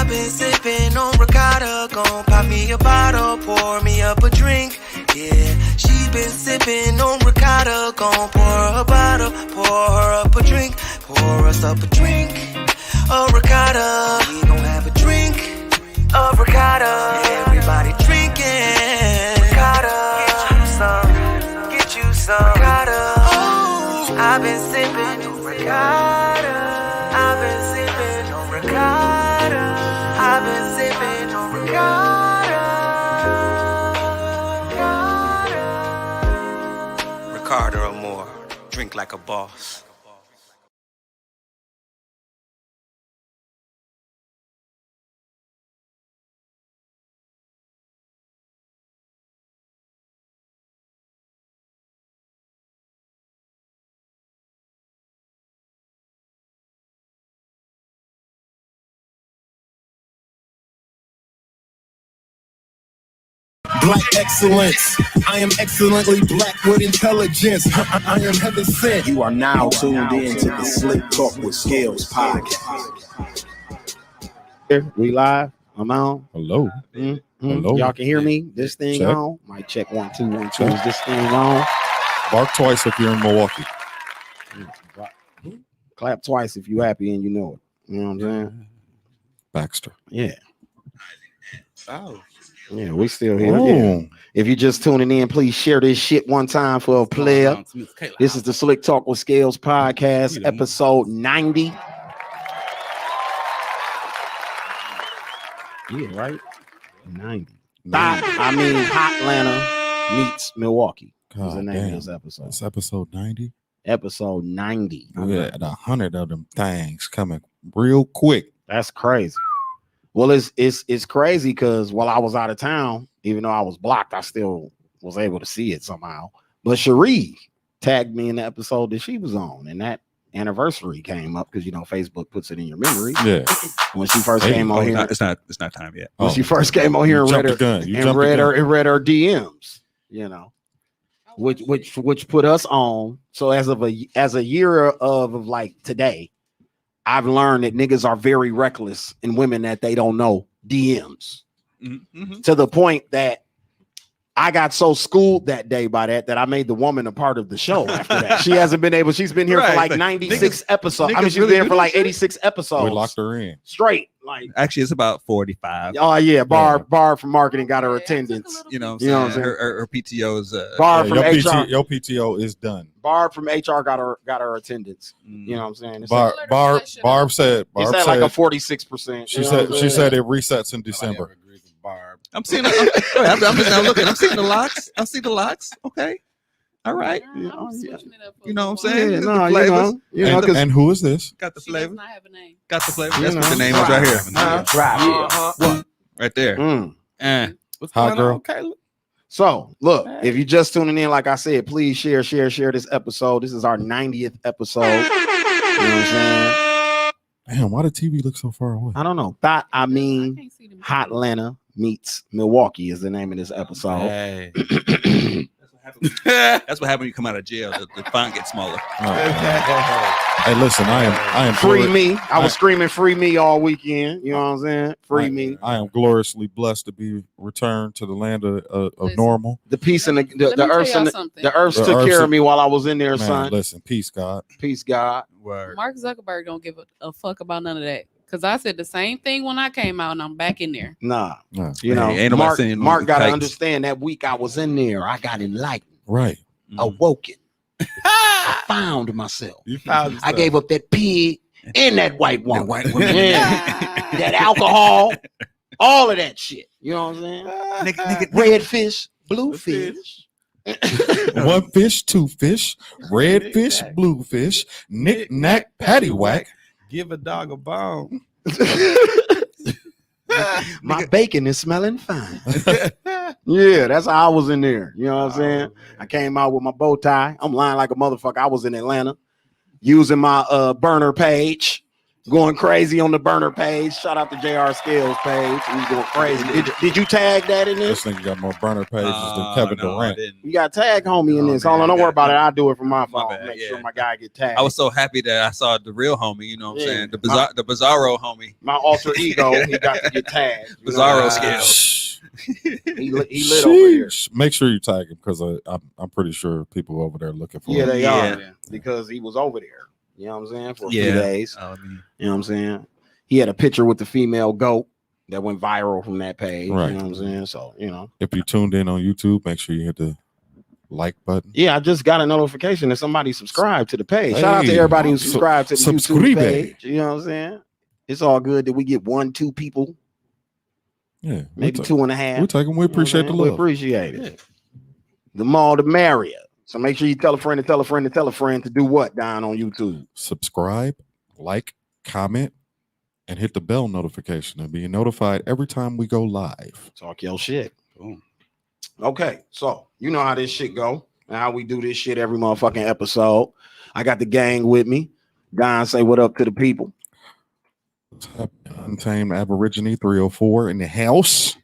I've been sipping on ricotta, gon' pop me a bottle, pour me up a drink. Yeah, she been sipping on ricotta, gon' pour her a bottle, pour her up a drink, pour us up a drink. A ricotta, we gon' have a drink. A ricotta, everybody drinking. Ricotta, get you some ricotta. Oh, I've been sipping on ricotta. I've been sipping on ricotta. I've been sipping on ricotta. Ricotta or more, drink like a boss. Black excellence. I am excellently black with intelligence. I am heaven sent. You are now tuned in to the Slick Talk with Scales podcast. We live. I'm on. Hello. Hello. Y'all can hear me? This thing Check. on? Mic check 1 2 1 2. Is this thing on? Bark twice if you're in Milwaukee. Clap twice if you happy and you know it. You know what I'm saying? Baxter. Yeah. Oh. Yeah, we still here. Oh. Yeah. If you're just tuning in, please share this shit one time for a player. This is the Slick Talk with Scales podcast, episode 90. Yeah, right? 90. Hotlanta meets Milwaukee. Is the name of this episode. It's episode 90. Episode 90. We had 100 of them things coming real quick. That's crazy. Well, it's crazy because while I was out of town, even though I was blocked, I still was able to see it somehow. But Cherie tagged me in the episode that she was on, and that anniversary came up because Facebook puts it in your memory. Yeah. When she first came on here, it's not time yet. When she first came on here and read her DMs, which put us on. So as a year of like today, I've learned that niggas are very reckless in women that they don't know DMs to the point that I got so schooled that day by that I made the woman a part of the show after that. She's been here for like 96 episodes. I mean, she's been here for like 86 episodes. We locked her in. Straight. Like actually it's about 45. Oh yeah, Barb from marketing got her attendance. You know what I'm saying? Her PTO is Barb from HR. Your PTO is done. Barb from HR got her attendance. You know what I'm saying? Barb said like a 46%. She said it resets in December. Barb. I'm seeing I'm looking. I'm seeing the locks. I see the locks. Okay. All right. You know what I'm saying? Yeah, and who is this? Got the flavor. Does not have a name. Got the flavor. That's what the name is right here. What? Right there. What's hot girl. Okay. So look, if you're just tuning in, like I said, please share this episode. This is our 90th episode. You know what I'm saying? Damn, why the TV look so far away? I don't know. Hotlanta meets Milwaukee is the name of this episode. Hey. That's what happens when you come out of jail. The font gets smaller. Hey, listen, I am free me. I was screaming free me all weekend. You know what I'm saying? Free me. I am gloriously blessed to be returned to the land of normal. The peace and the earth took care of me while I was in there, son. Listen, peace, God. Peace, God. Word. Mark Zuckerberg don't give a fuck about none of that. Because I said the same thing when I came out and I'm back in there. Nah. You know, Mark got to understand that week I was in there, I got enlightened. Right. Awoken. I found myself. I gave up that pig and that white woman. That alcohol, all of that shit. You know what I'm saying? Red fish, blue fish. One fish, two fish, red fish, blue fish, knick knack, paddywhack. Give a dog a bone. My bacon is smelling fine. Yeah, that's how I was in there. You know what I'm saying? I came out with my bow tie. I'm lying like a motherfucker. I was in Atlanta using my burner page. going crazy on the burner page. Shout out to JR Scales page. He's going crazy. Did you tag that in this? This nigga got more burner pages than Kevin Durant. You got tag homie in this. Hold on, don't worry about it. I'll do it from my phone. bad, Make yeah. sure my guy get tagged. I was so happy that I saw the real homie. You know what I'm Yeah. saying? The Bizarro homie. My alter ego. He got to get tagged. You know? Bizarro Scales. He lit over here. Sheesh. Make sure you tag him because I'm pretty sure people over there looking for Yeah, him. they Yeah. are because he was over there. You know what I'm saying? For a Yeah. few days. You know what I'm saying? He had a picture with the female goat that went viral from that page. Right. You know what I'm saying? So, you know. If you tuned in on YouTube, make sure you hit the like button. Yeah, I just got a notification that somebody subscribed to the page. Shout out to Hey, everybody who subscribed to the YouTube subscribe. page. You know what I'm saying? It's all good that we get 1-2 people, Yeah, maybe 2.5. we take them. We appreciate the We love. appreciate it. The more the merrier. So make sure you tell a friend to tell a friend to tell a friend to do what down on YouTube. Subscribe, like, comment, and hit the bell notification and be notified every time we go live. Talk your shit. Boom. Okay, so you know how this shit go and how we do this shit every motherfucking episode. I got the gang with me. Don, say what up to the people. Untamed Aborigine 304 in the house.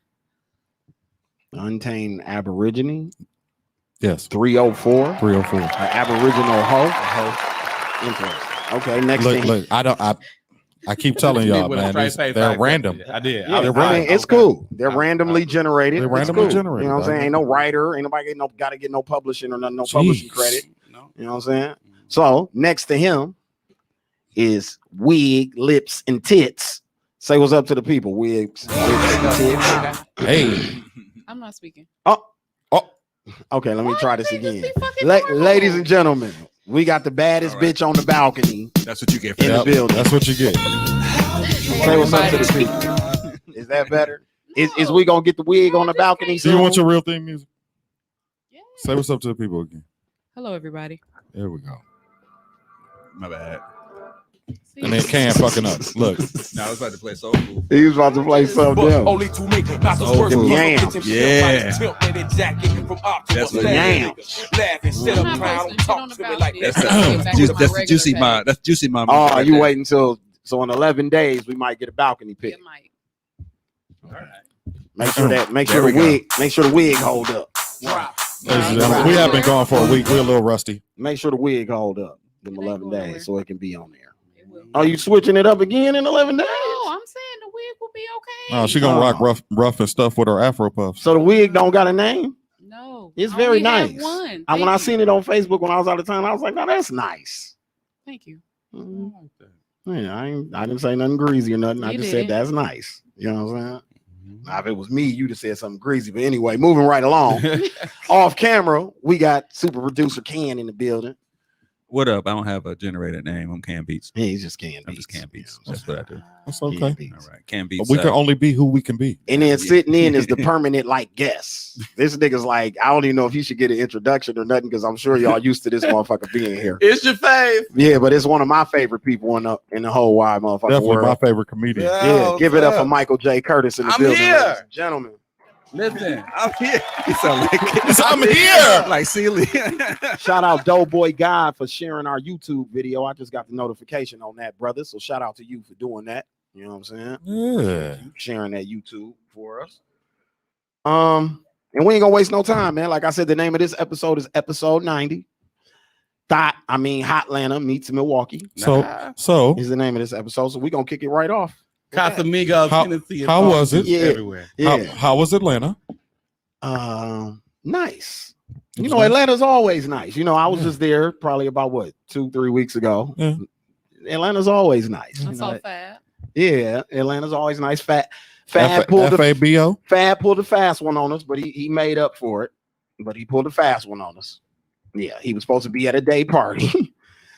Untamed Aborigine Yes, 304. 304. Aboriginal hoe. Interesting. Okay, next thing. Look, I keep telling y'all, man, they're random. I did. Yeah, They're I mean, it's cool. They're randomly generated. They're It's randomly cool. generated, You know what I'm dog. saying? Ain't no writer. Ain't nobody gotta get no publishing or nothing, no publishing Jeez. credit. You know what I'm saying? So next to him is Wig, Lips, and Tits. Say what's up to the people. Wigs, Lips, and Tits. Hey, I'm not speaking. Okay, let me Why try you this can't just again. be fucking normal? Ladies and gentlemen, we got the baddest All right. bitch on the balcony That's what you get for in the yep, building. that's what you get. Say what's up to the people. Is that better? Is we gonna get the wig on the balcony Do soon? you want your real theme music? Yeah. Say what's up to the people again. Hello, everybody. There we go. My bad. See? And then Cam fucking up. Look, No, I was about to play Soul Food. He was about to play something else. Only to make it, not the Oh, first them one. yams. Yeah. That's what yams. Laughing, sit I'm up, not clown, posting shit on talk the to me balcony. like That's that. I'll get back to my that's regular juicy page. mom. That's juicy mom. Oh, right you there. waiting until so in 11 days we might get a balcony pick. It might. Make sure There the wig hold up. Drop. ladies and gentlemen, we have been gone for a week. We're a little rusty. Make sure the wig hold up them It ain't 11 going days nowhere. so it can be on there. It will. Are you switching it up again in 11 days? No, I'm saying the wig will be okay. Oh, she gonna rock rough and stuff with her Afro puffs. So the wig don't got a name? No, It's I very only have nice. One. When Thank I you. seen it on Facebook when I was out of town, I was like, "No, that's nice." Thank you. Mhm. Yeah, I didn't say nothing greasy or nothing. I You just said didn't. that's nice. You know what I'm saying? Now, if it was me, you'd have said something greasy. But anyway, moving right along. Off camera, we got super producer Ken in the building. What up? I don't have a generated name. I'm Cam Beats. Yeah, he's just Ken. I'm just Cam Beats. You know That's what I do. That's what I'm okay. saying? All right, Cam Beats. We can only be who we can be. And then Yeah. sitting in is the permanent like guest. This nigga's like, I don't even know if he should get an introduction or nothing because I'm sure y'all used to this motherfucker being here. It's your fave. Yeah, but it's one of my favorite people in the whole wide motherfucking Definitely world. my favorite comedian. Yeah, give it up for Michael J. Curtis in the I'm building, here. ladies and gentlemen. Listen, I'm here. You sound like I'm here. like Celia. Shout out Doughboy God for sharing our YouTube video. I just got the notification on that, brother. So shout out to you for doing that. You know what I'm saying? Yeah. Sharing that YouTube for us. And we ain't gonna waste no time, man. Like I said, the name of this episode is episode 90. Hotlanta meets Milwaukee. So Is the name of this episode. So we're gonna kick it right off. Casamigos, How- Tennessee. and how was it? Palm Beach, Yeah. Everywhere. Yeah. how was Atlanta? Nice. It You was know, nice. Atlanta's always nice. You know, I was Yeah. just there probably about 2-3 weeks ago. Yeah. Atlanta's always nice. I You saw know, Fab. yeah, Atlanta's always nice. Fab pulled the FABO. Fab pulled a fast one on us, but he made up for it. But he pulled a fast one on us. Yeah, he was supposed to be at a day party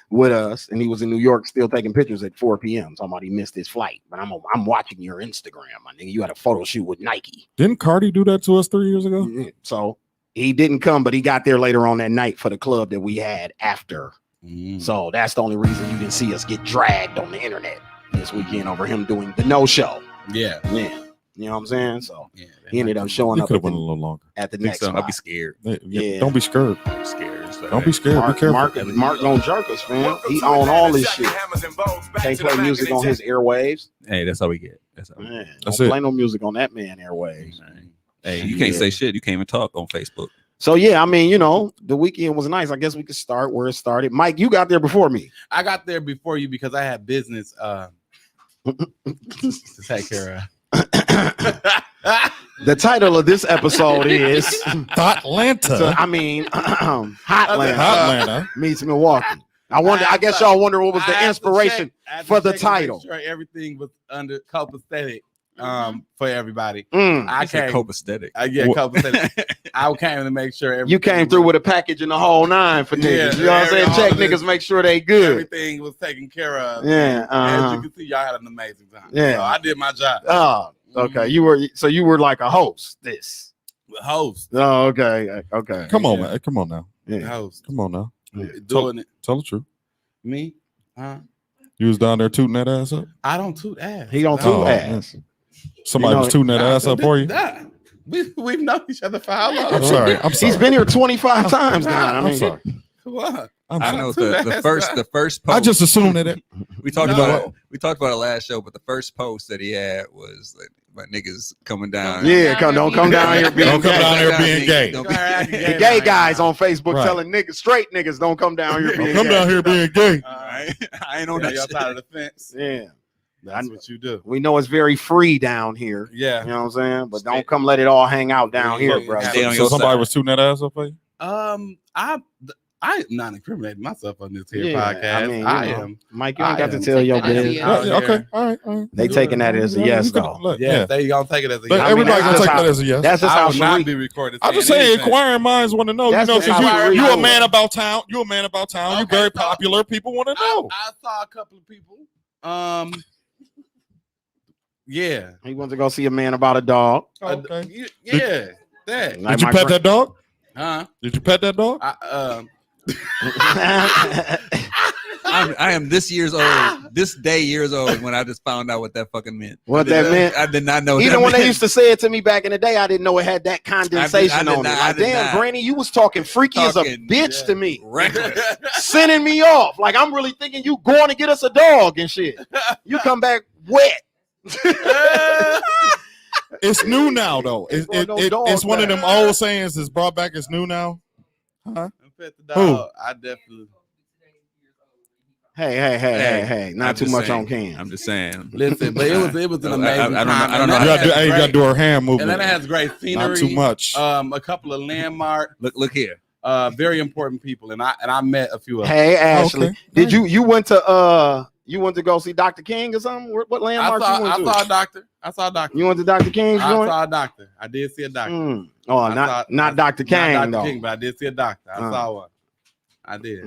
with us, and he was in New York still taking pictures at 4 p.m. Talking about he missed his flight. But I'm watching your Instagram, my nigga. You had a photo shoot with Nike. Didn't Cardi do that to us 3 years ago? So he didn't come, but he got there later on that night for the club that we had after. Mm. So that's the only reason you didn't see us get dragged on the internet this weekend over him doing the no show. Yeah. Yeah. You know what I'm saying? So Yeah. he ended up showing You up could at have went a little longer. the I think next so. I'd be spot. scared. Yeah. Don't be scared. I'm scared. Disrespect. Don't be scared. Be careful. Mark gonna jerk us, man. He own all this shit. Can't play music on his airwaves. Hey, that's how we get. That's how. Man, That's don't it. play no music on that man airwaves. Hey, you can't say shit. You can't even talk on Facebook. So yeah, I mean, the weekend was nice. I guess we could start where it started. Mike, you got there before me. I got there before you because I had business to take care of. The title of this episode is Hotlanta. Hotlanta meets Milwaukee. I guess y'all wonder what was the inspiration for the title. Sure, everything was under copacetic for everybody. I can't copacetic. Copacetic. I came to make sure everything you came through with a package and the whole nine for niggas. Yeah, you know what I'm saying? Check niggas, make sure they good. Everything was taken care of. Yeah. As you can see, y'all had an amazing time. Yeah. So I did my job. Oh, okay. You were like a host. The host. Oh, okay. Okay. Come on, man. Come on now. The Yeah. host. Come on now. Doing it. Tell the truth. Me? You was down there tooting that ass up? I don't toot ass. He don't Oh, toot ass. Somebody was tooting that ass up for you? We've known each other for how long? I'm sorry. He's been here 25 times now. I'm sorry. What? I know the first post. I just assumed that we talked about it. We talked about it last show, but the first post that he had was like, my niggas coming down. Yeah, don't come down here being Don't come gay. down here being gay. Don't be- The gay guys on Facebook Right. telling niggas, straight niggas, don't come down here being Come gay. down here being gay. I ain't on Yeah, that y'all shit. side of the fence. Yeah. That's what you do. We know it's very free down here. Yeah. You know what I'm saying? But don't come let it all hang out down here, bro. Stay on So your somebody side. was tooting that ass up for you? I not incriminating myself on this here Yeah, podcast. I mean, you I know. am. Mike, you ain't I got to am tell your taking that business. as a Yeah, okay. All right. They taking that as a yes, though. Look, Yeah, they gonna take it as a yes. Everybody that's gonna take how- that as a yes. That's just I how will not Sharif. be recorded. I'm just saying saying, anything. inquiring minds want to know. That's just Because how you Sharif a is. man about town. You a man about town. You Okay, very so- popular. People want to know. I saw a couple of people. Yeah. He went to go see a man about a dog. Okay. Yeah. That. Like Did you my pet grand- that dog? Huh? Did you pet that dog? I am this day years old when I just found out what that fucking meant. What that meant? I did not know. Even that when they meant. used to say it to me back in the day, I didn't know it had that condensation on it. I Like, did damn, not. Granny, you was talking freaky as a Talking, bitch to me. Reckless. Sending me off. Like, I'm really thinking you going to get us a dog and shit. You come back wet. It's new now, though. It's one of them old sayings that's brought back. It's new now. Huh? Pet the dog. I definitely. Hey. Not I'm too just much saying. on Cam. I'm just saying. Listen, but it was an amazing I don't time. know. You got to do her hand movement. And then it has great scenery. Not too much. A couple of landmark, Look here. very important people, and I met a few of them. Hey, Ashley, Okay. did you went to go see Dr. King or something? What landmark you went to? I saw a doctor. You went to Dr. King's I joint? saw a doctor. I did see a doctor. Oh, not Dr. King, Not Dr. though. King, but I did see a doctor. I saw one. I did.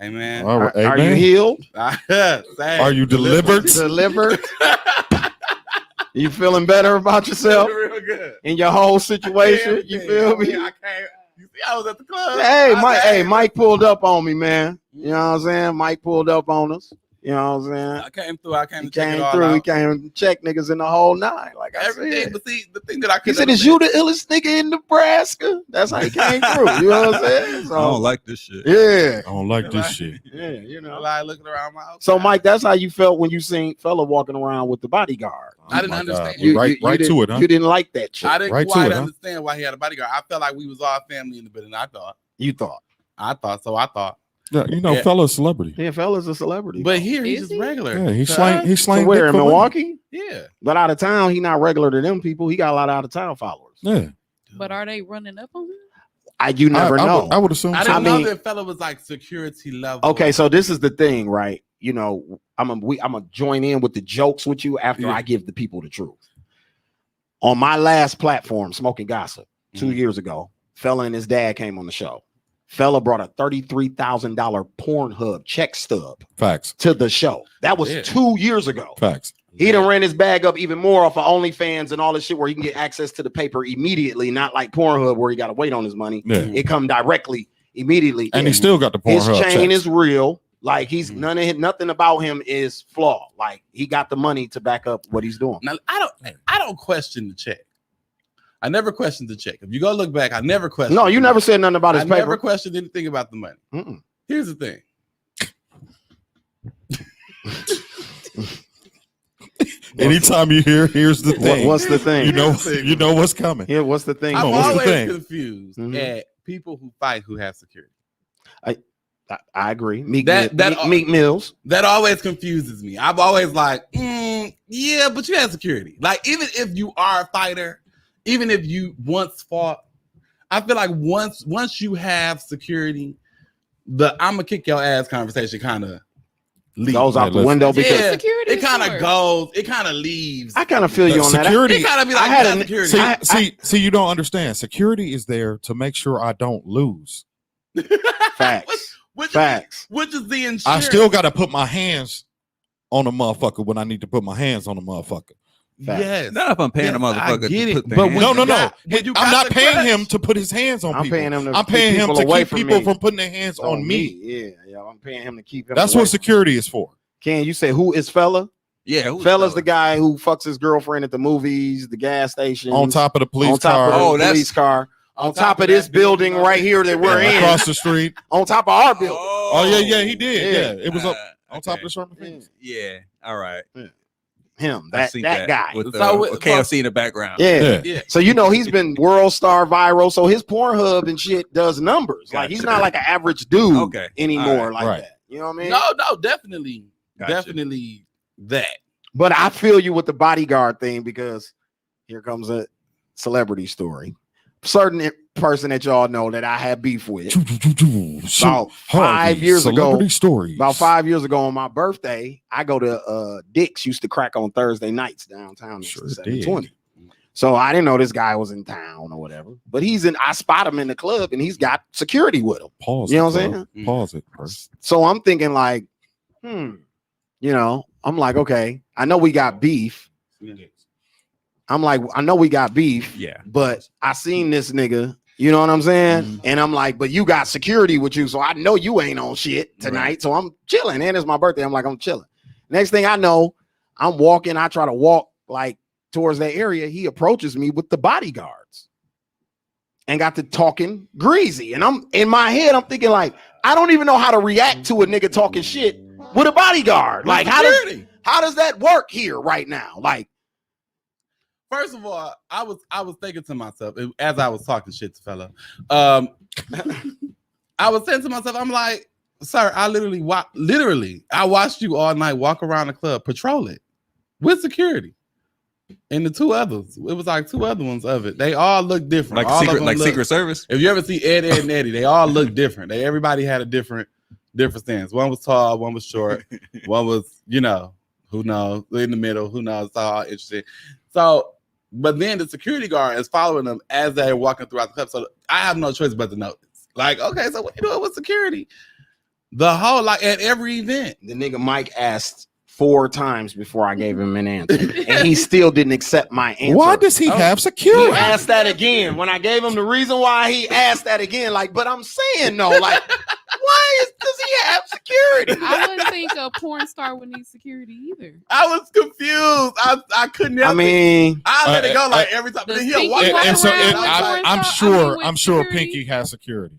Amen. All right. Are you Amen. healed? Are you delivered? Delivered? You feeling better about yourself Real good. in your whole situation? You feel me? I can't. You see, I was at the club. Hey, Mike pulled up on me, man. You know what I'm saying? Mike pulled up on us. You know what I'm saying? I came through. I came He to check it came all through. out. He came to check niggas in the whole nine. Like I Everything. said. But see, the thing that I He could said, "Is you the illest nigga in Nebraska?" That's how he came through. You know what I'm saying? So, I don't like this shit. yeah, I don't like this shit. yeah, you know. like looking around my house. So, Mike, that's how you felt when you seen fella walking around with the bodyguard. I didn't Oh my understand. God. Right didn't- to it, huh? You didn't like that shit. I didn't Right to quite it, huh? understand why he had a bodyguard. I felt like we was all family in the building. I thought. You thought. I thought. Yeah, Yeah. fella's celebrity. Yeah, fella's a celebrity. But here Is he's just he? regular. Yeah, he To slang. us, He so slang. where dick in for women. Milwaukee? Yeah. But out of town, he not regular to them people. He got a lot of out of town followers. Yeah, But are they running up on him? You never know. I would assume. I so. didn't I mean- know that fella was like security level. Okay, so this is the thing, right? You know, I'm gonna join in with the jokes with you after Yeah. I give the people the truth. On my last platform, Smoking Gossip, 2 years ago, fella and his dad came on the show. Fella brought a $33,000 Pornhub check stub Facts. to the show. That was Yeah. 2 years ago. Facts. He done ran his bag up even more off of OnlyFans and all this shit where he can get access to the paper immediately, not like Pornhub where he got to wait on his money. Yeah. It come directly, immediately. And he still got the his Pornhub chain checks. is real. Like he's Mhm. nothing about him is flawed. Like he got the money to back up what he's doing. Now I don't question the check. I never questioned the check. If you go look back, I never questioned. No, you never said nothing about his I paper. never questioned anything about the money. Mm-mm. Here's the thing. Anytime you here's the thing. What's the thing? You know what's coming. Yeah, what's the thing? I'm what's the always thing? confused Mhm. at people who fight who have security. I agree. Meek Mills. That always confuses me. I'm always like, yeah, but you have security. Like, even if you are a fighter, even if you once fought, I feel like once you have security, the I'm gonna kick your ass conversation kind of Goes out the window because yeah, security it kind for? of goes, it kind of leaves. I kind of feel you on that. Security. It kind of be like, I had you have a- security. See, you don't understand. Security is there to make sure I don't lose. Facts. Which Facts. Which is the insurance. I still got to put my hands on a motherfucker when I need to put my hands on a motherfucker. Yes. Not if I'm paying Yes, the motherfucker I get to it, put their but hands when on No. it. when you I'm got not the paying crush- him to put his hands on I'm people. paying him to I'm keep paying him people to away keep from people me. from putting their hands on me. Yeah. I'm paying him to keep him. That's away what from me. security is for. Can you say who is fella? Yeah, who's Fella's fella? the guy who fucks his girlfriend at the movies, the gas station, On top of the police on top car, of the Oh, that's- police car, on top of that this building right here that we're in, across the street. on top of our building. Oh yeah, he did. Yeah. Yeah, it was up on okay. top of the Sherman Fence. Yeah, all right. Him, I that see guy. with the So, with KFC in the background. Yeah. Yeah. So you know he's been world star viral. So his Pornhub and shit does numbers. Like he's Gotcha. not like an average dude Okay. anymore All right. like Right. that. You know what I mean? No, definitely. Gotcha. Definitely that. But I feel you with the bodyguard thing because here comes a celebrity story. Certain person that y'all know that I had beef with about 5 years ago. Celebrity stories. About 5 years ago on my birthday, I go to Dick's used to crack on Thursday nights downtown. Sure It's did. 720. So I didn't know this guy was in town or whatever. But I spot him in the club and he's got security with him. Pause. You know it, what I'm bro. saying? Pause it. Bro. So I'm thinking like, I'm like, okay, I know we got beef. I'm like, I know we got beef. Yeah. But I seen this nigga, you know what I'm saying? And I'm like, but you got security with you, so I know you ain't on shit tonight. Right. So I'm chilling. And it's my birthday. I'm like, I'm chilling. Next thing I know, I'm walking. I try to walk like towards that area. He approaches me with the bodyguards and got to talking greasy. And I'm in my head, I'm thinking like, I don't even know how to react to a nigga talking shit with a bodyguard. Like, how does that work here right now? Like, First of all, I was thinking to myself as I was talking shit to fella. I was saying to myself, I'm like, sir, I literally I watched you all night walk around the club, patrol it with security. And the two others, it was like two other ones of it. They all look different. Like all of secret, them like look- Secret Service. If you ever see Ed and Eddie, they all look different. Everybody had a different stance. One was tall, one was short, one was, who knows, in the middle, who knows. It's all interesting. So, but then the security guard is following them as they're walking throughout the club. So I have no choice but to notice. Like, okay, so what you doing with security? The whole, like, at every event. the nigga Mike asked 4 times before I gave him an answer, and he still didn't accept my answer. Why does he have He security? asked that again when I gave him the reason why he asked that again? Like, but I'm saying no, like, does he have security? I wouldn't think a porn star would need security either. I was confused. I couldn't help I mean, I let it go like every time. Does Then he'll Pinky walk walk And so around and with porn I'm star- sure with I'm sure security? Pinky has security.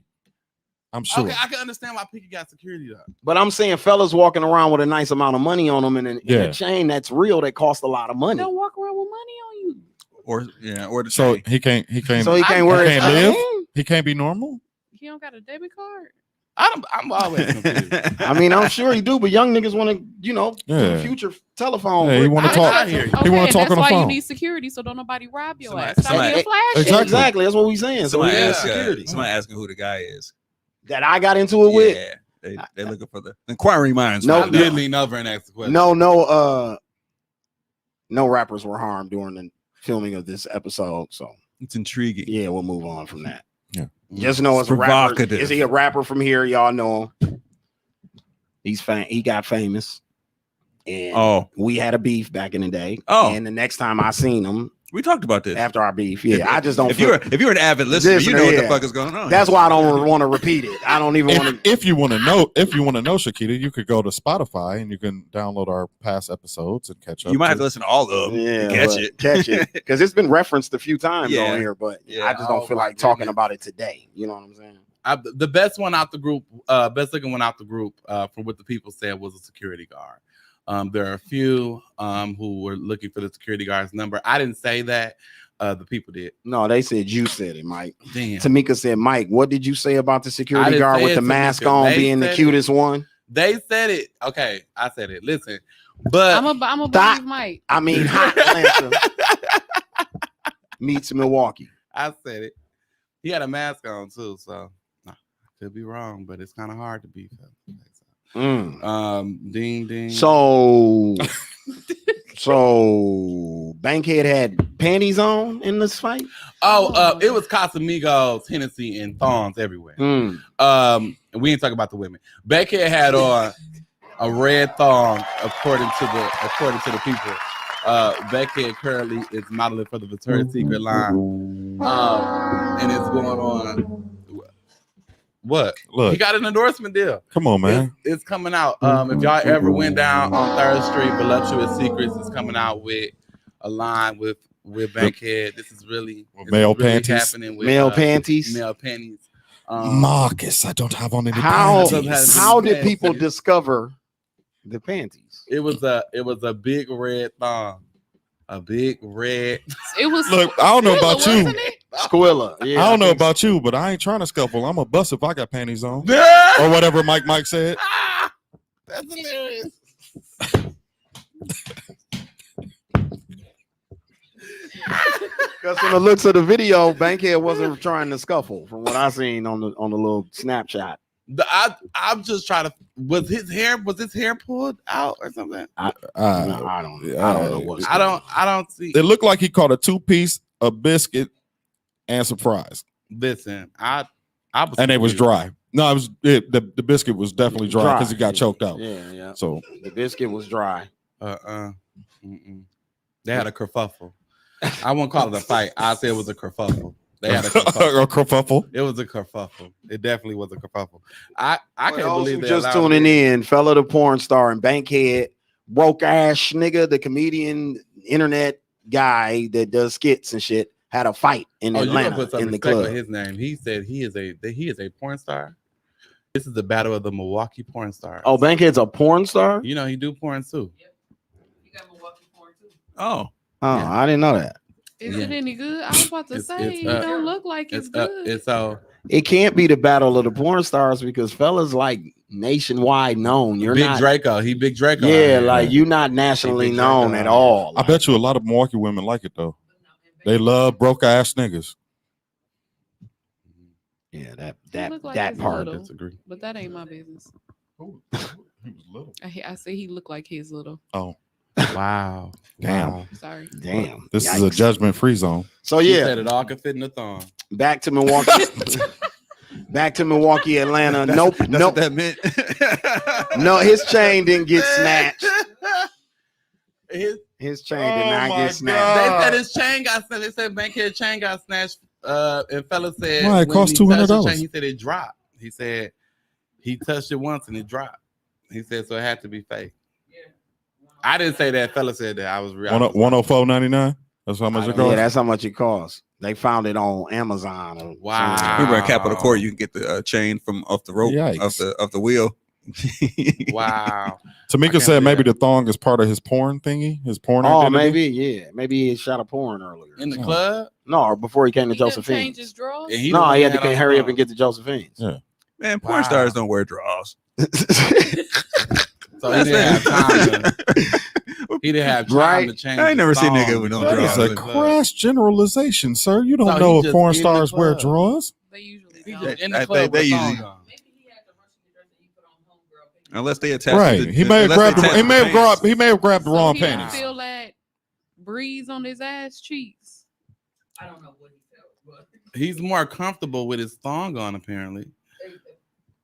I'm sure. Okay, I can understand why Pinky got security though. but I'm saying fellas walking around with a nice amount of money on them in Yeah. a chain that's real that costs a lot of money. Don't walk around with money on you. Or the So chain. he can't So he can't wear he his can't live? chain? He can't be normal. He don't got a debit card. I'm always confused. I mean, I'm sure he do, but young niggas want to, Yeah. future telephone. Yeah, he wanna I- talk. I hear you. He wanna talk that's on the why you phone. need security so don't nobody rob your Somebody- ass. Stop somebody- being flashy. Exactly. Exactly. That's what we saying. So Somebody he has ask, security. somebody asking who the guy is. That I got into it with. Yeah, they're looking for the inquiring minds. No, right I now. did lean over and ask the question. No rappers were harmed during the filming of this episode. So It's intriguing. yeah, we'll move on from that. Yeah. Just know it's a rapper. Provocative. Is he a rapper from here? Y'all know him. He got famous. And Oh, we had a beef back in the day. Oh. And the next time I seen him, We talked about this. after our beef. Yeah, I just don't. If you're an avid listener, you know what the yeah. fuck is going on. That's why I don't want to repeat it. I don't even want to. If you want to know, Shakita, you could go to Spotify and you can download our past episodes and catch up. You might have to listen to all of them. Yeah, to catch it. because it's been referenced a few times Yeah. on here, but Yeah. I just don't feel like talking about it today. You know what I'm saying? The best one out the group, best looking one out the group, from what the people said, was a security guard. There are a few who were looking for the security guard's number. I didn't say that. The people did. No, they said you said it, Mike. Damn. Tamika said, Mike, what did you say about the I security didn't guard say with it, the mask Tamika. on They being the said cutest one? They said it. Okay, I said it. Listen, but I'm a believe Mike. I mean, Hotlanta meets Milwaukee. I said it. He had a mask on too, so I could be wrong, but it's kind of hard to be. Ding ding. So Bankhead had panties on in this fight. It was Casamigos, Hennessy, and thongs everywhere. Mm. And we ain't talking about the women. Bankhead had on a red thong, according to the people. Bankhead currently is modeling for the Victoria's Secret line, and it's going on. What? Look, He got an endorsement deal. come on, man. It's coming out. If y'all ever went down on 3rd Street, Voluptuous Secrets is coming out with a line with Bankhead. This is really Male really panties. happening with Male panties. Male panties. Marcus, I don't have on any How panties. how did people discover the panties? It was a big red thong. A big red. It was. Look, I don't know about you. wasn't it? Squilla. Yeah, I don't know think about you, but I ain't trying to scuffle. I'm a bust if I got panties on. That's Or whatever Mike said. hilarious. Because from the looks of the video, Bankhead wasn't trying to scuffle. From what I seen on the little Snapchat. I'm just trying to. Was his hair pulled out or something? No, I don't know what. I don't see. It looked like he caught a 2-piece, a biscuit, and some fries, Listen, I was and it was confused. dry. No, it was the biscuit was definitely dry because he got choked out. Yeah. So The biscuit was dry. Mm-mm. They had a kerfuffle. I won't call it a fight. I say it was a kerfuffle. They had a kerfuffle. a kerfuffle. It was a kerfuffle. It definitely was a kerfuffle. I can't believe they just allowed tuning it. in, fella the porn star and Bankhead, broke ass nigga, the comedian, internet guy that does skits and shit, had a fight in You gonna Atlanta put some in the respect on club. his name. He said he is a porn star. This is the battle of the Milwaukee porn stars. Oh, Bankhead's a porn star? You know he do porn too. You got Milwaukee porn too. Oh, Oh, Yeah. I didn't know that. Is it any good? I was about to say it don't look like it's good. It's so It can't be the battle of the porn stars because fellas like nationwide known. You're Big not Draco. He Big Draco. Yeah, like you're not nationally Big known Draco. at all. I bet you a lot of Milwaukee women like it though. They love broke ass niggas. Yeah, He look like that he's part. little. disagree. But that ain't my business. He was little. I say he looked like his little. Oh, Wow. Damn. Wow. Sorry. Damn. this is a Yikes. judgment-free zone. So He yeah, said it all could fit in the thong. back to Milwaukee. Back to Milwaukee, Atlanta. Nope. that's Nope. what that meant. No, his chain didn't get snatched. His, His chain did Oh not my get snatched. they God. said his chain got snatched. They said Bankhead chain got snatched. And fella said Why? It when cost he touched the $200. chain, he said it dropped. He said he touched it once and it dropped. He said so it had to be fake. I didn't say that. Fella said that. I was real. 104.99. That's how much it I don't Yeah, costs. that's how much it costs. They found it on Amazon. Or Wow. something. Remember at Capitol Court, you can get the chain from off the rope, Yikes. off the wheel. Wow. I Tamika can't said believe maybe that. the thong is part of his porn thingy, his porn Oh, identity. maybe, yeah. Maybe he shot a porn earlier. In the Oh. club? No, or before he came to He didn't change his Josephine's. drawers. And No, the he one had to that hurry on up and get to Josephine's. Yeah. Man, porn Wow. stars don't wear draws. So he didn't have time to. He didn't have time Right. to change. I ain't never his seen a thong nigga with no before he That's draws. got a to the club. crass generalization, sir. You don't So he know if just porn in the stars wear club. drawers. They usually He don't. just in They- the club they with a usually- thong on. Maybe he had the Russian dress that you put on homegirl. Unless they attach. Right. He may have grabbed. He may have grabbed. He may have grabbed the So wrong he didn't panties. feel that breeze on his ass cheeks. I don't know what he felt, but He's more comfortable with his thong on, apparently.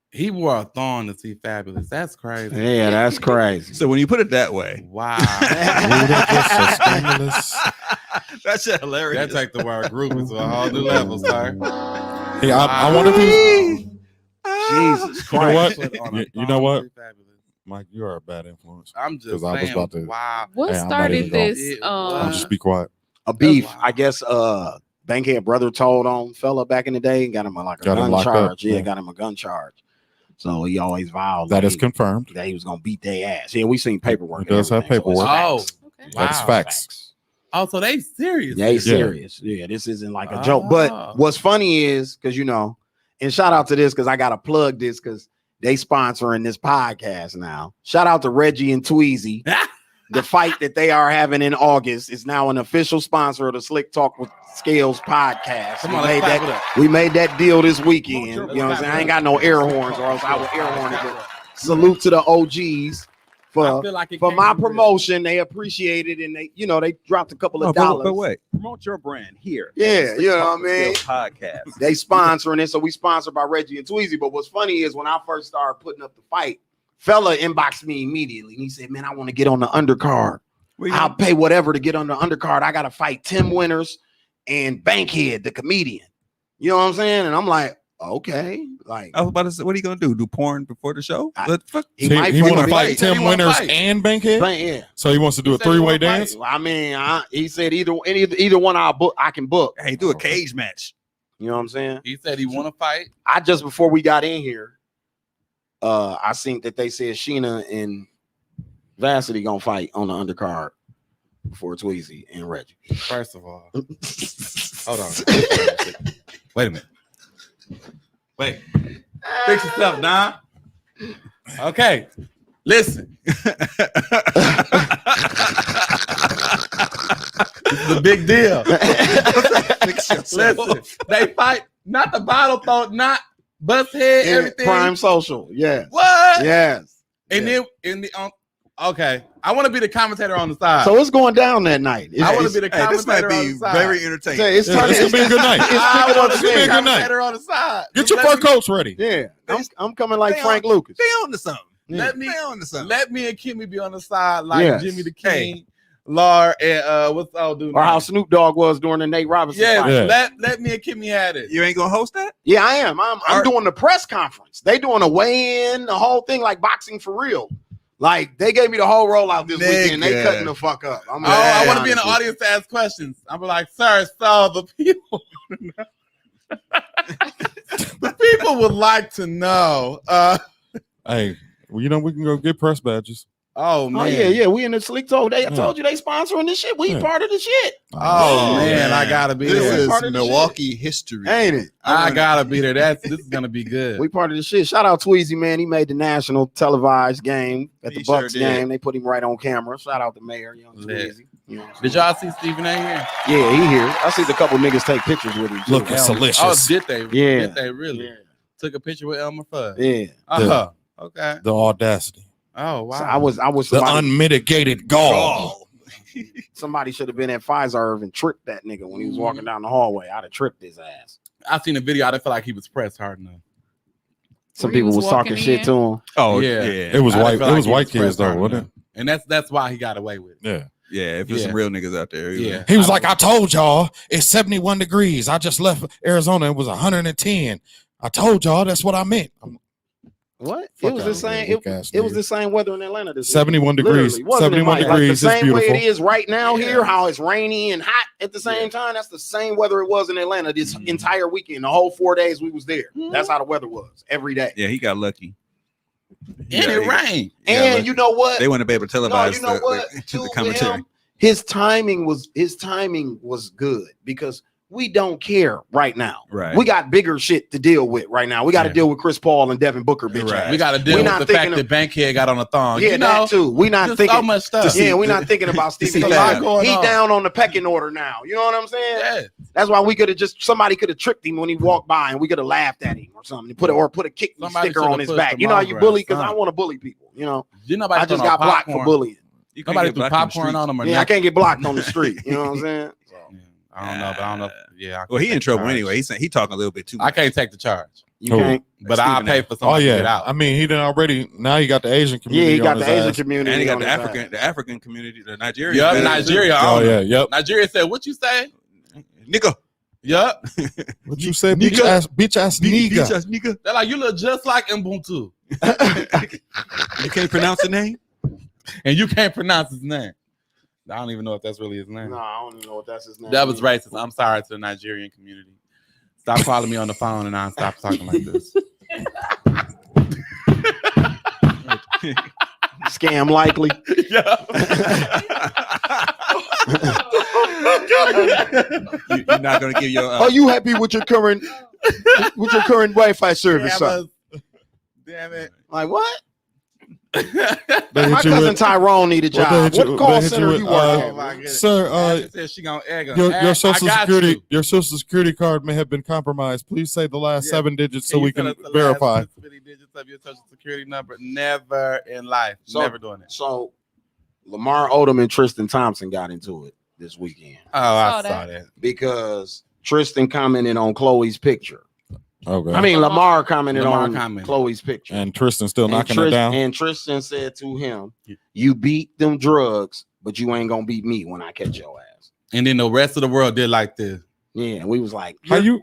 He wore a thong to see Fabulous. That's crazy. Yeah, that's crazy. So when you put it that way, Wow. Ludicrous, so scandalous. That's hilarious. That take the word groupie to a whole new level, sir. Hey, I wonder who. Jesus You know what? Put on a You know what? thong, fabulous. Mike, you are a bad influence. I'm just 'Cause I was saying, about to- wow. What Hey, I'm not started even going. this? I'll just be quiet. A beef. Wow. I guess Bankhead brother told on fella back in the day and got him like a Got him gun locked up, charge. Yeah, yeah. got him a gun charge. So he always vowed That like, is confirmed. that he was gonna beat their ass. Yeah, we seen paperwork. He does and have everything, so it's paperwork. facts. Okay. That's Wow. facts. Oh, so they serious? Yeah, he's Yeah. serious. Yeah, this isn't like a joke. But Oh. what's funny is because and shout out to this because I gotta plug this because they sponsoring this podcast now. Shout out to Reggie and Tweezy. The fight that they are having in August is now an official sponsor of the Slick Talk with Scales podcast. Come on, let's clap it up. We made that deal this weekend. Let's You know what I'm clap saying? it I ain't up. got no air horns or else I would air horn it. But salute to the OGs I feel like it for came my from real. promotion. They appreciate it and they dropped a couple of Oh, dollars. but wait, promote your brand here. Yeah, you know what I mean? Podcast. They sponsoring it, so we sponsored by Reggie and Tweezy. But what's funny is when I first started putting up the fight, fella inboxed me immediately and he said, "Man, I want to get on the undercard. I'll pay whatever to get on the undercard. I got to fight Tim Winters and Bankhead, the comedian." You know what I'm saying? And I'm like, okay, like I was about to say, what are you gonna do? Do porn before the show? What the fuck? he He, might he want to fucking fight fight. Tim He wanna Winters fight. and Bankhead. Yeah. So he wants to do a He said he three-way wanna fight. dance. I mean, he said either one I can book. Hey, do a cage match. You know what I'm saying? He said he want to fight. I just before we got in here, I seen that they said Sheena and Varsity gonna fight on the undercard before Tweezy and Reggie. First of all, hold on. Wait a minute. Wait. Fix yourself, Don. Okay. Listen. This is a big deal. Listen. They fight, not the bottle throat, not bust head, Yeah, everything. Prime Social, yes. What? Yes. And then in the okay. I want to be the commentator on the side. So what's going down that night? I want to be the Hey, this might commentator on be the side. very entertaining. It's Yeah, this could be a good night. It's I picking want up to be It's the a good night. commentator on the side. Get your Let fur me- coats ready. Yeah, I'm coming like They Frank on- Lucas. They on to something. Yeah. Let me They on to something. let me and Kimmy be on the side like Yes. Jimmy the King, Lar, and what's the old dude? Or how name? Snoop Dogg was during the Nate Robinson Yes, fight. Yeah. let me and Kimmy had it. You ain't gonna host that? Yeah, I am. I'm Art- doing the press conference. They doing a weigh-in, the whole thing like boxing for real. Like they gave me the whole rollout this weekend. They Nigga. cutting the fuck up. I'm Oh, I want to be in the honest audience to ask questions. I'm like, sir, so the people, the people would like to know. Hey, well, we can go get press badges. Oh with man, you. Yeah. We in the Slick Talk. I Yeah. told you they sponsoring this shit. We Yeah. part of the shit, Oh man, I gotta be This there. is Part of the Milwaukee history. ain't it? I gotta be there. This is gonna be good. We part of the shit. Shout out Tweezy, man. He made the national televised game at the He sure Bucks did. game. They put him right on camera. Shout out to Mayor, young Lit. Tweezy. You know what I'm Did saying? y'all see Stephen A here? Yeah, he here. I see the couple niggas take pictures with him. too. Looking Hell, delicious. Oh, did they? Yeah. Did they really? Yeah. Took a picture with Elmer Fudd. Yeah. Uh-huh. Okay. The audacity, Oh wow. So I was the somebody, unmitigated gall. somebody should have been at Pfizer and tripped that nigga when he was walking down the hallway. I'd have tripped his ass. I seen the video. I didn't feel like he was pressed hard enough. Some Where he people was was talking walking shit in? to him. Oh Yeah. yeah. It was I didn't white. feel It like was he white pressed kids though, hard wasn't enough. And that's why he got away with it. it? Yeah. Yeah, if it's some Yeah. real niggas out there. Yeah. He was like, I told y'all it's 71 degrees. I just left Arizona. It was 110. I told y'all that's what I meant. What? Fuck It was outta the same. here, It, weak-ass it was nigga. the same weather in Atlanta this week. 71 degrees. Literally, wasn't it, 71 Mike? degrees. Like It's the same way it beautiful. is right now here, Yeah. how it's rainy and hot at the same time. That's the same weather it was in Atlanta this entire weekend. The whole 4 days we was there. That's how the weather was every day. Yeah, he got lucky. And it rained. He got And lucky. you know what? They wouldn't be able to televise you know what? the Too, with commentary. him, his timing was good because we don't care right now. Right. We got bigger shit to deal with right now. We got to Yeah. deal with Chris Paul and Devin Booker, bitch. Right. ass. We got to We deal not with the fact thinking that Bankhead got on a thong. Yeah, you know, that too. We not just thinking so much stuff. Yeah, we're not thinking about see Stephen. that. He Going on. down on the pecking order now. You know what I'm saying? Yeah. That's why we could have somebody could have tricked him when he walked by, and we could have laughed at him or something. Put a kick Somebody sticker shoulda on his pushed back. him You know how you over bully or because I something. want to bully people. You know, Did nobody I just throw no got blocked for popcorn? bullying. You can't Nobody get threw black in the popcorn streets. on him or Yeah, I nothing. can't get blocked on the street. You know what I'm saying? So, Yeah, I don't know, but I don't know. Yeah. I Well, he can't in take trouble charge. anyway. He's saying he talking a little bit too I much. can't take the charge. You can't. But I'll pay for Oh somebody to get yeah, out. I mean, he done already. Now he got the Asian Yeah, community. he got on the his Asian ass. community. And he got on the his ass. African community, the Nigerian. Yup, community. Nigeria. Oh own yeah, it. yep. Nigeria said, "What you say?" Nigga. Yup. What you say, Nigga. bitch ass Bitch nigga? ass nigga. They're like, "You look just like Ubuntu, You can't pronounce the name? and you can't pronounce his name." I don't even know if that's really his name. No, I don't even know what that's his name. That was racist. I'm sorry to the Nigerian community. Stop calling me on the phone and I'll stop talking like this. Scam likely. You're not gonna give your. Are you happy with your current Wi-Fi service? Son? Damn it. Like what? They My hit you cousin with- Tyrone need a What they job. hit you- What they call hit you center with, you work Oh at? my goodness. Sir, Ashley said she gonna egg him. your I social got security you. your social security card may have been compromised. Please say the last Yeah. 7 digits so Can you we tell can us the last verify. 50 digits of your social security number? Never in life. So- Never doing it. So Lamar Odom and Tristan Thompson got into it this weekend Oh, I Saw saw that. that. because Tristan commented on Chloe's picture. Okay. I mean, Lamar commented Lamar on commented. Chloe's picture. And Tristan still knocking it down. And Tristan said to him, "You beat them drugs, but you ain't gonna beat me when I catch your ass." And then the rest of the world did like this. Yeah, we was like, How you?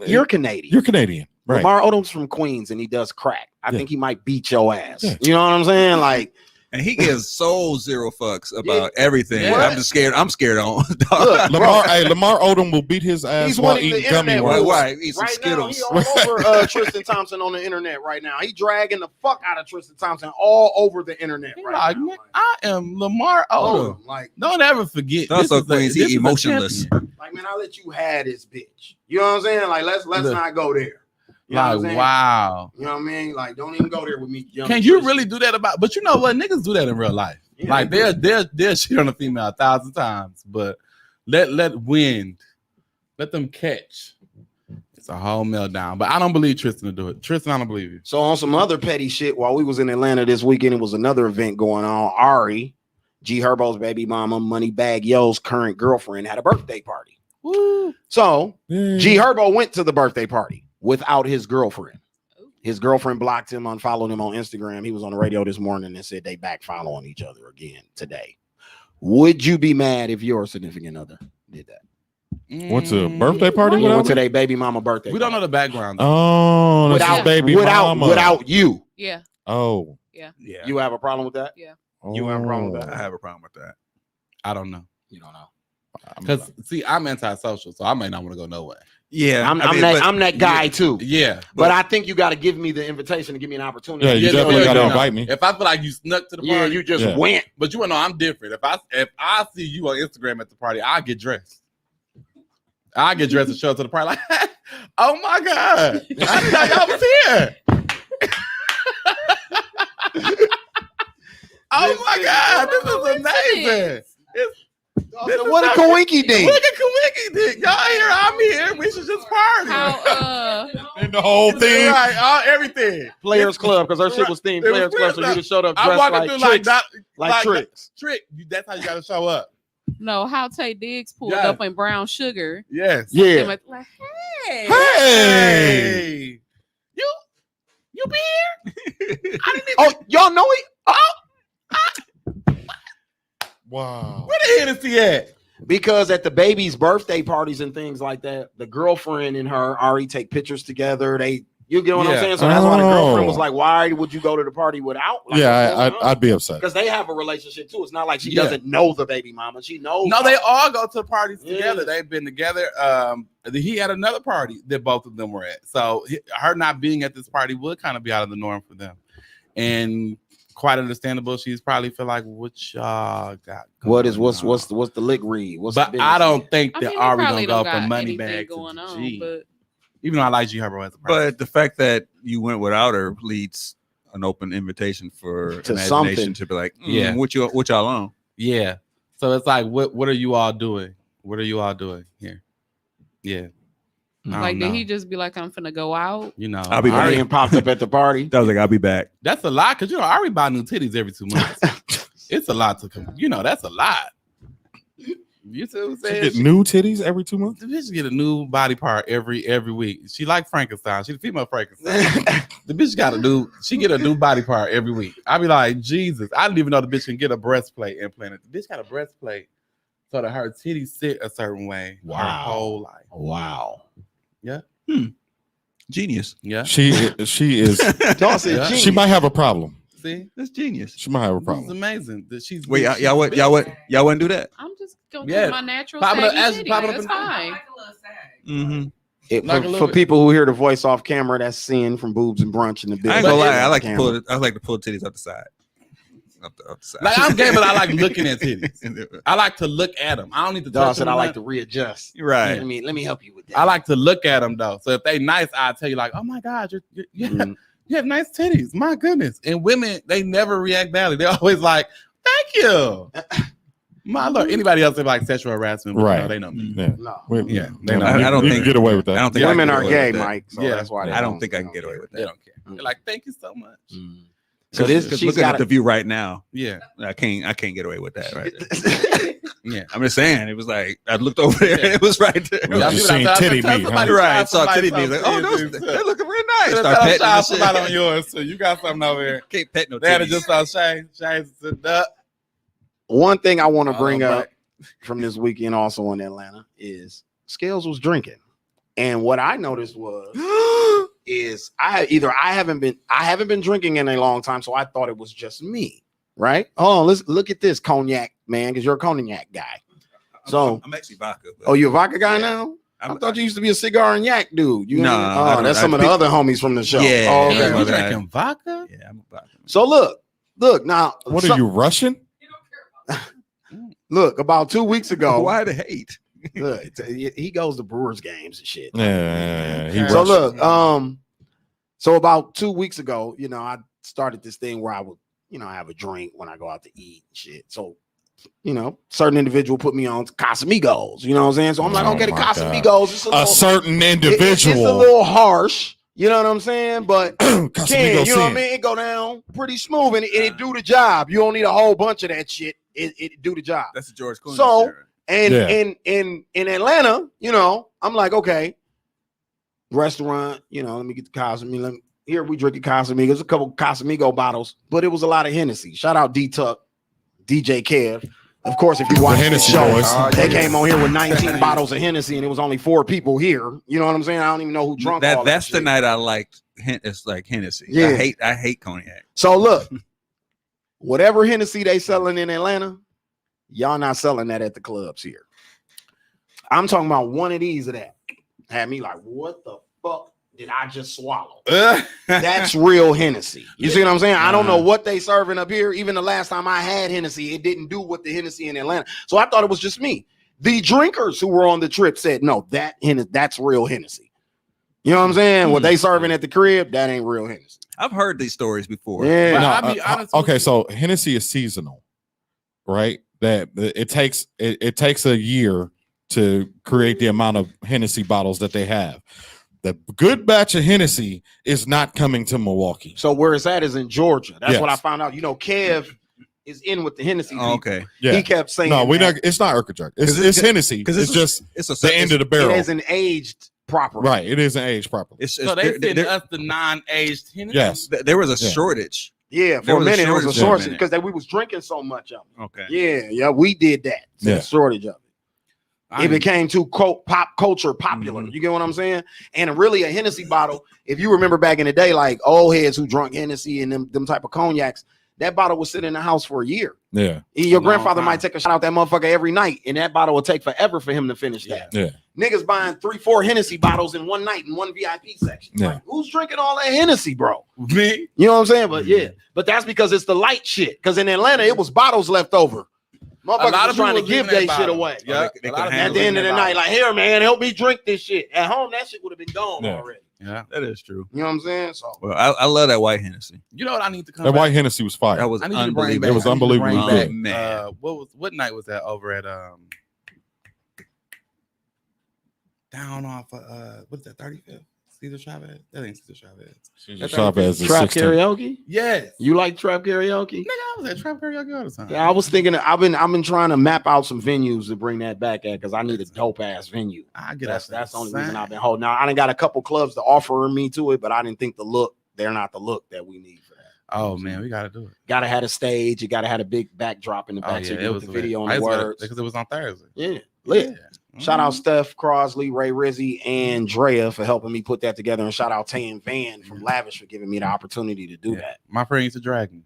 You're Canadian. You're Canadian, right? Lamar Odom's from Queens and he does crack. I Yeah. think he might beat your ass. Yeah. You know what I'm saying? Like, And he gives so zero fucks about everything. Yeah. I'm just scared. I'm scared on. look, Lamar Odom will beat his ass He's while winning the eating gummy internet worms. war. Right, eat some right Skittles. now, he all over Tristan Thompson on the internet right now. He dragging the fuck out of Tristan Thompson all over the internet He right like, now. man, I am Lamar Odom. Like, Don't ever forget. That's so this is a- Queens. this is He a emotionless. champion. like, man, I'll let you have this bitch. You know what I'm saying? Like, let's Look. not go there. You know what I'm Like, saying? wow. You know what I mean? Like, don't even go there with me. Young Can you Tristan. really do that about? But you know what? Niggas do that in real life. Yeah, Like they they'll shit on a female 1,000 times, but let wind, let them catch. It's a whole meltdown. But I don't believe Tristan to do it. Tristan, I don't believe you. So on some other petty shit, while we was in Atlanta this weekend, it was another event going on. Ari, G Herbo's baby mama, Moneybag Yo's current girlfriend, had a birthday party. Woo. So Yeah. G Herbo went to the birthday party without his girlfriend. His girlfriend blocked him, unfollowed him on Instagram. He was on the radio this morning and said they back following each other again today. Would you be mad if your significant other did that? Went to a birthday party Yeah, without went to me? their baby mama birthday. We don't know party. the background. Though. Oh, that's his without baby mama. without you. Yeah. Oh, Yeah. You have a problem with that? You have a problem with I that? have a problem with that. I don't know. You don't know. Because see, I'm antisocial, so I may not want to go nowhere. Yeah. I'm, I mean, that, but- I'm that guy too. Yeah. But I think you got to give me the invitation to give me an opportunity. Yeah, you Yeah, definitely yeah, got to yeah. invite me. If I feel like you snuck to the party, Yeah, you just Yeah. went. but you wanna know I'm different. If I see you on Instagram at the party, I'll get dressed. I get dressed and show up to the party like, oh my god, I didn't know y'all was here. Oh my god, this is amazing. What a coinky dink. Look at Kawiki dick. Y'all here, I'm here. We should just party. How And the whole thing. Right, everything. Players Club, because her shit was themed It was Players Club, so Players you just showed up I'm dressed walking like through tricks. like Tricks. Trick. That's how you gotta show up. no, how Tay Diggs pulled Yes. up in brown sugar. Yes. Yeah. Like, hey. Hey. You be here? I didn't even, Oh, y'all know it? Wow. where the Hennessy at? Because at the baby's birthday parties and things like that, the girlfriend and her already take pictures together. You get what I'm Yeah. saying? So that's why the girlfriend was Oh. like, why would you go to the party without? Like, Yeah, I'd be upset. because they have a relationship too. It's not like she Yeah. doesn't know the baby mama. She knows. No, they all go to parties Yeah. together. They've been together. He had another party that both of them were at. So her not being at this party would kind of be out of the norm for them. And quite understandable. She's probably feel like, what y'all got? What's going the lick read? What's but the I business? don't think I that mean, Ari they gonna probably go don't from got money anything bag going to on, G. but Even though I like G Herbo as a person. But the fact that you went without her leads an open invitation for To imagination something. to be like, Yeah. what y'all on? Yeah. So it's like, what are you all doing? What are you all doing here? Yeah. I don't like, know. did he just be like, I'm finna go out? You know, I'll be Ari back. ain't popped up at the party. That was like, I'll be back. that's a lot because Ari buy new titties every 2 months. It's a lot to come. That's a lot. YouTube She said get new titties every 2 months. the bitch get a new body part every week. She like Frankenstein. She the female Frankenstein. The bitch she get a new body part every week. I be like, Jesus, I didn't even know the bitch can get a breastplate implanted. The bitch got a breastplate so that her titties sit a certain way her whole life. Wow. Yeah. Genius. Yeah. She is. Dawson, Yeah. genius. She might have a problem. See? That's genius. She might have a This is problem. amazing. That she's Wait, she's y'all big. wouldn't do that? I'm just gonna Yeah. do my natural Pop it up, saggy actually, pop it titties. up That's and- fine. Like a little sag. Mm-hmm. Like a little For bit. people who hear the voice off camera, that's Sin from Boobs and Brunch in the I building. ain't gonna lie. it's I like to camera. pull titties up the side. Up the side. Like I'm gay, but I like looking at titties. I like to look at them. I don't need to touch Dawson, them. I like to readjust. Right. Let me help you with that. I like to look at them though. So if they nice, I'll tell you like, oh my God, Mm. you have nice titties. My goodness. And women, they never react badly. They're always like, thank you. My Lord. Anybody else that like sexual harassment, but, Right. you know, they know me. Yeah. No. Yeah, they You know. I don't you think- can get away with that. I don't think I Women can are get away gay, with that. Mike. So Yeah. that's why they I don't think I can get away with They that. don't care. They're like, thank you so much. Mm. So this Because she's looking got at the view right now, Yeah. I can't get away with that. Right there. Yeah. I'm just saying, it was like I looked over there, and it was right there. Yeah. Y'all You see what I seen said? I titty said, meat, huh? somebody Right, try saw somebody titty meat. Like, oh, something. they're looking real nice. Tell Start petting Shy and somebody on shit. yours too. You got something over here. Can't pet no They had to titties. just saw Shay's sit up. One thing I want to bring All up right. from this weekend also in Atlanta is Scales was drinking. And what I noticed was is I haven't been drinking in a long time, so I thought it was just me, right? Oh, let's look at this cognac, man, because you're a cognac guy. So I'm actually vodka. but- oh, you're a vodka guy Yeah. now? I I'm- thought you used to be a cigar and yak dude. You Nah, ain't- I oh, don't- that's I some of the think- other homies from the show. Yeah, Oh, yeah, okay. Damn, you okay. drinking vodka? Yeah, I'm a vodka. So look now. What are you Russian? Look, about 2 weeks ago, Why the hate? look, he goes to Brewers games and shit. Yeah, he So Russian. look, so about 2 weeks ago, I started this thing where I would, have a drink when I go out to eat and shit. So, certain individual put me on Casamigos, you know what I'm saying? So I'm like, Oh okay, the my God. Casamigos, it's a A little, certain it's a individual. little harsh, you know what I'm saying? But Casamigo you know what I sin. mean? It go down pretty smooth and it do the job. You don't need a whole bunch of that shit. It do the job. That's a George Clooney. So- shirt. And Yeah. in Atlanta, I'm like, okay, restaurant, let me get the Casamigo. Here we drinking Casamigos, a couple Casamigo bottles, but it was a lot of Hennessy. Shout out D-Tuck, DJ Kev. Of course, if you watch the Hennessy show, boys. they came on here with 19 bottles of Hennessy, and it was only 4 people here. You know what I'm saying? I don't even know who drunk all That's that the shit. night I liked. It's like Hennessy. Yeah. I hate cognac. So look, whatever Hennessy they selling in Atlanta, y'all not selling that at the clubs here. I'm talking about one of these of that. Had me like, what the fuck did I just swallow? That's real Hennessy. You see what I'm saying? I don't know what they serving up here. Even the last time I had Hennessy, it didn't do what the Hennessy in Atlanta. So I thought it was just me. The drinkers who were on the trip said, no, that's real Hennessy. You know what I'm saying? What they serving at the crib, that ain't real Hennessy. I've heard these stories before. Yeah. But No, I'll be honest with okay, you. so Hennessy is seasonal, right? That it takes a year to create the amount of Hennessy bottles that they have. The good batch of Hennessy is not coming to Milwaukee. So where it's at is in Georgia. That's Yes. what I found out. Kev is in with the Hennessy. Oh, people. okay. Yeah. He kept saying, No, that it's not Urquhart. It's 'Cause it's Hennessy. because It's just it's a the end of the barrel. it isn't aged properly. Right. It isn't aged properly. So they send us the non-aged Hennessy. Yes. There was a Yeah. shortage. Yeah, There for a was a minute it was a shortage for a shortage minute. because we was drinking so much of it. Okay. Yeah, we did that. So Yeah. the shortage of it. I It became too pop culture popular. Mhm. You get what I'm saying? And really, a Hennessy bottle, if you remember back in the day, like old heads who drunk Hennessy and them type of cognacs, that bottle would sit in the house for a year. Yeah. Your long grandfather time. might take a shot out that motherfucker every night, and that bottle will take forever for him to finish that. Yeah. Niggas buying 3-4 Hennessy bottles in one night in one VIP section. Yeah. Like, who's drinking all that Hennessy, bro? Me? You know what I'm saying? But Mm-hmm. yeah, but that's because it's the light shit. Because in Atlanta, it was bottles left over. Motherfuckers was trying to give that that shit away. Yeah, They a lot of couldn't At people the end of leaving the that night, like, here, man, help me drink this shit. At home, that shit would have been gone Yeah. already. bottle. Yeah. That is true. You know what I'm saying? So Well, I love that white Hennessy. You know what I need to come That back? white Hennessy was fire. That was I need you to bring unbelievable. back. It was I need you to unbelievably bring good. back, Man. what night was that over at down off what's that 35th? Caesar Chavez. That ain't Caesar Chavez. Caesar Chavez is Trap 16. karaoke? Yes. You like trap karaoke? Nigga, I was at trap karaoke all the time. Yeah, I was thinking. I've been trying to map out some venues to bring that back at because I need a dope ass venue. I get That's up the only reason insane. I've been holding. Now I done got a couple clubs to offer me to it, but I didn't think the look. They're not the look that we need for that. Oh man, we gotta do it. Gotta have a stage. You gotta have a big backdrop in the back so you get the video and the words. Because it was on Thursday. Yeah, lit. Yeah. Shout out Steph Crosley, Ray Rizzy, and Drea for helping me put that together, and shout out Tan Van from Lavish for giving me the opportunity to do that. My friend used to drag me.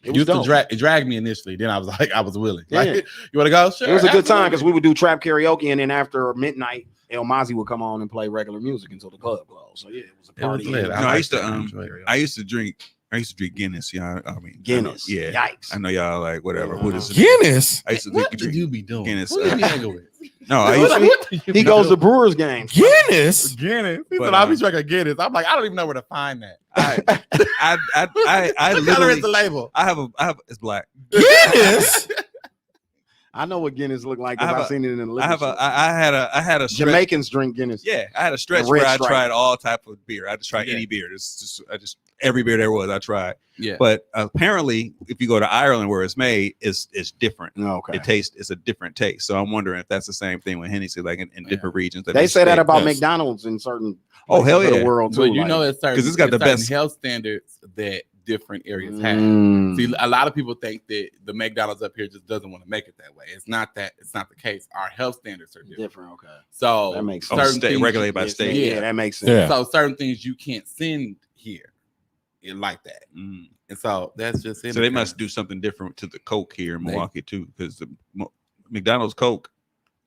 It was Used to dope. drag me initially. Then I was like, I was willing. Yeah. Like, you want to go? Sure. It was a good time because absolutely. we would do trap karaoke, and then after midnight, El Mazi would come on and play regular music until the club closed. So yeah, it was a It was party. lit. No, I I like used to that. I enjoy it. I used to drink Guinness. Yeah, I mean Guinness. Yeah, Yikes. I know y'all like whatever. Who does Guinness. I used to What drink did you be doing? Guinness. Who you be hanging with? No, I used to. He goes to Brewers games. Guinness. Guinness. He But, said, I'll be drinking Guinness. I'm like, I don't even know where to find that. I What color literally. is the label? I have it's black. Guinness. I know what Guinness looked like I because have I've seen it in the liquor I have store. I had a stretch. Jamaicans drink Guinness. Yeah, I had a stretch And Red where I Stripe. tried all type of beer. I just tried Yeah. any beer. I just every beer there was I tried. Yeah. But apparently, if you go to Ireland where it's made, it's different. Okay. It's a different taste. So I'm wondering if that's the same thing with Hennessy, like in different regions. They say that about Yes. McDonald's in certain Oh, hell places of yeah. the world too. But you like- know, it's certain 'Cause it's got the certain best- health standards that different areas have. Mm. See, a lot of people think that the McDonald's up here just doesn't want to make it that way. It's not that. It's not the case. Our health standards are different. different. Okay, So that makes Oh, sense. certain state things regulated you by can't state. send- Yeah, that makes sense. Yeah. So certain things you can't send here, like that. Mm. And so that's just it. So they must do something different to the Coke here in They- Milwaukee too, because the McDonald's Coke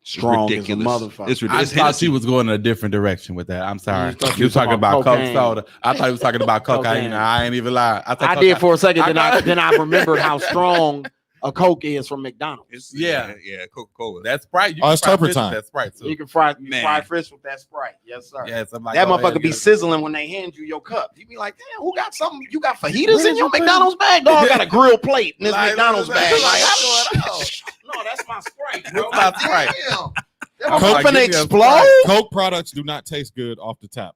Strong as a ridiculous. motherfucker. It's I ridiculous. thought she was going in a different direction with that. I'm sorry. You thought You was talking about Coke cocaine. soda. I thought he was talking about cocaine. Cocaine. I ain't even lying. I did for a second. I- Then I remembered how strong a Coke is from McDonald's. It's, Yeah. yeah, Coca-Cola. That's Sprite. You Oh, can it's fry turpentine. fish with That's Sprite too. You can fry Man. fish with that Sprite. Yes, sir. Yes, I'm like, That go ahead, motherfucker be get it. sizzling when they hand you your cup. You be like, damn, who got something? You got fajitas Where in did your you put McDonald's bag? Dog got a grill plate in this Like, McDonald's what is bag. that? Like, What's going on? no, that's my Sprite, bro. That's my Sprite. Damn. That I'm motherfucker like, finna give me a explode? Sprite. Coke products do not taste good off the tap.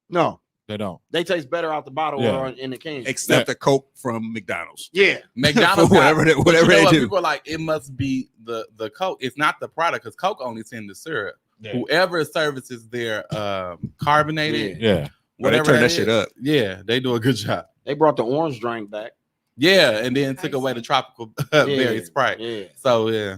No, They don't. they taste better out the bottle Yeah. or in the can. Except the Coke from McDonald's. Yeah. McDonald's Whatever got- they- but you whatever know they what? do. People are like, it must be the Coke. It's not the product because Coke only sends the syrup. Whoever services their carbonated, Yeah. Well, they whatever turn that shit is, up. Yeah, they do a good job. They brought the orange drink back. Yeah, and then took away the tropical berry Sprite. Yeah. So yeah,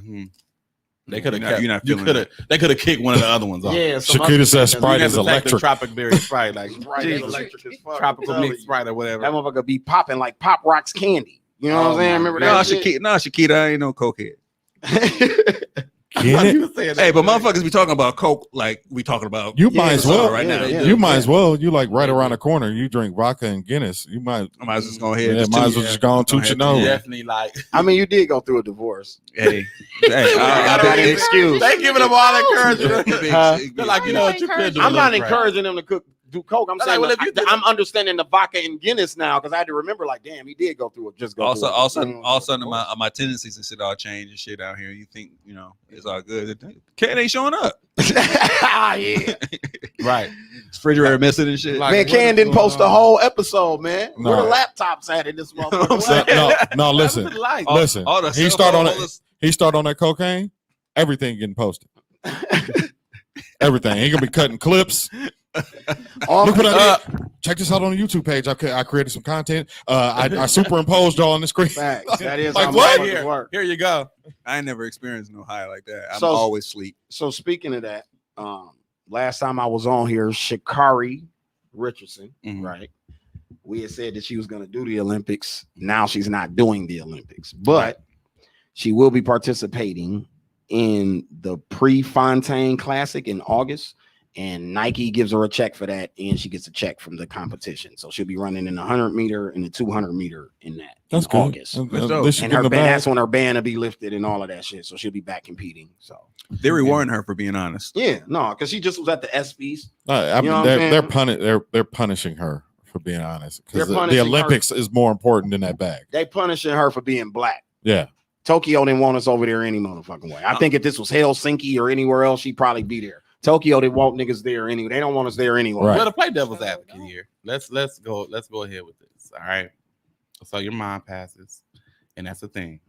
they could have You're not- kept. you're not You feeling could have. They could have kicked one of the other ones off. Yeah. some Shakita other says shit Sprite that- is You have to take the electric. tropic berry Sprite, like Sprite is Jesus. electric as fuck. tropical I'm telling mixed you. Sprite or whatever. That motherfucker be popping like Pop Rocks candy. You know what I'm Oh saying? my Remember No, that? Shakita, I ain't no cokehead. Get it? You saying that Hey, but shit. motherfuckers be talking about Coke like we talking about. You Yeah, might as it's all well. right now. Yeah, You might yeah. as well. You like right around the corner. You drink vodka and Guinness. You might. I might as well just go ahead. Yeah, just might toot- as well just go on toot your Go ahead. nose. Definitely like I mean, you did go through a divorce. Hey, hey, I got an excuse. they giving them all encouragement. Huh? They're like, you know what, you could do. I'm not a little crap. encouraging them to do coke. I'm Like, saying well, if you did- I'm understanding the vodka and Guinness now because I had to remember, like, damn, he did go through it. Just go Also, through it. all of a sudden, my tendencies and shit all change and shit out here. You think it's all good? Cat ain't showing up. yeah. Right. Refrigerator missing and shit. Like, Man, what Ken is didn't going post the on? whole episode, man. No. Where the laptops at in this motherfucker? So- no, listen. That was like- Listen. all the He cell start on phone, it. all this- He start on that cocaine. Everything getting posted. Everything. He gonna be cutting clips. All- Look what I did. Check this out on the YouTube page. I created some content. I superimposed y'all on the screen. Facts. That is Like how what? motherfuckers work. Here you go. I ain't never experienced no high like that. I'm So- always sleep. So speaking of that, last time I was on here, Sha'Carri Richardson, Mhm. right? We had said that she was going to do the Olympics. Now she's not doing the Olympics, but she will be participating in the Prefontaine Classic in August. And Nike gives her a check for that, and she gets a check from the competition. So she'll be running in the 100 meter and the 200 meter in that That's in good. August. That's dope. They should And give her the ban, bag. that's when her ban will be lifted and all of that shit. So she'll be back competing. So They're rewarding her for being honest. yeah, no, because she just was at the ESPYs. I You mean, know what I'm they're punishing her for being honest because They're the punishing her. Olympics is more important than that bag. They punishing her for being black. Yeah, Tokyo didn't want us over there any motherfucking way. I think if this was Helsinki or anywhere else, she'd probably be there. Tokyo, they want niggas there anyway. They don't want us there anyway. Right. Well, to play devil's advocate here, let's go ahead with this. All right. So your mom passes, and that's the thing,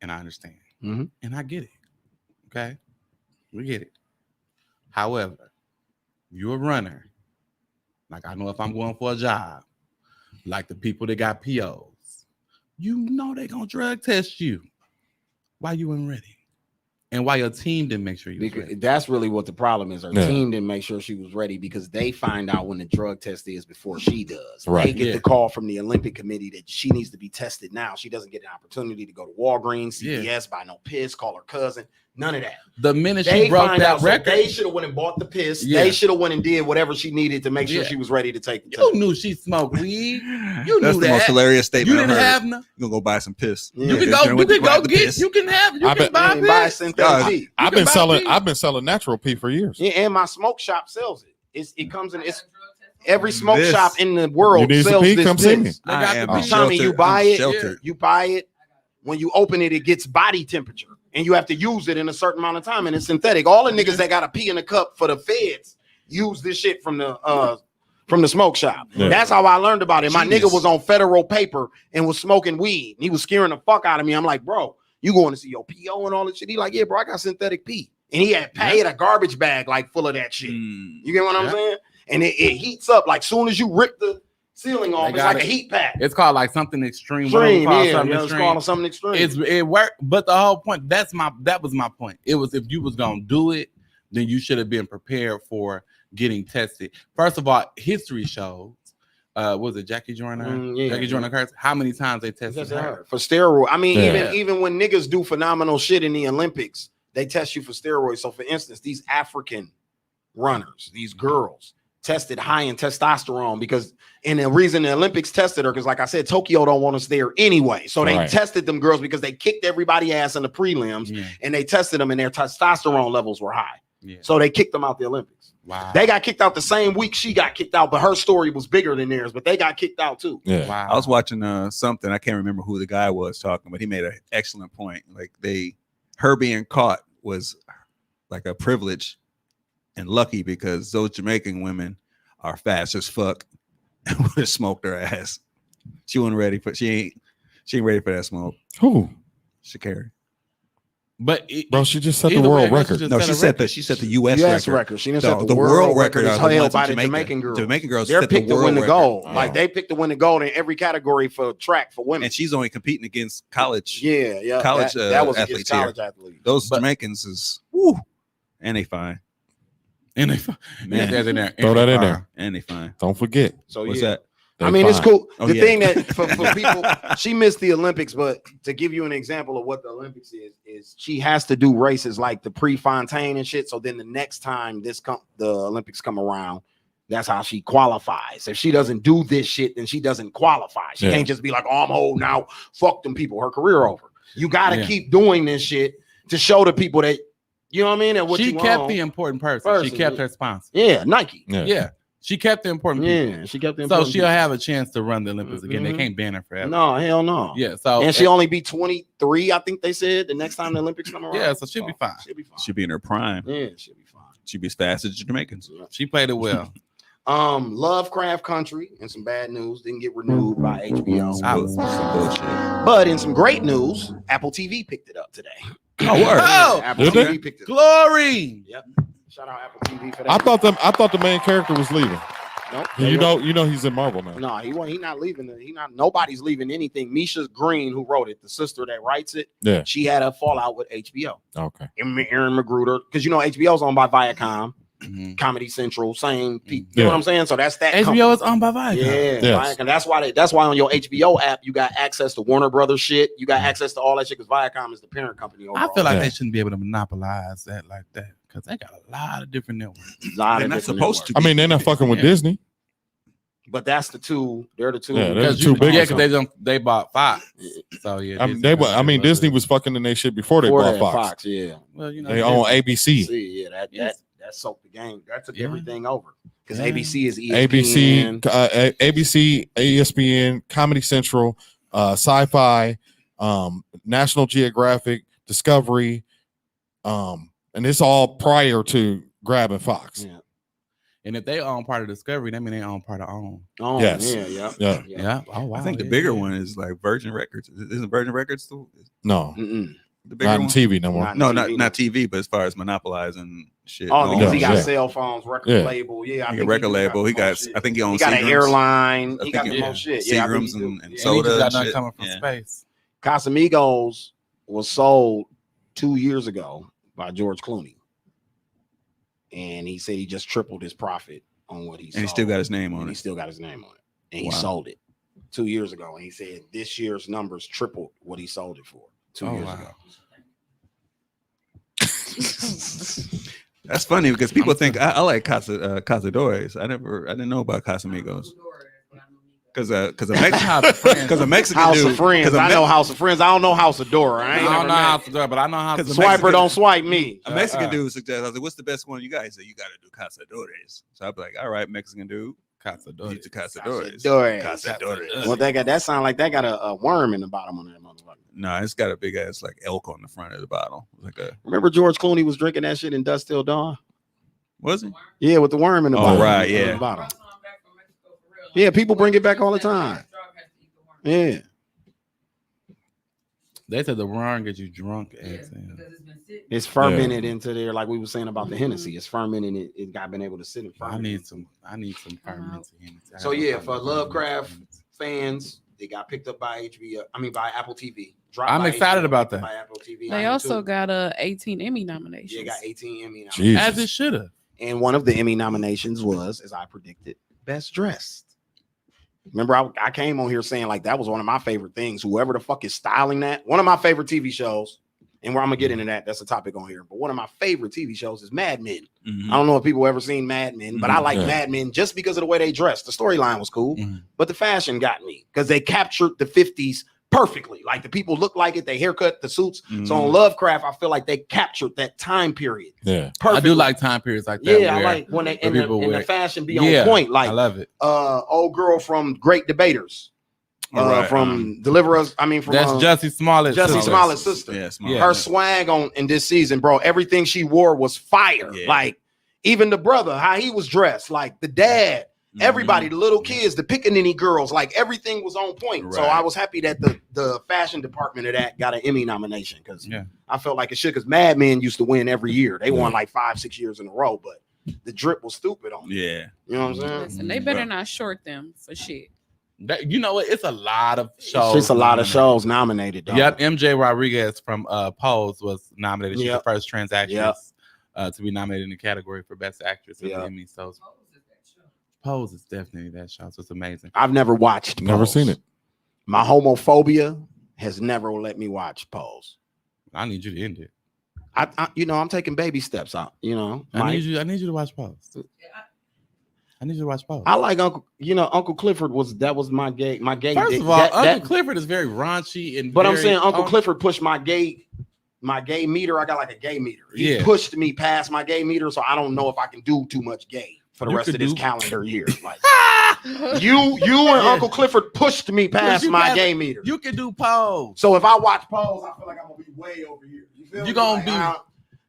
and I understand, and I get it. Okay, we get it. However, you're a runner. Like I know if I'm going for a job, like the people that got POs, you know they gonna drug test you. Why you weren't ready? And why your team didn't make sure you was ready? That's really what the problem is. Her team didn't make sure she was ready because they find out when the drug test is before she does. Right. They get the call from the Olympic Committee that she needs to be tested now. She doesn't get an opportunity to go to Walgreens, CVS, buy no piss, call her cousin, none of that. The minute They she broke find that out, so record, they should have went and bought the piss. They should have went and did whatever she needed to make sure she was ready to take the test. you knew she smoked weed. You That's knew the that. most hilarious statement. You didn't I've heard. have no. You gonna go buy some piss? Yeah. You can Then go. You went to can grab go the get. piss. You can have. You I've can buy buy synthetic piss. pee. I've been selling natural pee for years. Yeah, and my smoke shop sells it. It comes in. It's every smoke This. shop in the world You need some sells pee? this Come see me. piss. They got I am the Tommy, pee. you sheltered. buy I'm it. sheltered. You buy it. When you open it, it gets body temperature, and you have to use it in a certain amount of time. And it's synthetic. All the niggas that got to pee in a cup for the feds use this shit from the smoke shop. Yeah. That's how I learned about it. My Genius. nigga was on federal paper and was smoking weed. He was scaring the fuck out of me. I'm like, bro, you going to see your PO and all that shit? He like, yeah, bro, I got synthetic pee. And he had a garbage bag like full of that shit. You get what I'm saying? And it heats up like soon as you rip the ceiling off. It's like a heat pack. It's called like something extreme. Extreme, Something it's extreme. called something extreme. It worked, but the whole point. That was my point. It was if you was gonna do it, then you should have been prepared for getting tested. First of all, history shows. Was it Jackie Joyner? Jackie Joyner Curtis. How many times they tested her for steroid? I mean, Yeah. even when niggas do phenomenal shit in the Olympics, they test you for steroids. So, for instance, these African runners, these girls, tested high in testosterone because, and the reason the Olympics tested her because, like I said, Tokyo don't want us there anyway. So they tested them girls because they kicked everybody ass in the prelims and they tested them and their testosterone levels were high. So they kicked them out the Olympics. Wow. They got kicked out the same week she got kicked out, but her story was bigger than theirs. But they got kicked out too. Yeah. Wow. I was watching something. I can't remember who the guy was talking, but he made an excellent point. Like her being caught was like a privilege and lucky because those Jamaican women are fast as fuck and would have smoked her ass. She wasn't ready for. She ain't ready for that smoke. Who? Shakira. But Bro, she just set the world record. No, she set the US record. She didn't set the world record. It's held by the Jamaican girls. Jamaican girls. They're set picked the to win world the record. gold. Like they picked to win the gold in every category for track for women. And she's only competing against college. Yeah. College that was athletes against college athletes. Those Jamaicans is woo, and they fine. And they Man. in there. Throw that in there. And they fine. Don't forget. So What's yeah. that? I mean, it's cool. Oh, the yeah. thing that for people, she missed the Olympics, but to give you an example of what the Olympics is she has to do races like the Prefontaine and shit. So then the next time the Olympics come around, that's how she qualifies. If she doesn't do this shit, then she doesn't qualify. She can't just be like, oh, I'm old now. Fuck them people. Her career over. You got to keep doing this shit to show the people that, you know what I mean? And what she you kept want. the important person. She kept her sponsor. Yeah, Nike. Yeah. She kept the important people. Yeah, she kept the So important she'll people. have a chance to run the Olympics again. They can't ban her forever. No, hell no. Yeah. So and she only be 23, I think they said, the next time the Olympics come around. Yeah, so she'll be fine. She'll be fine. She'll be in her prime. Yeah, she'll be fine. She'll be as fast as the Jamaicans. She played it well. Lovecraft Country, and some bad news, didn't get renewed by HBO. Some bullshit. But in some great news, Apple TV picked it up today. Oh, word. Oh, Apple did TV they? picked it up. Glory. Yep. Shout out Apple TV for that. I thought the main character was leaving. Nope. You know he's in Marvel now. No, he not leaving. Nobody's leaving anything. Misha Green, who wrote it, the sister that writes it, Yeah. she had a fallout with HBO. Okay. Aaron Magruder, because HBO's owned by Viacom, Comedy Central, same people. You know what I'm saying? So that's that. HBO is owned by Viacom. Yeah, Yes. Viacom. That's why on your HBO app you got access to Warner Brothers shit. You got access to all that shit because Viacom is the parent company. Overall. I feel like they shouldn't be able to monopolize that like that because they got a lot of different networks. They're not supposed to. I mean, they're not fucking with Disney. But that's the two. They're the two. Yeah, they're the two biggest. Because they bought Fox. So yeah, Disney was fucking in their shit before they bought Fox. Yeah. Well, They own ABC. See, that soaked the game. That took everything over because ABC is ESPN. ABC, ESPN, Comedy Central, Sci-Fi, National Geographic, Discovery, and it's all prior to grabbing Fox. Yeah. And if they own part of Discovery, that mean they own part of OWN. Oh, Yes. Yeah. Yeah. Oh wow. I think the Yeah, bigger yeah. one is like Virgin Records. Isn't Virgin Records the No, Mm-mm. bigger not on one? TV no more. Not- No, TV, not TV, but as far as monopolizing shit. Oh, because he got Yeah. cell phones, record Yeah. label. Yeah, I He think got record do label. He the most got. shit. I think he He owns. got an Seagrams. airline. I He think got he- the most shit. Yeah, I think Seagrams he do. and And he soda just got and done shit. coming from Yeah. space. Casamigos was sold 2 years ago by George Clooney, and he said he just tripled his profit on what he sold. And he still got his name on And it. he still got his name on it, and he Wow. sold it 2 years ago. And he said this year's numbers tripled what he sold it for 2 Oh, years wow. ago. That's funny because people think I like Cazadores. I didn't know about Casamigos because a Mexican House dude. of Friends. 'cause a I Me- know House of Friends. I don't know House of Dora. I I ain't don't never know met. how to do it, but I know how to. Because Swiper Mexican- don't swipe me. A Mexican dude suggested. I was like, "What's the best one you guys?" He said, "You got to do Cazadores." So I'd be like, "All right, Mexican dude, Cazadores. you do Cazadores." Cazadores. Cazadores. Well, that sound like that got a worm in the bottom of that motherfucker. No, it's got a big ass like elk on the front of the bottle. Like a Remember George Clooney was drinking that shit in Dust Till Dawn? was it? Yeah, with the worm in the Oh, bottom. right, in yeah. the bottom. Yeah, people bring it back all the time. Yeah. They said the worm gets you drunk. It's fermented into there, like we were saying about the Hennessy. It's fermented. It got been able to sit and I ferment. need some fermented Hennessy. So yeah, for Lovecraft fans, they got picked up by HBO. I mean, by Apple TV. Dropped I'm by excited HBO, about picked that. up by Apple TV. They I am also too. got 18 Emmy nominations. Yeah, got 18 Emmy nominations. Jesus. As it should have. And one of the Emmy nominations was, as I predicted, Best Dressed. Remember, I came on here saying like that was one of my favorite things. Whoever the fuck is styling that, one of my favorite TV shows, and where I'm gonna get into that, that's a topic on here. But one of my favorite TV shows is Mad Men. Mhm. I don't know if people ever seen Mad Men, but I like Yeah. Mad Men just because of the way they dressed. The storyline was cool, Mhm. but the fashion got me because they captured the 50s perfectly. Like the people look like it, they haircut, the suits. So on Lovecraft, I feel like they captured that time period Yeah. perfectly. I do like time periods like that. Yeah, I where like when they and people the wear- fashion be Yeah, on point. Like I love it. old girl from Great Debaters, Right, from Deliver Us. I mean, from That's Jussie Smollett. Jussie sister. Smollett's sister. Yeah, small. Yeah. Her swag on in this season, bro. Everything she wore was fire. Yeah. Like even the brother, how he was dressed, like the dad, Mhm. everybody, the little kids, the pickaninny girls, like everything was on point. So Right. I was happy that the fashion department of that got an Emmy nomination because Yeah. I felt like it should. Because Mad Men used to win every year. They won like 5-6 years in a row, but the drip was stupid on it. Yeah. You know what I'm saying? Listen, they better not short them for shit. That, you know what? It's a lot of It's shows. just a lot of nominated. shows nominated. Dog. Yep, MJ Rodriguez from Pose was nominated. She's Yep. the first trans actress Yep. to be nominated in the category for Best Actress at Yep. the Emmy. So Pose is definitely that show. So it's amazing. I've never watched. Never Pose. seen it. My homophobia has never let me watch Pose. I need you to end it. I'm taking baby steps out. I Mike. need you to watch Pose. I need you to watch Pose. I like Uncle Clifford was my gay. First of all, Uncle Clifford is very raunchy and. But I'm very- saying Uncle Clifford pushed my gay meter. I got like a gay meter. He Yeah. pushed me past my gay meter, so I don't know if I can do too much gay for the You rest of could this do- calendar year. Like you and Uncle Clifford pushed me past you my got- gay meter. You can do Pose. So if I watch Pose, I feel like I'm gonna be way over here. You feel You me? gonna Like, be-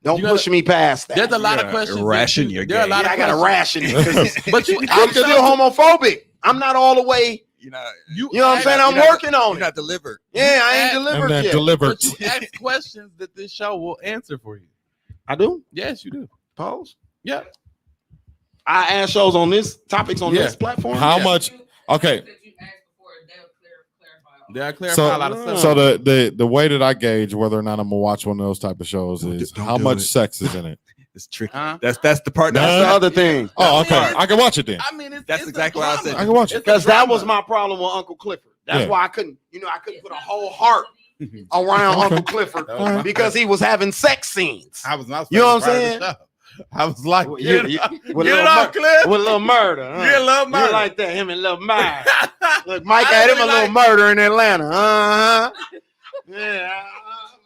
don't you gotta- push me past that. There's a lot of Yeah, questions. ration that your there are a game. lot I of gotta questions. ration it. But you, I'm still homophobic. I'm not all the way. You know, You know what I'm saying? I'm you're not- working on You're it. not delivered. Yeah, I ain't And delivered And then yet. delivered. But you ask questions that this show will answer for you. I do. Yes, you do. Pose. Yeah. I ask shows on this topics on Yeah. this platform. How Yeah. much? Okay. They'll clarify So, a lot of stuff. so the way that I gauge whether or not I'm gonna watch one of those type of shows is Don't how do much it. sex is in it. It's tricky. Huh? That's the part. That's the other thing. Oh, okay. I can watch it then. I mean, That's it's exactly a what I drama. said. I can watch it. It's a Because that drama. was my problem with Uncle Clifford. That's Yeah. why I couldn't put a whole heart around Okay. Uncle Clifford That was my- because he was having sex scenes. I was not. You know what I'm part of the saying? show. I was like, With get with it little off, Cliff. with little murder. Huh? Get a little You murder. like that? Him and little murder. Look, Mike I had him a really little like- murder in Atlanta. Yeah,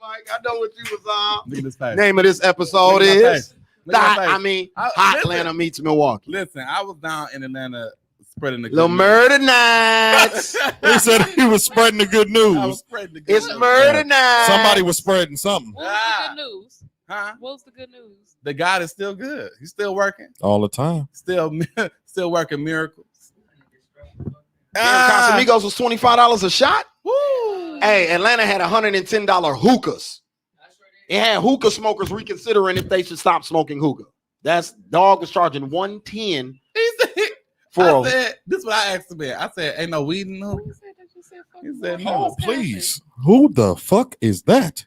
Mike, I know what you was on. Look at this face. Name of this episode Look at my is face. Look at my face. Hot listen. Atlanta meets Milwaukee. Listen, I was down in Atlanta spreading the Little good murder nights. He said he was spreading the good news. I was news. spreading the good It's news. murder night. Somebody was spreading something. What was the good news? Huh? What's the good news? The God is still good. He's still working. all the time. Still working miracles. Damn, Casamigos was $25 a shot. Woo! Hey, Atlanta had $110 hookahs. It had hookah smokers reconsidering if they should stop smoking hookah. That's dog was charging $110 for. I said, this is what I asked him. I said, ain't no weed in them. He said, no. Oh, please. Who the fuck is that?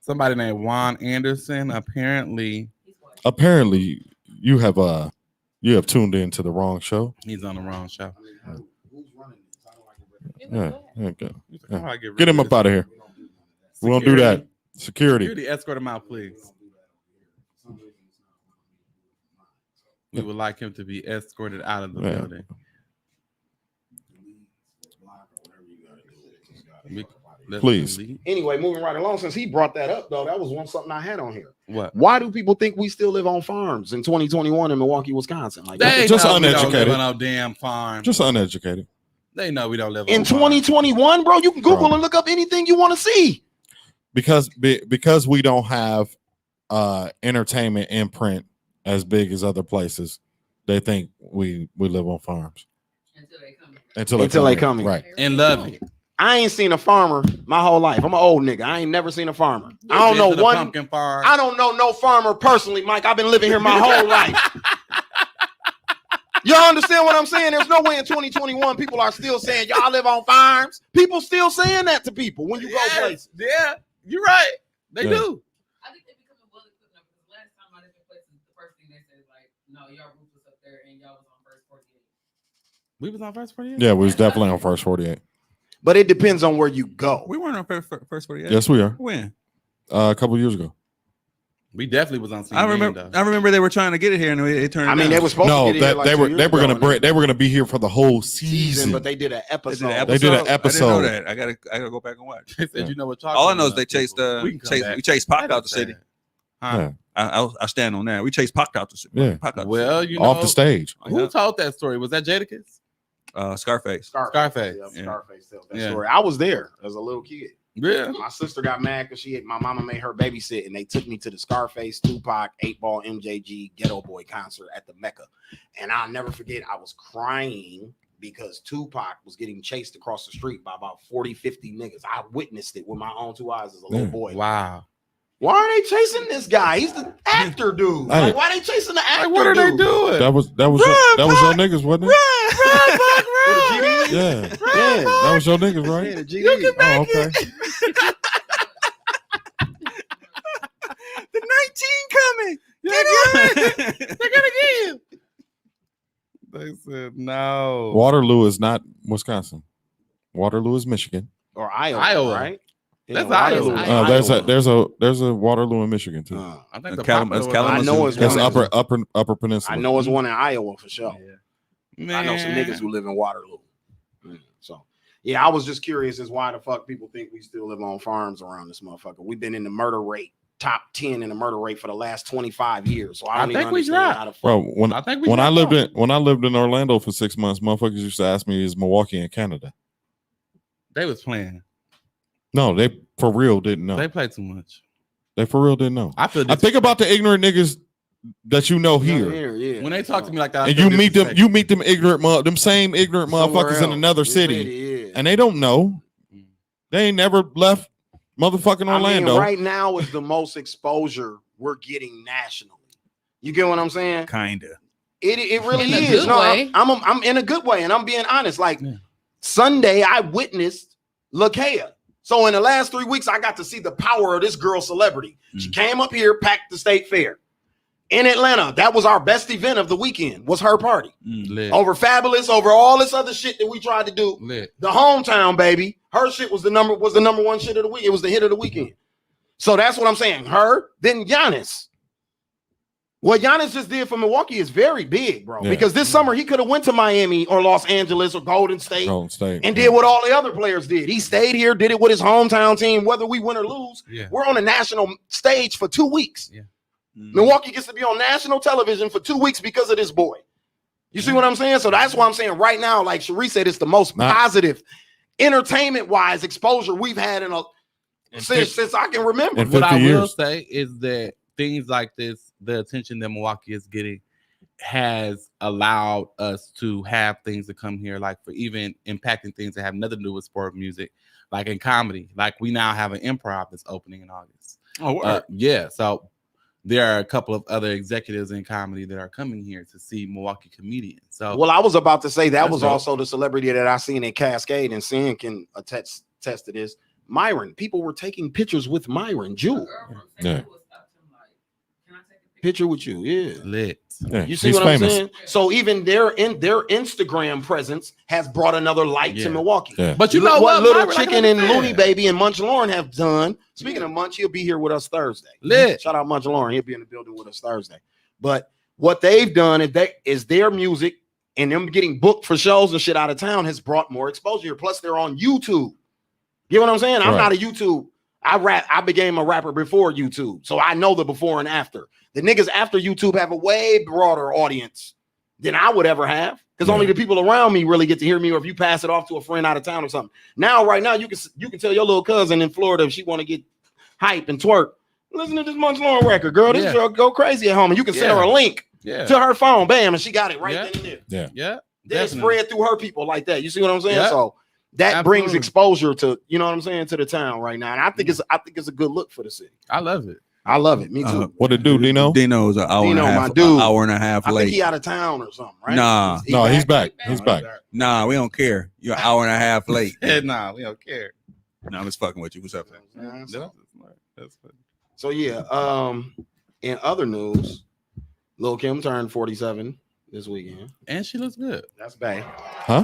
Somebody named Juan Anderson. Apparently, You have tuned into the wrong show. he's on the wrong show. Yeah, okay. How do I get rid Get him of up out of here. We won't do that. Security. Security, escort him out, please. We would like him to be escorted out of the Yeah. building. Please. Anyway, moving right along. Since he brought that up, though, that was something I had on here. What? Why do people think we still live on farms in 2021 in Milwaukee, Wisconsin? Like They Just know we don't uneducated. live on no damn farm. Just uneducated. They know we don't live in on farm. 2021, bro, you can Google Bro. and look up anything you want to see. Because we don't have entertainment imprint as big as other places. They think we live on farms until they come here. Right. And love it. I ain't seen a farmer my whole life. I'm an old nigga. I ain't never seen a farmer. I don't know one pumpkin farm. I don't know no farmer personally, Mike. I've been living here my whole life. Y'all understand what I'm saying? There's no way in 2021 people are still saying y'all live on farms. People still saying that to people when you go places. Yeah, you're right. They Yeah. do. I think they become well equipped now because last time I lived in places, the first thing they said is like, no, y'all roof was up there and y'all was on first 48. We was on first 48? Yeah, we was definitely on first 48. But it depends on where you go. We weren't on first 48. Yes, we are. When? A couple years ago. We definitely was on CNN, I remember they were trying to get it here and it turned. I mean, down. they were supposed No, to get it here like they 2 were years they were ago, gonna and they were gonna be here for the whole season. but they did an episode. They did an I episode. didn't know that. I gotta go back and watch. They said, you know what? All I know is they chased we chased Pac out the city. Huh? Yeah. I stand on that. We chased Pac out the city. Yeah. Pac out the Well, you know, Off the stage. who told that story? Was that Jadakiss? city. Scarface. Scarface. Yeah, Scarface tells that Yeah. story. I was there as a little kid. Yeah. My sister got mad because my mama made her babysit, and they took me to the Scarface, Tupac, 8-Ball, MJG, Ghetto Boy concert at the Mecca. And I'll never forget, I was crying because Tupac was getting chased across the street by about 40, 50 niggas. I witnessed it with my own 2 eyes as a little boy. Wow. Why are they chasing this guy? He's the actor dude. Hey. Like, why are they chasing the actor Like, what are they dude? doing? That was your niggas, wasn't it? Run! Yeah. Yeah. That was your niggas, right? Yeah, the GD. Oh, okay. The 19 coming. They're gonna get you. They said no. Waterloo is not Wisconsin. Waterloo is Michigan. Or Iowa, Iowa. right? That's Waterloo Iowa. is there's a Waterloo in Michigan too. I think the Kalamazoo. popular one- I know it's That's one. upper peninsula. I know it's one in Iowa for sure. Man. I know some niggas who live in Waterloo. So, yeah, I was just curious as why the fuck people think we still live on farms around this motherfucker. We've been in the murder rate, top 10 in the murder rate for the last 25 years. So I don't I even think we understand dropped. how the fuck. Bro, when I think we when I dropped lived off. in Orlando for 6 months, motherfuckers used to ask me, "Is Milwaukee in Canada?" They was playing. No, they for real didn't know. They play too much. They for real didn't know. I feel. I think about the ignorant niggas that you know here, Yeah. when they talk to me like that, I and feel you meet them. disrespected. You meet them ignorant, them same ignorant Somewhere motherfuckers in else. another Yeah, city, yeah. and they don't know. They ain't never left motherfucking Orlando. I mean, right now is the most exposure we're getting nationally. You get what I'm saying? Kinda. It really In a is. good No, way. I'm in a good way, and I'm being honest. Like Sunday, I witnessed LaKea. So in the last 3 weeks, I got to see the power of this girl celebrity. She came up here, packed the state fair in Atlanta. That was our best event of the weekend. Was her party Lit. over Fabulous, over all this other shit that we tried to do. Lit. The hometown baby, her shit was the number one shit of the week. It was the hit of the weekend. So that's what I'm saying. Her, then Giannis. What Giannis just did for Milwaukee is very big, bro. Yeah. Because this summer he could have went to Miami or Los Angeles or Golden State Golden State, and did what all the other players did. He stayed here, did it with his hometown team, whether we win or lose. Yeah. We're on a national stage for 2 weeks. Yeah. Milwaukee gets to be on national television for 2 weeks because of this boy. You see what I'm saying? So that's why I'm saying right now, like Cherie said, it's the most positive entertainment-wise exposure we've had since I can remember. in What 50 I will years. say is that things like this, the attention that Milwaukee is getting, has allowed us to have things that come here, like for even impacting things that have nothing to do with sport music, like in comedy. Like we now have an improv that's opening in August. Oh, yeah. So there are a couple of other executives in comedy that are coming here to see Milwaukee comedians. So, well, I was about to say that That's was dope. also the celebrity that I seen in Cascade, and Sin can attest to this. Myron, people were taking pictures with Myron Jewel. Yeah. Picture with you, yeah. lit. Yeah, You see he's what I'm famous. saying? So even their Instagram presence has brought another light Yeah. to Milwaukee. Yeah. But you know what what? Little Myron, I Chicken can and understand. Looney Baby and Munch Lauren have done. Speaking of Munch, he'll be here with us Thursday. Lit. Shout out Munch Lauren. He'll be in the building with us Thursday. But what they've done is their music and them getting booked for shows and shit out of town has brought more exposure. Plus, they're on YouTube. You know what I'm saying? I'm Right. not a YouTube. I became a rapper before YouTube. So I know the before and after. The niggas after YouTube have a way broader audience than I would ever have. Because only the people around me really get to hear me, or if you pass it off to a friend out of town or something. Now, right now, you can tell your little cousin in Florida if she want to get hype and twerk. Listen to this Munch Lauren record, girl. This girl go crazy at home. And you can send her a link Yeah. to her phone. Bam, and she got it right then and there. Yeah. Then it Definitely. spread through her people like that. You see what I'm saying? Yeah. So that brings Absolutely. exposure to, you know what I'm saying, to the town right now. And I think it's a good look for the city. I love it. I love it. Me too. What it do, Dino? Dino's an hour Dino, and a my half, dude. hour and a half I late. think he out of town or something, right? Nah. No, he's back. He's back. Nah, we don't care. You're an hour and a half late. Nah, we don't care. No, I'm just fucking with you. What's up? Yeah, so, That's funny. so yeah, in other news, Lil Kim turned 47 this weekend. And she looks good. That's bad. Huh?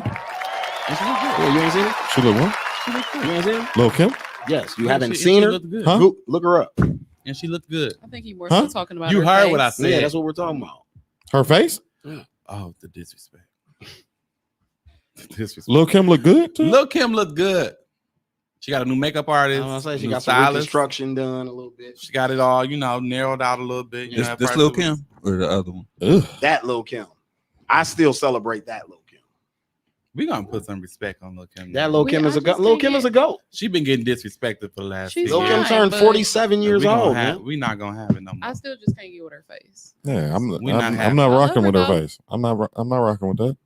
And she looks good. Yeah, you ain't seen it? She look what? She looks good. You ain't seen it? Lil Kim? Yes, you Yeah, haven't she seen her. looked good. Huh? Look her up. And she looked good. I think he more Huh? so talking about You her heard face. what I said. Yeah, that's what we're talking about. Her face? Oh, the disrespect. The disrespect. Lil Kim look good too? Lil Kim looked good. She got a new makeup artist. I was gonna say she new got some stylist. reconstruction done a little bit. She got it all, narrowed out a little bit. This, that this part Lil that was- Kim or the other one? Ugh. That Lil Kim. I still celebrate that Lil Kim. We gonna put some respect on Lil Kim. That Lil Wait, Kim is I a goat. just Lil can't Kim get- is a goat. She been getting disrespected for the last. She's 10 Lil years. Kim fine, turned but- 47 years old, man. We not gonna have it no more. I still just can't get with her face. Yeah, I'm We not I'm happy. not I love rocking her with her though. face. I'm not rocking with that.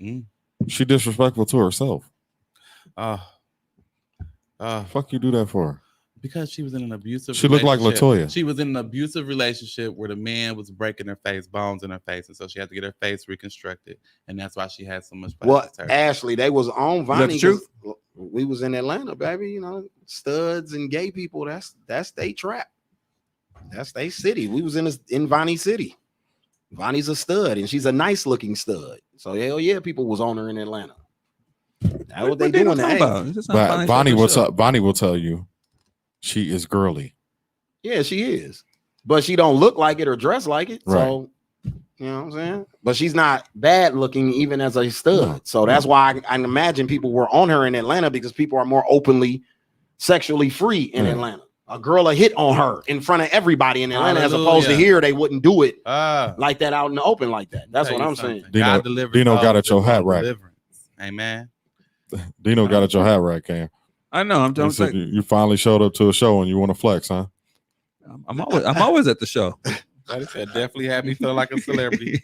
Mm. She disrespectful to herself. Fuck You do that for? because she was in an abusive. She looked like relationship. LaToya. She was in an abusive relationship where the man was breaking her face, bones in her face, and so she had to get her face reconstructed, and that's why she had so much. Well, plastic surgery. Ashley, they was on that Vonnie. the truth? 'Cause we was in Atlanta, baby. You know, studs and gay people. That's they trap. That's they city. We was in Vonnie City. Vonnie's a stud, and she's a nice looking stud. So hell yeah, people was on her in Atlanta. That's what they doing. talking about? It's just not But Bonnie Bonnie Shuffle will Show. Bonnie will tell you she is girly. Yeah, she is, but she don't look like it or dress like it. Right. So you know what I'm saying. But she's not bad looking even as a stud. No. So that's why I imagine people were on her in Atlanta because people are more openly sexually free in Yeah. Atlanta. A girl will hit on her in front of everybody in Atlanta, as opposed to Hallelujah. here they wouldn't do it Ah, like that out in the open like that. That's tell what you I'm something. saying. Dino- God delivers Dino those got at that your want hat rack. deliverance. Amen. Dino got at your hat rack, Cam. I know. I'm You, said saying, you finally showed up to a show and you want to flex, huh? I'm always at the show. Like I said, definitely had me feel like a celebrity.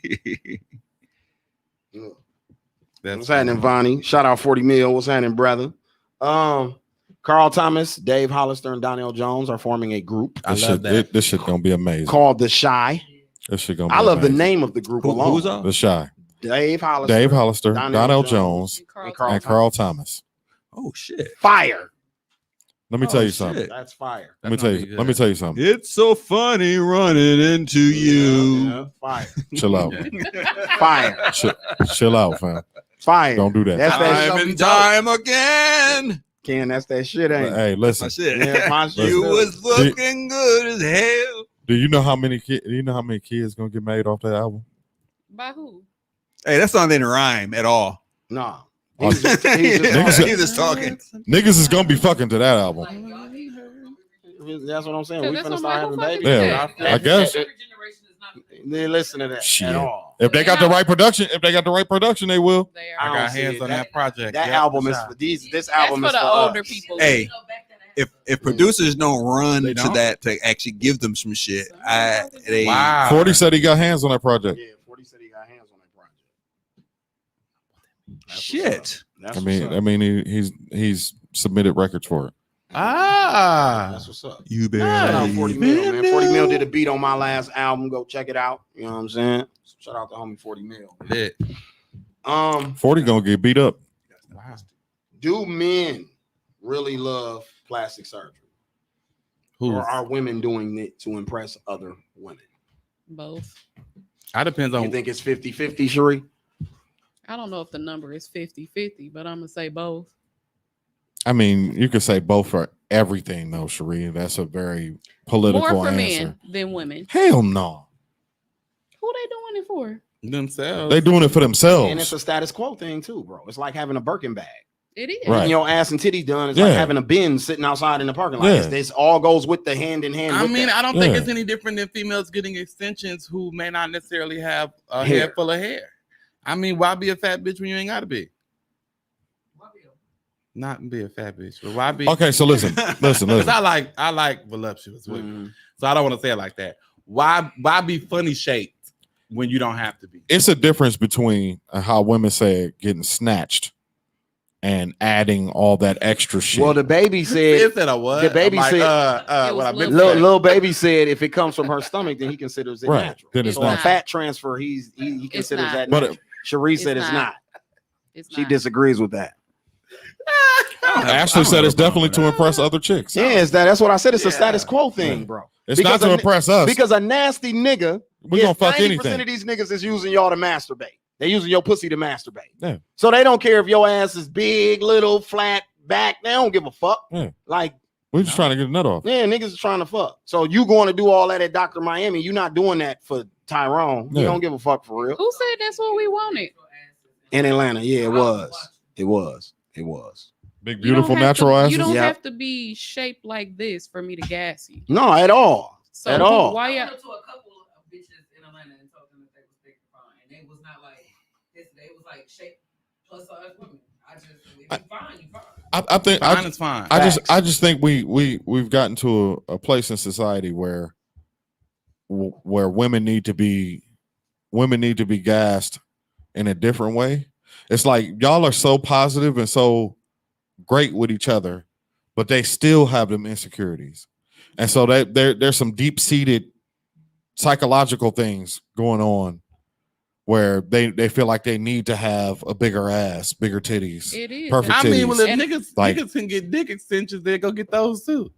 What's happening, Vonnie? Shout out 40 mil. What's happening, brother? Carl Thomas, Dave Hollister, and Donnell Jones are forming a group I love that. This shit gonna be amazing. called The Shy. This shit gonna be I love the amazing. name of the group alone. Who's on? The Shy. Dave Hollister. Dave Hollister, Donnell Donnell Jones, Jones, And Carl and and Carl Thomas. Oh shit! Fire. Let me tell you shit. something. That's fire. Let me That's tell gonna you. be Let me good. tell you something. It's so funny running into you. Yeah, fire. Chill out. Fire. Chill out, fam. Fire. Don't do that. That's that Time shit. and time again. Ken, that's that shit, ain't it? Hey, listen. My shit. Yeah, my shit You too. was looking good as hell. Do you know how many kids gonna get made off that album? By who? Hey, that song didn't rhyme at all. Nah. Oh, He's just Niggas- He's just talking. Niggas is gonna be fucking to that album. that's what I'm saying. We That's finna what start Michael having fucking babies. Yeah, said. I guess. Every generation is not. They listen to that Shit. at all. If they got the right production, they will. They I are. don't got see hands it. on that project. That Yep, album for is sure. for these. This That's album for is the for older us. people. Hey, if producers don't run They to don't? that to actually give them some shit, they Wow. 40 said he got hands on that project. Yeah, 40 said he got hands on that project. That's shit. That's I mean, he's submitted records for it. That's what's up. You Shout out better 40 Mil, man. 40 Mil did a beat on my last album. Go check it out. You know what I'm saying? Shout out to homie 40 Mil. Lit. 40 gonna get beat up. Wow. Do men really love plastic surgery? Or are women doing it to impress other women? Both. That depends on. You think it's 50-50, Cherie? I don't know if the number is 50-50, but I'm gonna say both. I mean, you could say both for everything, though, Cherie. That's a very political More for answer. men than women. Hell no. Who they doing it for? themselves. They doing it for themselves. And it's a status quo thing too, bro. It's like having a Birkin bag. It is. Right. Getting your ass and titties done. It's like having a bin sitting outside in the parking lot. Yeah. This all goes with the hand in hand. I with mean, that. I don't think it's any different than females getting extensions who may not necessarily have a Hair. head full of hair. I mean, why be a fat bitch when you ain't gotta be? Not be a fat bitch, but why be? Okay, so listen. Because I like voluptuous women, so I don't want to say it like that. Why be funny shaped when you don't have to be? It's a difference between how women say it, getting snatched and adding all that extra shit. Well, the baby said said I was. The baby I'm like, said what I meant to little, say. little baby said if it comes from her stomach, then he considers it Right. natural. Then it's so a natural. fat transfer, he considers not. that But natural. Cherie said it's not. She not. disagrees with that. Ashley said it's definitely to impress other chicks. Yeah, it's that. That's what I said. It's a status quo thing, bro. It's not to impress us. Because a nasty nigga, We gonna fuck 90% anything. of these niggas is using y'all to masturbate. They using your pussy to masturbate. Yeah. So they don't care if your ass is big, little, flat, back. They don't give a fuck. Yeah. Like, We're just trying to get a nut off. yeah, niggas is trying to fuck. So you going to do all that at Dr. Miami. You're not doing that for Tyrone. You Yeah. don't give a fuck for real. Who said that's what we wanted? In Atlanta, yeah, it was. It was. It was. Big, You don't beautiful, have to- natural asses. You don't Yep. have to be shaped like this for me to gas you. No, at all. So At all. Why I y'all? went to a couple of bitches in Atlanta and told them that they was thick and fine, and they was not like this. They was like shape plus size women. I just if you fine, you fine. I think Fine is fine. I just think we've gotten to a place in society where women need to be gassed in a different way. It's like y'all are so positive and so great with each other, but they still have them insecurities, and so there's some deep-seated psychological things going on where they feel like they need to have a bigger ass, bigger titties, It is. perfect I mean, well, if titties. niggas can get dick extensions, they go get those too.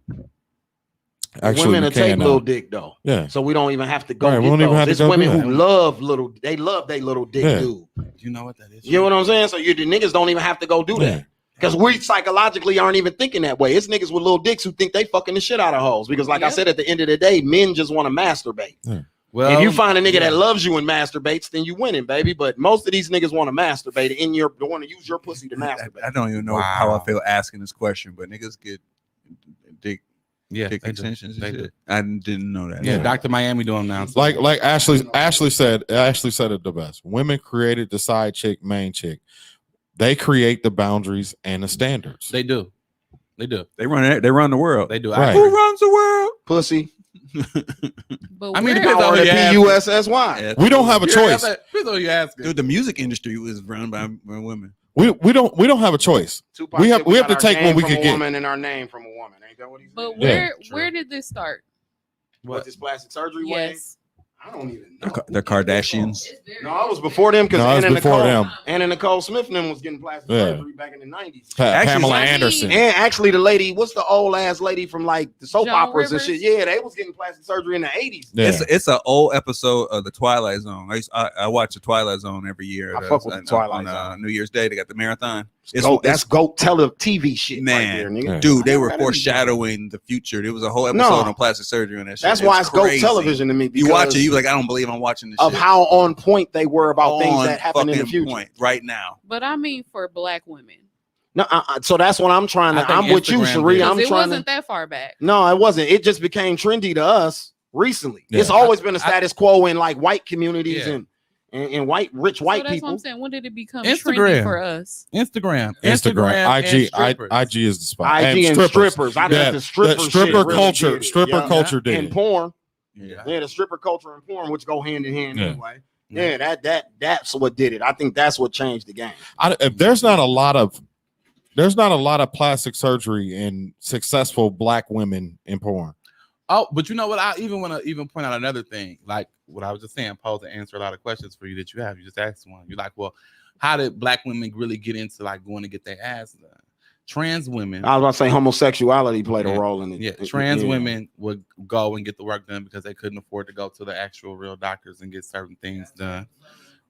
Actually, women you will take can now. little dick though. Yeah. So we don't even have to go Right, we get don't even those. have to There's go women do who that. love they love their little dick Yeah. dude. You know what that is? You know what I'm saying? So the niggas don't even have to go do Yeah. that. Because we psychologically aren't even thinking that way. It's niggas with little dicks who think they fucking the shit out of hoes. Because like I Yep. said, at the end of the day, men just want to masturbate. Well, If you find a nigga that loves you and masturbates, then you winning, baby. But most of these niggas want to masturbate and want to use your pussy to masturbate. I don't even know how I feel asking this question, but niggas get dick yeah, dick they do. extensions and They shit. do. I didn't know that. Yeah, Dr. Miami doing them now. So. Like Ashley said it the best. Women created the side chick, main chick. They create the boundaries and the standards. They do. They do. They run the world. They do. Right. Who runs the world? Pussy. But I mean, where- depends on Or who the you ask. PUSSY. We don't have a choice. Depends on who you asking. Dude, the music industry was run by women. We don't have a choice. Tupac We said have to got our take game what we from can a get. woman and our name from a woman. Ain't that what he said? But Yeah, where did this start? What, this plastic surgery way? Yes. I don't even know. The Kardashians. No, it was before them because No, it was Anna before Nicole, them. Anna Nicole Smith and them was getting plastic Yeah. surgery back in the 90s. Pamela I mean- Anderson. And actually, the lady, what's the old ass lady from like the soap Joan operas Rivers? and shit? Yeah, they was getting plastic surgery in the 80s. Yeah. It's an old episode of the Twilight Zone. I watch the Twilight Zone every year. I fuck with the Twilight on Zone. New Year's Day. They got the marathon. That's GOAT TV shit Man, right there, nigga. Yeah. dude, they were That is- foreshadowing the future. There was a whole episode No. on plastic surgery and that shit. That's It why was it's GOAT crazy. television to me. You watch it, because you like, I don't believe I'm watching this of shit. how on point they were about things On that happen in the fucking future. point right now. But I mean, for black women, No, so that's what I'm trying I to. think I'm with you, Instagram Cherie. did. I'm 'cause it trying wasn't to. that far back. No, it wasn't. It just became trendy to us recently. Yeah. It's always been a status quo in like white communities Yeah. and and rich So white that's what people. I'm saying. When did it become Instagram. trendy for us? Instagram, IG, and strippers. IG is the spot. IG and strippers. I think the stripper shit really culture, did it. stripper Yeah. culture did And it. porn. Yeah. Yeah, the stripper culture and porn, which go hand in hand Yeah. anyway. Yeah, that's what did it. I think that's what changed the game. There's not a lot of plastic surgery in successful black women in porn. Oh, but you know what? I even want to even point out another thing. Like what I was just saying, pose and answer a lot of questions for you that you have. You just asked one. You're like, well, how did black women really get into like going to get their ass done? Trans women. I was about to say homosexuality played a role in it. Yeah, trans women would go and get the work done because they couldn't afford to go to the actual real doctors and get certain things done.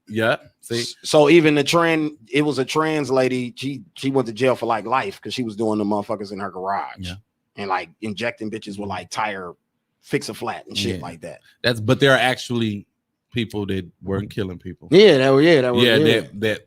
Yeah. See, so even it was a trans lady. She went to jail for like life because she was doing the motherfuckers in her garage and like injecting bitches with like tire fix a flat and shit like that. But there are actually people that weren't killing people. That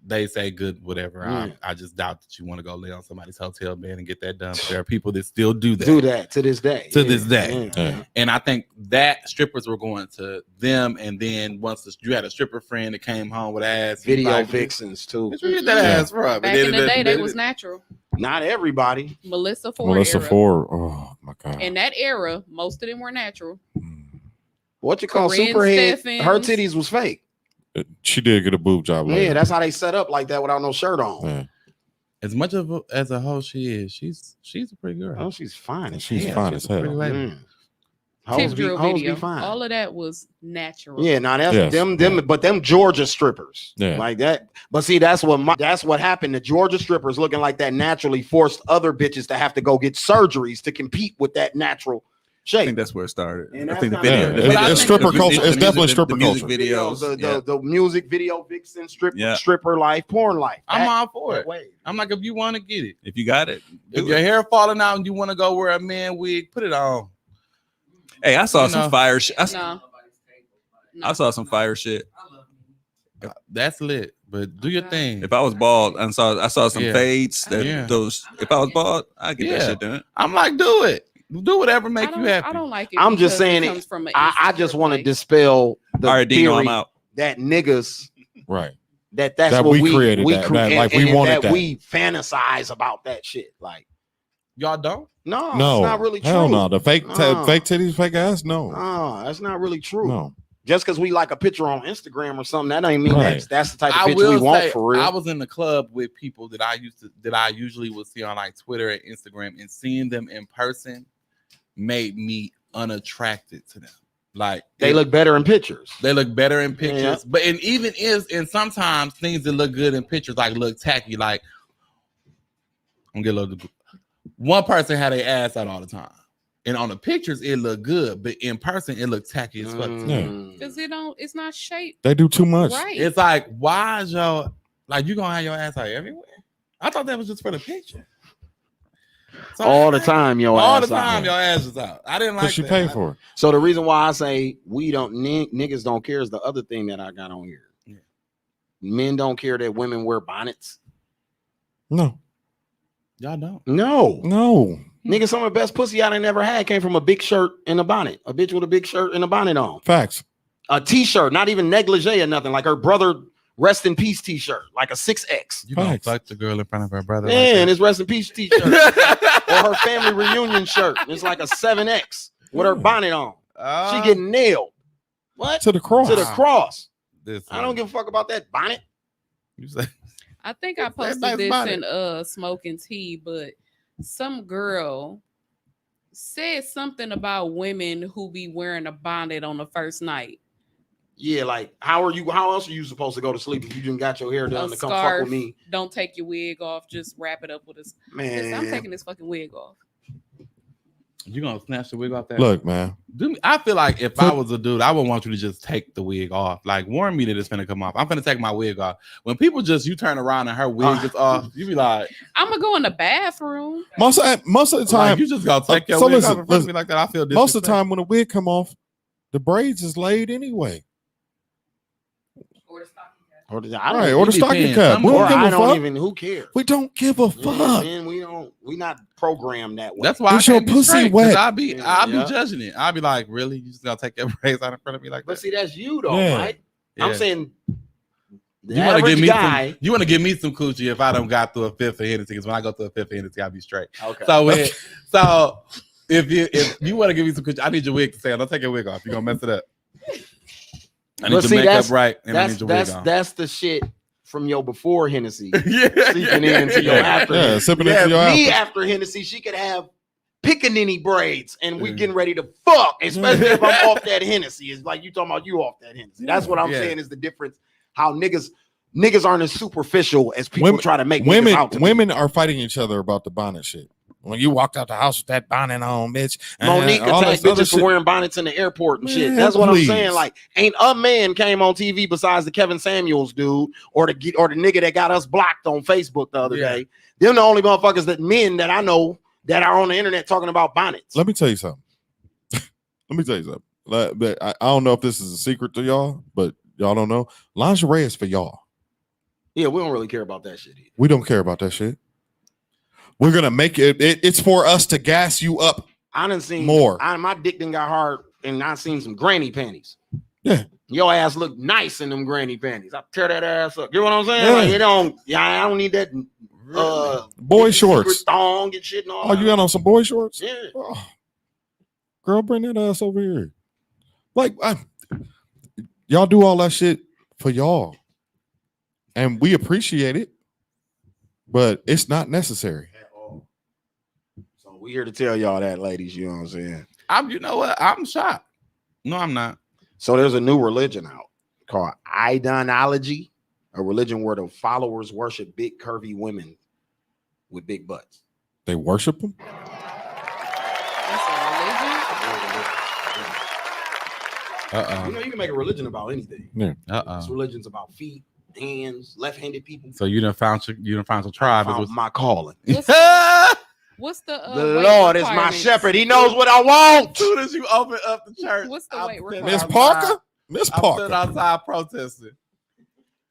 they say good, whatever. I just doubt that you want to go lay on somebody's hotel bed and get that done. But there are people that still do that to this day. And I think that strippers were going to them, and then once you had a stripper friend that came home with ass, video vixens too. Where'd you get that ass from? Back in the day, they was natural. Not everybody. Melissa Ford. Oh my god. In that era, most of them were natural. What you call Corinne superhead? Steffens. Her titties was fake. She did get a boob job. Later. Yeah, that's how they set up like that without no shirt on. Yeah. As much as a hoe she is, she's a pretty girl. Oh, she's fine. She's fine as hell. Tip drill hoes video. be fine. All of that was natural. Yeah, now that's but them Georgia strippers, yeah, like that. But see, that's what happened. The Georgia strippers looking like that naturally forced other bitches to have to go get surgeries to compete with that natural shape. I think that's where it started. And I that's think the not- video, Yeah, it's stripper culture. It's definitely stripper music culture. videos, The music video vixen stripper life, porn life. I'm all for it. Way. I'm like, if you want to get it, if you got it, if your hair falling out and you want to go wear a man wig, put it on. Hey, I saw some fire shit. I saw some fire shit. That's lit, but do your thing. If I was bald and I saw some fades those. If I was bald, I'd get that shit done. I'm like, do it. Do whatever make you happy. I don't like it. I'm just saying it. From I just want to dispel the All right, Dino, theory I'm out. that niggas right. That's that what we created. We wanted that. We fantasize about that shit. Like y'all don't. No, no, it's not really true. Hell no. The fake titties, fake ass. No, that's not really true. No. Just because we like a picture on Instagram or something, that ain't mean that's the type of I picture we will want say, for real. I was in the club with people that I usually would see on like Twitter and Instagram, and seeing them in person made me unattracted to them. Like they look better in pictures. They look better in pictures, but and sometimes things that look good in pictures like look tacky. Like I'm gonna get a little. One person had their ass out all the time, and on the pictures it looked good, but in person it looked tacky as fuck. Because it's not shaped. They do too much. Right. It's like, why is y'all like you gonna have your ass out everywhere? I thought that was just for the picture. So all the time, your ass is out. I didn't like that. She paid for it. So the reason why I say niggas don't care is the other thing that I got on here. Yeah. Men don't care that women wear bonnets. No. Y'all don't. No. Nigga, some of the best pussy I never had came from a big shirt and a bonnet. A bitch with a big shirt and a bonnet on. Facts. A t-shirt, not even negligee or nothing. Like her brother rest in peace t-shirt, like a 6X. You don't fuck the girl in front of her brother. Yeah, and it's rest in peace t-shirt. Or her family reunion shirt. It's like a 7X with her bonnet on. She getting nailed. What? To the cross. To the cross. This I don't give a fuck about that bonnet. You say I think I posted this in Smoking Tea, but some girl said something about women who be wearing a bonnet on the first night. Yeah, like how else are you supposed to go to sleep if you just got your hair done to come fuck with me? Don't take your wig off, just wrap it up with a man. I'm taking this fucking wig off. You gonna snatch the wig off that? Look, man. I feel like if I was a dude, I would want you to just take the wig off. Like warn me that it's gonna come off. I'm gonna take my wig off. When people you turn around and her wig is off, you be like, I'm gonna go in the bathroom. Most of the time, like, you just gotta take your wig off in front of me like that. I feel most of the time when the wig come off, the braids is laid anyway. Or the stocking cap. Who cares? We don't give a fuck. Man, we not programmed that way. That's why it's your pussy wet. I'll be judging it. I'll be like, really? You just gotta take your braids out in front of me like that? But see, that's you though, right? I'm saying the you want to give average me guy. some. You want to give me some coochie if I don't got through a fifth of Hennessy. Because when I go through a fifth of Hennessy, I'll be straight. Okay. So if you want to give me some coochie, I need your wig to say. Don't take your wig off. You're gonna mess it up. I need your makeup right, and I need your wig on. That's the shit from your before Hennessy Yeah. seeping into your after. Yeah, sipping into your Me after. after Hennessy, she could have pickaninny braids, and we getting ready to fuck, especially if I'm off that Hennessy. It's like you talking about you off that Hennessy. That's what I'm saying is the difference. How niggas aren't as superficial as people try to make niggas out to be. Women are fighting each other about the bonnet shit. When you walked out the house with that bonnet on, bitch. Monique attacked bitches for wearing bonnets in the airport and shit. That's what I'm saying. Like, ain't a man came on TV besides the Kevin Samuels dude or the nigga that got us blocked on Facebook the other day. They're the only motherfuckers that I know that are on the internet talking about bonnets. Let me tell you something. But I don't know if this is a secret to y'all, but y'all don't know. Lingerie is for y'all. Yeah, we don't really care about that shit either. We don't care about that shit. We're gonna make it's for us to gas you up. I done seen more. My dick done got hard, and I seen some granny panties. Yeah, your ass look nice in them granny panties. I tear that ass up. You know what I'm saying? Yeah. Like I don't need that. Boy shorts, thong and shit. And all oh, you got on some boy shorts? Yeah. Oh, girl, bring that ass over here. Like, y'all do all that shit for y'all, and we appreciate it, but it's not necessary. So we here to tell y'all that, ladies. You know what I'm saying? You know what? I'm shocked. No, I'm not. So there's a new religion out called Idonology, a religion where the followers worship big curvy women with big butts. They worship them? That's a religion? You know, you can make a religion about anything. Yeah. This religion's about feet, hands, left-handed people. So you done found your tribe. I found my calling. What's the the Lord is my shepherd. He knows what I want. As soon as you open up the church, What's the weight requirement? Miss Parker? Miss I'm Parker. sitting outside protesting.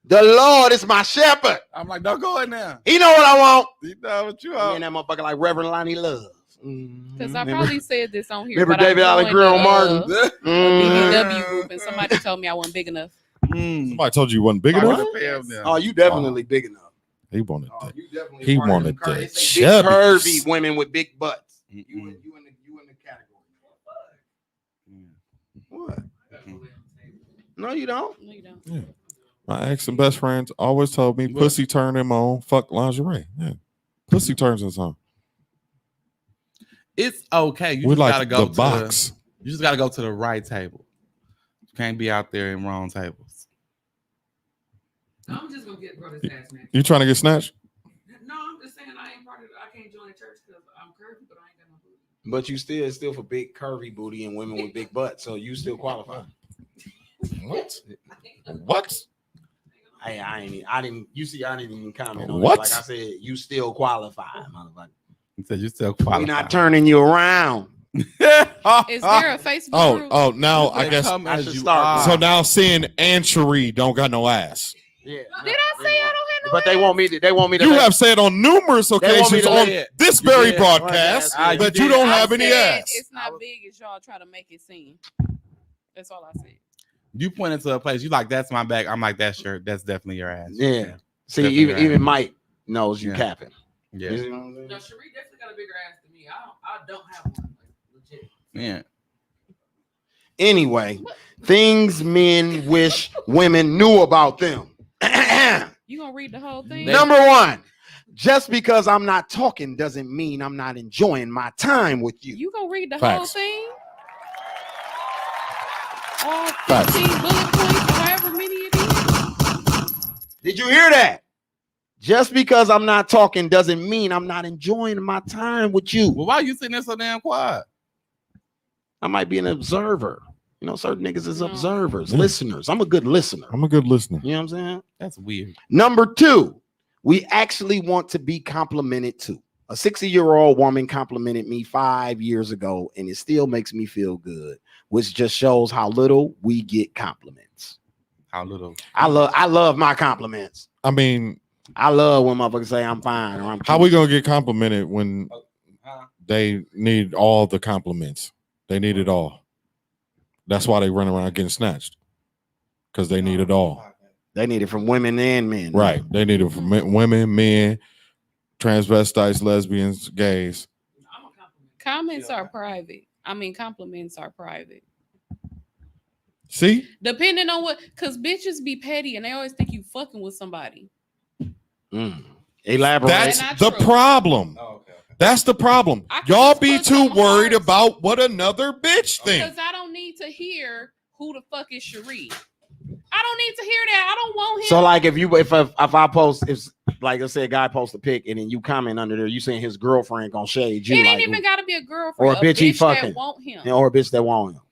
The Lord is my shepherd. I'm like, don't go in there. He know what I want. You know what you Me want. and that motherfucker like Reverend Lonnie Love. Because I probably said this on here. Remember but David Allen Greer on Martin? BBW group, and somebody told me I wasn't big enough. Somebody told you you wasn't big enough? Oh, you definitely big enough. He wanted that. You definitely He part of wanted them curvy. that They say big chubbies. curvy women with big butts. You in the category. What? No, you don't. No, you don't. Yeah. My ex and best friends always told me pussy turn him on, fuck lingerie. Yeah. Pussy turns us on. It's okay. You We just like gotta go the box. You just gotta go to the right table. You can't be out there in wrong tables. I'm just gonna get brother's ass next. You trying to get snatched? No, I'm just saying I ain't part of. I can't join the church because I'm curvy, but I ain't got no booty. But you still for big curvy booty and women with big butts, so you still qualify. What? What? I didn't. You see, I didn't even comment on What? it. Like I said, you still qualify, motherfucker. You said you still qualify. We're not turning you around. Is there a Facebook group? Oh, now I guess. I should start. So now seeing Ann Cherie don't got no ass. Yeah. Did I say I don't have no But they want me to. They want me to. You have said on numerous want me occasions to on lay it. this You very did. broadcast Broadcast. that You you did. don't I have any said ass. It's not big as y'all try to make it seem. That's all I said. You pointed to a place. You like, that's my back. I'm like, that's definitely your ass. Yeah. See, Definitely even right. Mike knows you Yeah. capping. Yeah. No, Cherie definitely got a bigger ass than me. I don't have one. Like, legit. Yeah. Anyway, things men wish women knew about them. You gonna read the whole thing? Number one, just because I'm not talking doesn't mean I'm not enjoying my time with you. You gonna read the Facts. whole thing? All 15 bullet points, or however many it is. Did you hear that? Just because I'm not talking doesn't mean I'm not enjoying my time with you. Well, why are you sitting there so damn quiet? I might be an observer. You know, certain niggas is No. observers, listeners. I'm a good listener. I'm a good listener. You know what I'm saying? That's weird. Number two, we actually want to be complimented too. A 60-year-old woman complimented me 5 years ago, and it still makes me feel good, which just shows how little we get compliments. How little? I love my compliments. I mean, I love when motherfuckers say I'm fine or I'm how cute. we gonna get complimented when they need all the compliments? They need it all. That's why they run around getting snatched. because they need it all. They need it from women and men. Right. They need it from women, men, transvestites, lesbians, gays. Comments are private. I mean, compliments are private. See? Depending on what, because bitches be petty and they always think you fucking with somebody. Elaborate. That's Not the true. problem. Oh, okay. That's the problem. I can Y'all just be put too some worried hearts. about what another bitch thinks. Because I don't need to hear who the fuck is Cherie. I don't need to hear that. I don't want him. So like if I post, if like I said, a guy posts a pic and then you comment under there, you saying his girlfriend gonna shade you, it ain't like, even got to be a girlfriend or a bitch he fucking, that want him. or a bitch that want him.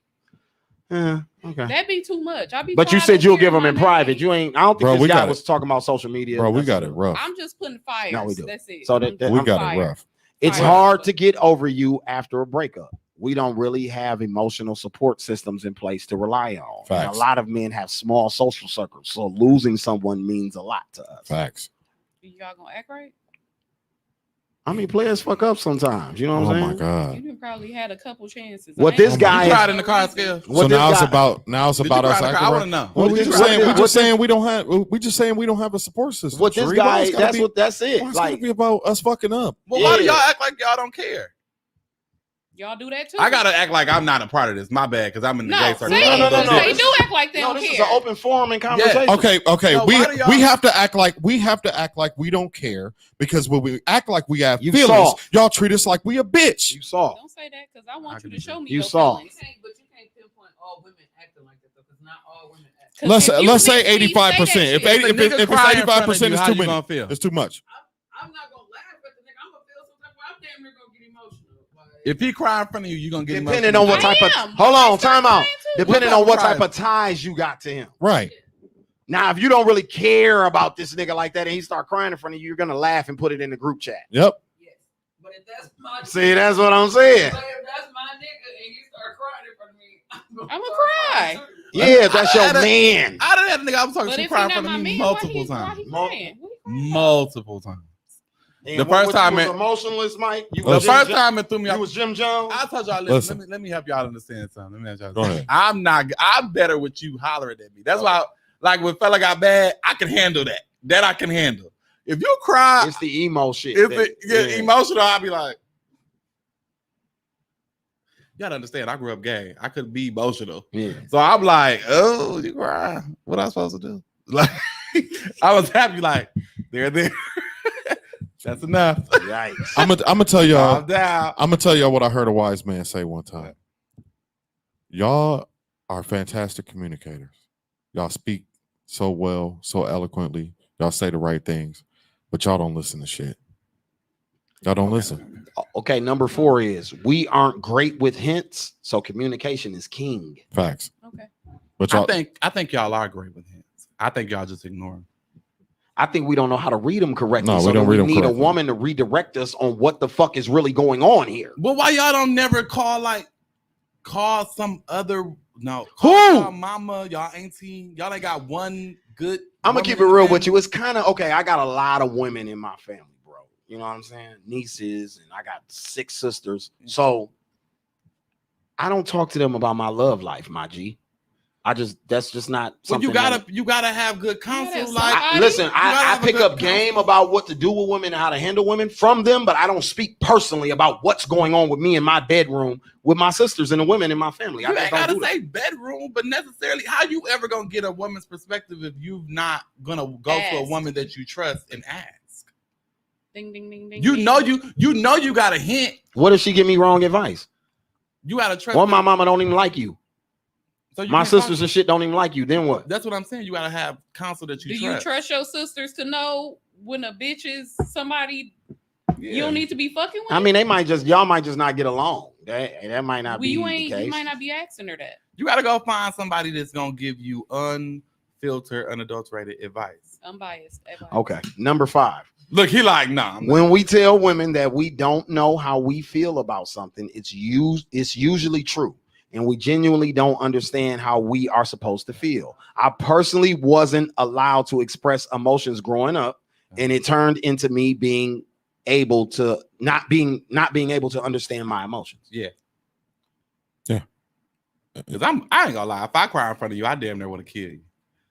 Yeah, okay. That'd be too much. But you said you'll give them in private. You ain't. I don't think Bro, this we guy got was talking about social media. Bro, we got it rough. I'm just putting fires. No, we do. That's it. So that We I'm got fire. it rough. It's Fire. hard to get over you after a breakup. We don't really have emotional support systems in place to rely on. And Facts. a lot of men have small social circles, so losing someone means a lot to us. Facts. Y'all gonna act right? I mean, players fuck up sometimes. You know what I'm Oh saying? my God. You done probably had a couple chances. What I this ain't- guy You is- tried in the car scale. So What this now it's guy- about Did you us cry in the car? acting I right. want to know. Well, What we this- just what saying this- we what just this- saying we don't have we just saying we don't have a support system. What this Sheree. Why guy? it's gotta That's be- what. That's why it. it's gotta Like be about us fucking up. Well, why do Yeah. y'all act like y'all don't care? Y'all do that too. I gotta act like I'm not a part of this. My bad, because I'm in the No, gay say circle. it. No. They do act like they no, don't this is care. an open forum and conversation. Okay. So why do y'all- We have to act like we don't care, because when we act like we have You feelings, saw. y'all treat us like we a bitch. You saw. Don't say that because I want I you can to do show that. me You your saw. feelings. But you can't pinpoint all women acting like that though, because not all women act. 'Cause Let's if you say meet me, 85%. say If that shit. if it's 85%, it's too many. Gonna feel? It's too much. I'm not gonna laugh at the nigga. I'm gonna feel some type of way. I'm damn near gonna get emotional. Like, If he cry in front of you, you gonna get Depending emotional. on what I type of am. hold I on, start time out. crying too. Depending What on type what of type crying? of ties you got to him. Right. Now, if you don't really care about this nigga like that and he start crying in front of you, you're gonna laugh and put it in the group chat. Yep. yes. But if that's my See, that's what I'm saying. But if that's my nigga and he start crying in front of me, I'ma start cry. crying too. Yeah, if that's your I- man. I done had a nigga I was talking But to if cry he in not front my of me man, multiple why he times. crying? What he crying? Multiple times. And The first what time you was it- emotionless, Mike. You The was first Jim, time it threw me you off. was Jim Jones. I told y'all, Listen. let me help y'all understand something. Let me help y'all Go ahead. I'm better with you hollering at me. That's why, like, when fella got bad, I can handle that. That I can handle. If you cry, It's the emo shit. if that- it get emotional, I'll be like, you gotta understand, I grew up gay. I could be emotional. yeah. So I'm like, oh, you cry. What I supposed to do? Like, I was happy, like, there. That's enough. Yikes. I'm gonna tell y'all. Calm down. I'm gonna tell y'all what I heard a wise man say one time. Y'all are fantastic communicators. Y'all speak so well, so eloquently. Y'all say the right things, but y'all don't listen to shit. Y'all don't listen. Okay, number 4 is we aren't great with hints, so communication is king. Facts. Okay. But y'all, I think y'all are great with hints. I think y'all just ignore them. I think we don't know how to read them correctly. No, we so don't then read them need correctly. a woman to redirect us on what the fuck is really going on here. But why y'all don't never call some other Who? y'all mama, y'all auntie, y'all ain't got one good. I'm gonna woman keep it in the real with family? you. It's kind of okay. I got a lot of women in my family, bro. You know what I'm saying? Nieces, and I got 6 sisters. So I don't talk to them about my love life, my G. That's just not Well, something. you gotta have good counsel. that's Like, somebody. Listen, you gotta I have a pick good up game about what to do with women and how to handle women from them, but I don't speak personally about what's going on with me in my bedroom with my sisters and the women in my family. I you just ain't don't gotta do that. say bedroom, but necessarily, how you ever gonna get a woman's perspective if you're not gonna go to a Ask. woman that you trust and ask? Ding ding ding ding. You ding. know you got a hint. What if she give me wrong advice? You gotta trust. Well, her. my mama don't even like you. So you My can't sisters talk- and shit don't even like you. Then what? That's what I'm saying. You gotta have counsel that Do you trust your sisters to know when a bitch is somebody you don't need to be fucking with? I mean, y'all might just not get along. That might not be you the case. You might not be asking her that. You gotta go find somebody that's gonna give you unfiltered, unadulterated advice. Unbiased advice. Okay, number 5. Look, he like, nah. I'm not. When we tell women that we don't know how we feel about something, it's usually true. And we genuinely don't understand how we are supposed to feel. I personally wasn't allowed to express emotions growing up, and it turned into me being able to not being able to understand my emotions. Yeah. Yeah. Because I ain't gonna lie. If I cry in front of you, I damn near want to kill you.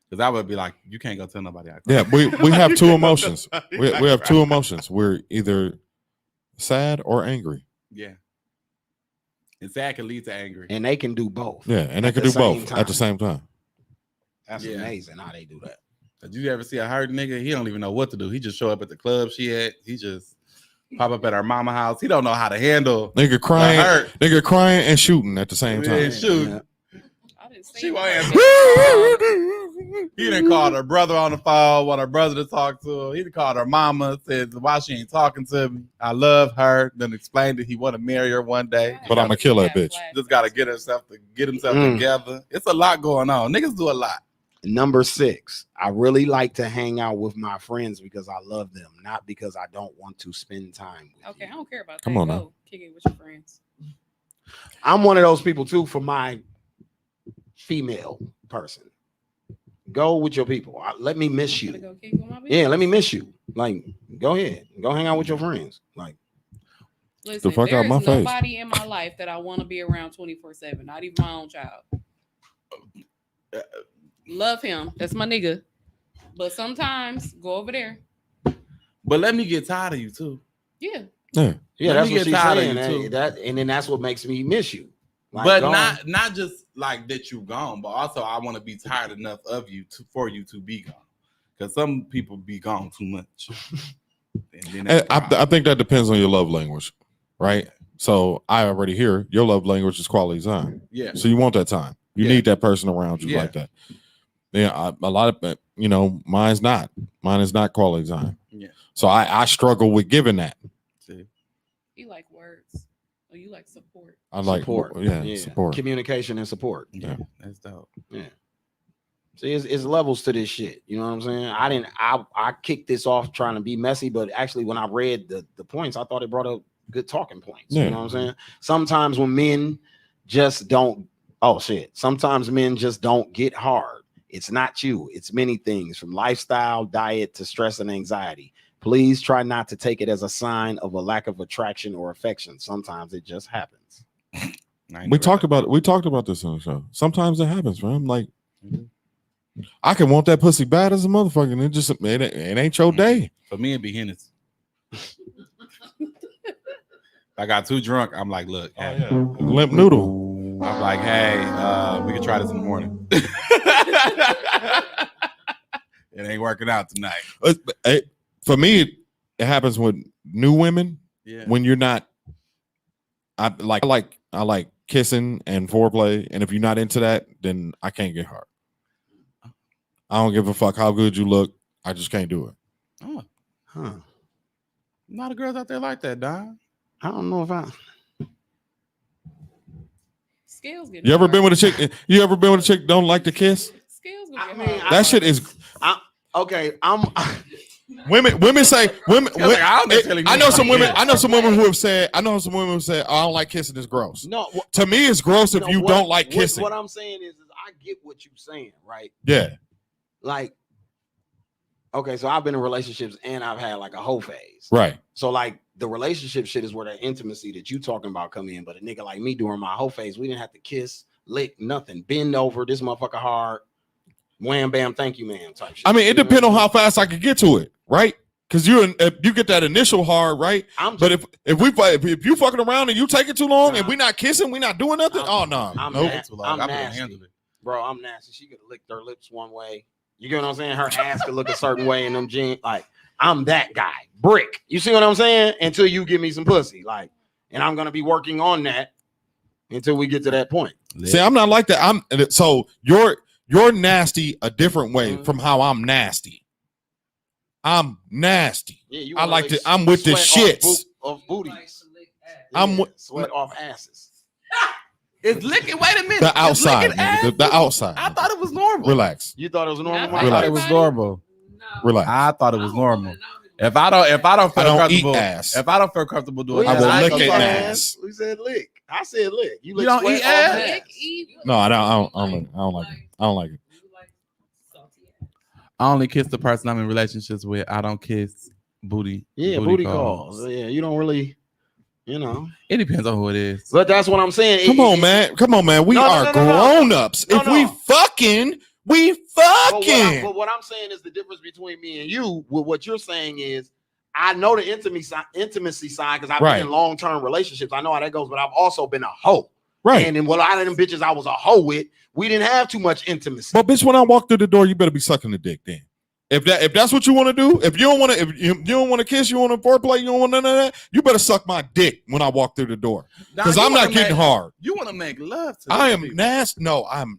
Because I would be like, you can't go tell nobody. Yeah, we have two emotions. We have two emotions. We're either sad or angry. Yeah. And sad can lead to angry. And they can do both. Yeah, and they can do both at the same time. That's amazing how they do that. Did you ever see a hurt nigga? He don't even know what to do. He just show up at the club she at. He just pop up at her mama house. He don't know how to handle nigga crying and shooting at the same time. And shooting. Yeah. She won't answer. He done called her brother on the phone, want her brother to talk to her. He done called her mama, said why she ain't talking to me. I love her. Then explained that he want to marry her one day. But I'm gonna kill that bitch. Just gotta get himself together. It's a lot going on. Niggas do a lot. Number 6, I really like to hang out with my friends because I love them, not because I don't want to spend time with Okay, you. I don't care about that. Come on Go now. kick it with your friends. I'm one of those people too for my female person. Go with your people. Let me miss I'm gonna you. go kick with my bitch. Yeah, let me miss you. Like, go ahead. Go hang out with your friends. Like, Listen, the fuck out there's my face. nobody in my life that I want to be around 24/7. Not even my own child. Love him. That's my nigga. But sometimes go over there. But let me get tired of you too. Yeah. yeah, Let that's me what get she's tired of saying. you, That, too. and then that's what makes me miss you. Like, But go on. not just like that you gone, but also I want to be tired enough of you for you to be gone. Because some people be gone too much. And then I think that depends on your love language, right? So I already hear your love language is quality time. yeah. So you want that time. You Yeah. need that person around you Yeah. like that. Yeah, a lot of mine's not. Mine is not quality time. Yeah. So I struggle with giving that. See. You like words. Or you like support. I like support. support. Communication and support. Yeah. That's dope. See, it's levels to this shit. You know what I'm saying? I kicked this off trying to be messy, but actually when I read the points, I thought it brought up good talking points. Yeah. You know what I'm saying? Sometimes when men just don't, sometimes men just don't get hard. It's not you. It's many things from lifestyle, diet to stress and anxiety. Please try not to take it as a sign of a lack of attraction or affection. Sometimes it just happens. We talked about this on the show. Sometimes it happens, man. Like I can want that pussy bad as a motherfucker, and it ain't your day. For me, it'd be Hennessy. I got too drunk. I'm like, look, hey. Limp noodle. I'm like, hey, we can try this in the morning. It ain't working out tonight. For me, it happens with new women. Yeah. When you're not, I like kissing and foreplay, and if you're not into that, then I can't get hard. I don't give a fuck how good you look. I just can't do it. Oh, Huh. a lot of girls out there like that, Don. I don't know if I. Scales get You ever hard. been with a chick? You ever been with a chick don't like to kiss? Scales I get mean, hard. That shit is. Okay, I'm. Women say women. Like, I don't necessarily I know some know. women. I know some women who have said. I know some women who said, "I don't like kissing. It's gross." No, To me, it's gross if no, you what- don't like kissing. What I'm saying is I get what you're saying, right? Yeah. Like, okay, so I've been in relationships and I've had like a whole phase. Right. So like the relationship shit is where the intimacy that you talking about come in. But a nigga like me during my whole phase, we didn't have to kiss, lick, nothing. Bend over, this motherfucker hard. Wham bam, thank you, ma'am. Type shit. I mean, it You know depends what on I'm how fast I can get to it, right? Because you get that initial hard, right? saying? But if you fucking around and you take it too long and Nah. we not kissing, we not doing nothing. I'm- oh no, I'm nope. na- Too long. I'm I couldn't nasty. handle it. Bro, I'm nasty. She could have licked her lips one way. You get what I'm saying? Her ass could look a certain way in them jeans. Like, I'm that guy. Brick. You see what I'm saying? Until you give me some pussy. Like, and I'm gonna be working on that until we get to that point. See, I'm not like that. So you're nasty a different way from how I'm nasty. I'm nasty. Yeah, you I wanna like lick to. I'm with the sweat shits. of booties. I'm Yeah, wi- sweat off asses. It's licking. Wait a minute. The It's outside, licking nigga. ass? The outside. I thought it was normal. Relax. You thought it was normal? Yeah, I Mike? thought it was normal. Relax. I thought it was normal. If I don't feel I don't eat comfortable, ass. if I don't feel comfortable doing We I that, will said lick lick it off ass. We said lick. I said lick. You, You lick don't sweat eat off ass? Lick, eat. No, I don't like it. I don't like it. I only kiss the person I'm in relationships with. I don't kiss booty. Yeah, booty calls. Yeah, you don't really, you know. It depends on who it is. But that's what I'm saying. Come on, man. We No, no, are no, no, no. grown-ups. No, If we no. fucking, We fucking. But what I'm saying is the difference between me and you. With what you're saying is, I know the intimacy side because I've been in long-term relationships. I know how that goes, but I've also been a hoe. Right. And in a lot of them bitches I was a hoe with, we didn't have too much intimacy. But bitch, when I walk through the door, you better be sucking the dick then. If that's what you want to do, if you don't want to kiss, you want to foreplay, you don't want none of that, you better suck my dick when I walk through the door. Because I'm not getting hard. You want to make love to I am nasty. No, I'm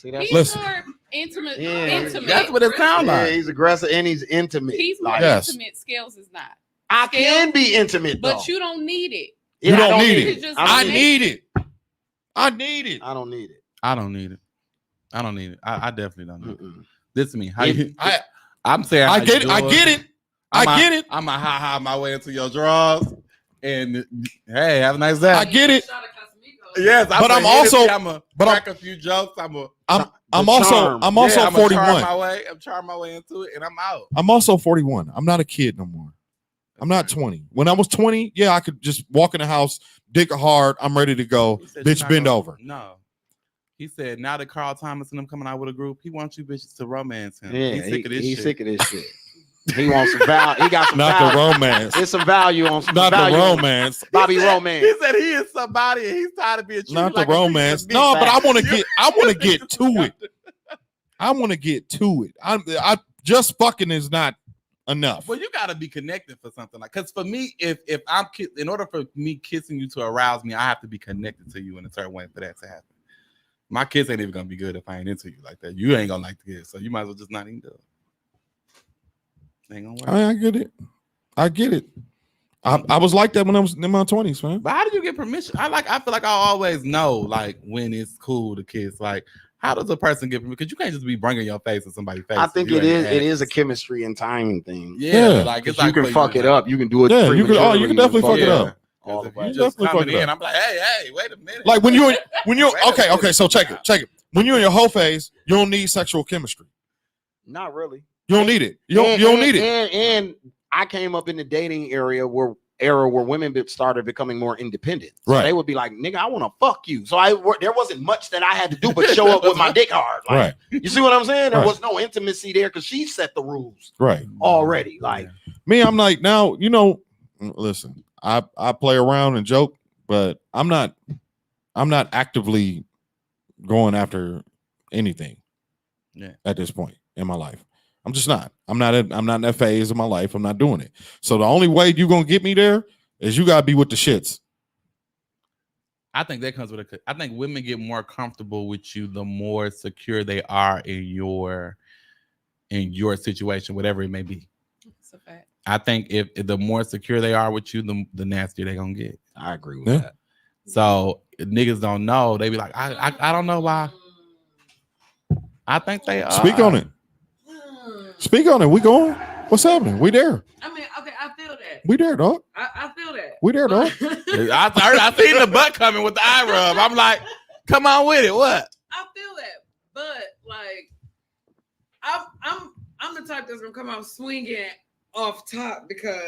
He's listen. more intimate. Yeah. Intimate. That's what it sounds Yeah, like. he's aggressive and he's intimate. He's more Yes. intimate. Scales is not. I can be intimate, But though. you don't need it. You I don't need You it. just I make need it. I need it. I don't need it. I don't need it. I don't need it. I definitely don't need it. Mm-mm. This is me. How It- you? I'm saying I how get you it. I do get it. I get it. I'm a ha my way into your drawers, and hey, have a nice day. I get it. Yes, But I'm also- I'm a but I'm- crack a few jokes. I'm also charm. I'm 41. charm my way into it, and I'm out. I'm also 41. I'm not a kid no more. I'm not 20. When I was 20, yeah, I could just walk in the house, dick hard. I'm ready to go. He said you're Bitch, not bend gonna- over. No. He said now that Carl Thomas and them coming out with a group, he wants you bitches to romance him. Yeah, he's sick of this he's shit. sick of this shit. He wants some value. He got some Not value. the romance. There's some value on some Not the value on romance. Bobby He said- Romance. He said he is somebody and he's tired of being treated Not the like a piece of romance. meat. No, but I want to You- get. I want to get to it. I want to get to it. I just fucking is not enough. Well, you gotta be connected for something like. Because for me, if I'm in order for me kissing you to arouse me, I have to be connected to you in a certain way for that to happen. My kiss ain't even gonna be good if I ain't into you like that. You ain't gonna like the kiss, so you might as well just not even do it. Ain't gonna work. I get it. I get it. I was like that when I was in my 20s, man. But how do you get permission? I feel like I always know like when it's cool to kiss. Like, how does a person get permission? Because you can't just be bringing your face in somebody's face. I think if you it ain't is had a chemistry and timing thing. Yeah, like it's You like can for fuck it to- up. You can do it. Yeah, you can. Oh, you can definitely fuck it Yeah. up. All If the you way. just Definitely coming fuck it in, up. I'm like, hey, wait a minute. Like when you're Wait a okay. So check it. When you're in your whole phase, you don't need sexual chemistry. Not really. You don't need it. You don't need it. And I came up in the dating era where women started becoming more independent. So Right. they would be like, "Nigga, I want to fuck you." So there wasn't much that I had to do but show up with my dick hard. Like, Right. You see what I'm saying? There Right. was no intimacy there because she set the rules Right. already. Like, Me, I'm like, now, listen, I play around and joke, but I'm not actively going after anything at this point in my life. I'm just not. I'm not in that phase of my life. I'm not doing it. So the only way you're gonna get me there is you gotta be with the shits. I think that comes with I think women get more comfortable with you the more secure they are in your situation, whatever it may be. That's a fact. I think if the more secure they are with you, the nastier they're gonna get. I agree with Yeah. that. So if niggas don't know. They be like, I don't know why. I think they are. Speak on it. Speak on it. We going. What's happening? We there. I mean, okay, I feel that. We there, dog. I feel that. We there, dog. I seen the butt coming with the eye rub. I'm like, come on with it. What? I feel that, but like, I'm the type that's gonna come out swinging off top because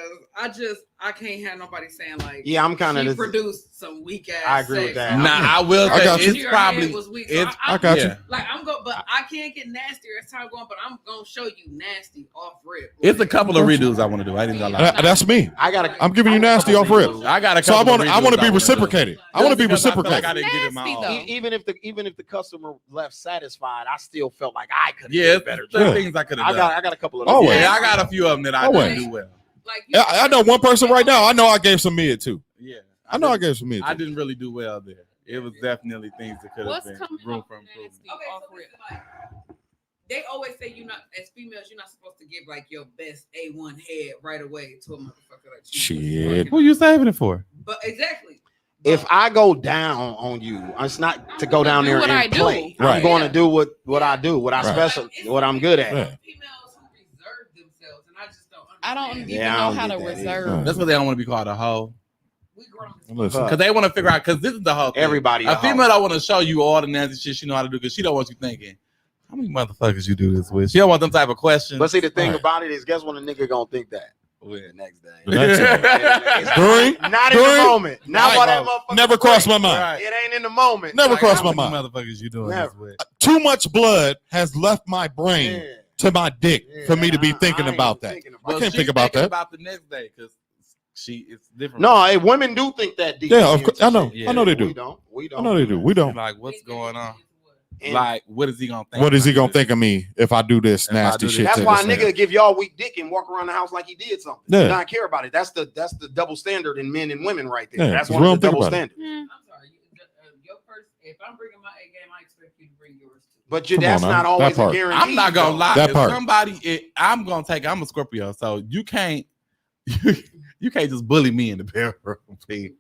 I can't have nobody saying like, Yeah, I'm kind she of. produced some weak ass. I agree with sex. that. Nah, I will I say got you. it's Your probably head was weak. So it's I got you. yeah. Like but I can't get nastier as time going. But I'm gonna show you nasty off rip. It's a couple of redos I want to do. I didn't gonna lie. That's me. I gotta. I'm giving you nasty off rip. I got a So I couple. want to be redos reciprocated. I want to be Just because I feel reciprocated. like I didn't give it my Nasty, all. though. Even if the customer left satisfied, I still felt like I could have Yeah, did a it's better certain job. things I could have I done. got a couple of Always. Yeah, I got a few of them that I Always. didn't do well. Like Yeah, I know one person right now. I know I gave some mid too. Yeah, I know I gave some mid. I Too. didn't really do well there. It was definitely things that could have What's been coming room off for nasty improvement. Okay, off so rip? listen, like, they always say as females, you're not supposed to give like your best A1 head right away to a motherfucker like you. Shit. Who you saving it for? But exactly. If I go down on you, it's not to go down Do there what I and do. play. Right. I'm going to do what I do, what I Right. special, what I'm good at. Yeah. Females who reserve themselves, and I just don't understand. I don't even Yeah, I know don't how get to that reserve. either. That's what they don't want to be called a hoe. We grown. Listen, Because they want to figure out, because this is the whole thing. Everybody A a female hoe. don't want to show you all the nasty shit she know how to do because she don't want you thinking, how many motherfuckers you do this with? She don't want them type of questions. But see, the thing Right. about it is, guess when a nigga gonna think that? The next day. The next day. During? Not in the moment. Not while that motherfucker. Never crossed my mind. Right. It ain't in the moment. Never Like, crossed how my many mind. motherfuckers you doing Never. this with? Too much blood has left my brain Yeah. to my dick for me to be I thinking ain't about that. thinking about Well, I can't she's think about thinking that. about the next day because it's different. No, hey, women do think that deep. Yeah, of course. I know. Yeah. I know they do. We don't. We don't. I know they do. We She's don't. like, what's going on? And Like, what is he gonna think? What is he when I gonna do think of me if I do this If I nasty do shit? that's to why a this nigga give y'all weak dick and walk around the house like he did something. Yeah. Not care about it. That's the double standard in men and women right there. Yeah, That's 'cause one we of the don't think double about it. standards. Hmm. I'm sorry. Your first, if I'm bringing my A game, I expect you to bring yours too. But Come that's on now. not always That part. a guarantee. I'm not gonna though. lie. That If part. somebody, I'm a Scorpio, so you can't just bully me in the bedroom. P.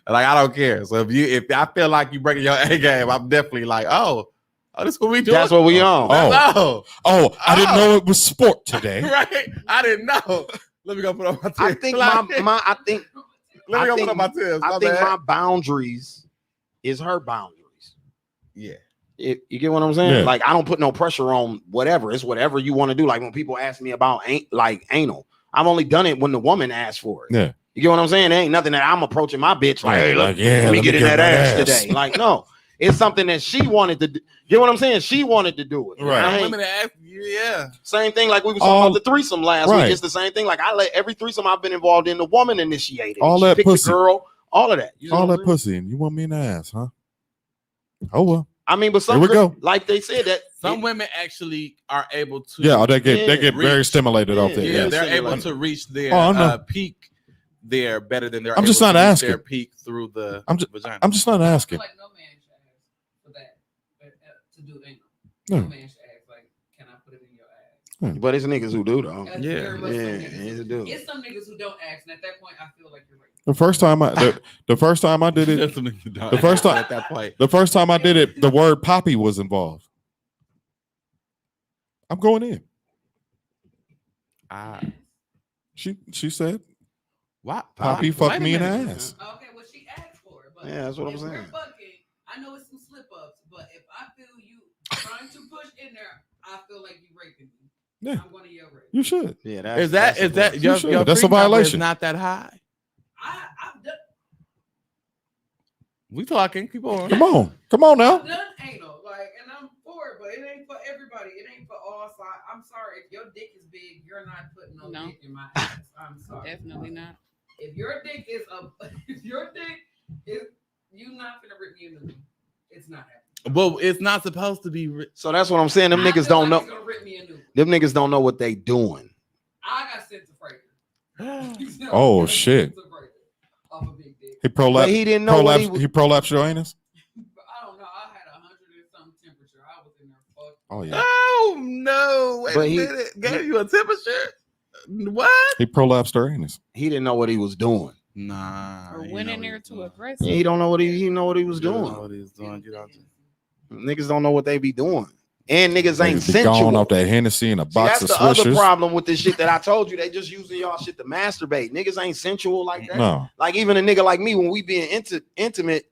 Like, I don't care. So if I feel like you breaking your A game, I'm definitely like, oh, this is what we doing. That's what we on. Oh, I didn't know it was sport today. Right. I didn't know. Let me go put on my tips. I think Like, I think let me I go think- put on my tips. I My think bad. my boundaries is her boundaries. Yeah. You get what I'm saying? Yeah. Like, I don't put no pressure on whatever. It's whatever you want to do. Like when people ask me about anal, I've only done it when the woman asked for it. Yeah. You get what I'm saying? There ain't nothing that I'm approaching my bitch like, Yeah, hey, look, like, yeah, let me get in that ass ass. today. Like, no, it's something that she wanted to do. You get what I'm saying? She wanted to do it. Right. I ain't- Women that ask you, yeah. Same thing like we was talking All- about the threesome last right. week. It's the same thing. Like I let every threesome I've been involved in, the woman initiated. All She that picked pussy. the girl, all of that. You know All what that I'm saying? pussy, and you want me in the ass, huh? Oh well. I mean, but some Here we girl- go. like they said that Some women actually are able to. Yeah, they get Yeah. very Reach. stimulated off Yeah, that. Yeah, Yes. they're stimulated. able to reach their Oh, I know. peak there better than they're. I'm just able not to reach asking. their peak through the vagina. I'm just not I asking. feel like no man should ask for that to do anal. Yeah. No man should ask like, "Can I put it in your ass?" But it's niggas who do though. That's Yeah. very much some Yeah, niggas it's who a dude. It's some niggas who don't ask, and at that point, I feel like you're right. The first time I did it, There's some niggas who don't The first ask time- at that point. the first time I did it, the word poppy was involved. I'm going in. She said Why? Poppy Wait fucked a me in the minute. ass. Okay, well, she asked for it, but Yeah, that's what I'm if we're saying. fucking, I know it's some slip ups, but if I feel you trying to push in there, I feel like you raping me. Yeah. I'm going to yell rape. You should. Yeah, Is that You should. your That's a freak number violation. is not that high? I've done. We talking. Keep on. Come on now. I've done anal, like, and I'm for it, but it ain't for everybody. It ain't for all sides. I'm sorry if your dick is big, you're not putting no dick in my ass. I'm sorry. Definitely not. If your dick is if your dick is, you not gonna rip me a new. It's not happening. Well, it's not supposed to be. So that's what I'm saying. Them I niggas feel don't like know. it's gonna rip me a new. Them niggas don't know what they doing. I got sent to Fraser. Oh, shit. Off a big dick. He But he didn't know what he was. He prolapsed your anus. I don't know. I had 100 and something temperature. I was in there fucked. Oh yeah. Oh no! Wait But a he- minute. Gave you a temperature? What? He prolapsed her anus. He didn't know what he was doing. Nah. Or you went know in what there he's too doing. aggressive. He don't know what he know what he was You don't know doing. what he's doing. You don't- Niggas don't know what they be doing. And niggas ain't Niggas be going sensual. off that Hennessy and a See, box that's of the other swishers. problem with this shit that I told you. They just using y'all shit to masturbate. Niggas ain't sensual like that. No. Like even a nigga like me, when we being intimate,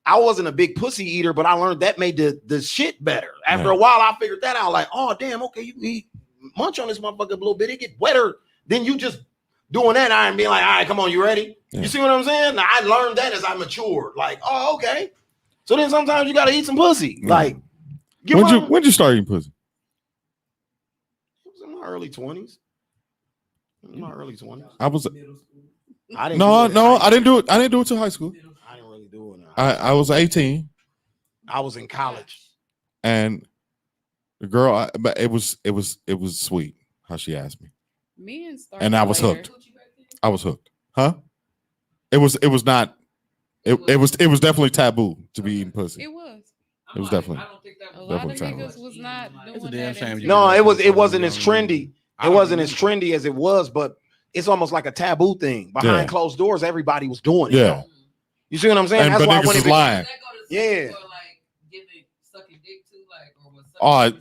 I wasn't a big pussy eater, but I learned that made the shit better. After Yeah. a while, I figured that out. Like, oh damn, okay, you can eat, munch on this motherfucker a little bit, it get wetter than you just doing that. I ain't being like, all right, come on, you ready? Yeah. You see what I'm saying? Now, I learned that as I matured. Like, oh, okay. So then sometimes you gotta eat some pussy. Yeah. Like, When'd you start eating pussy? It was in my early 20s. In my early 20s. I was Middle school. I didn't no, do it. no, I didn't do it. I didn't do it till high school. I didn't really do it. I was 18 I was in college. and the girl, but it was sweet how she asked me. Men started And I was later. hooked. I was hooked. Huh? It was not. It was definitely taboo to be eating pussy. It was. It was definitely. I don't think that A was lot of Definitely niggas was not doing It's a that. damn shame until- you No, don't it wasn't as trendy. I It don't wasn't as remember. trendy as it was, but it's almost like a taboo thing. Behind Yeah. closed doors, everybody was doing it. Yeah. You see what I'm saying? And That's but why niggas when is it lying. Yeah. Oh,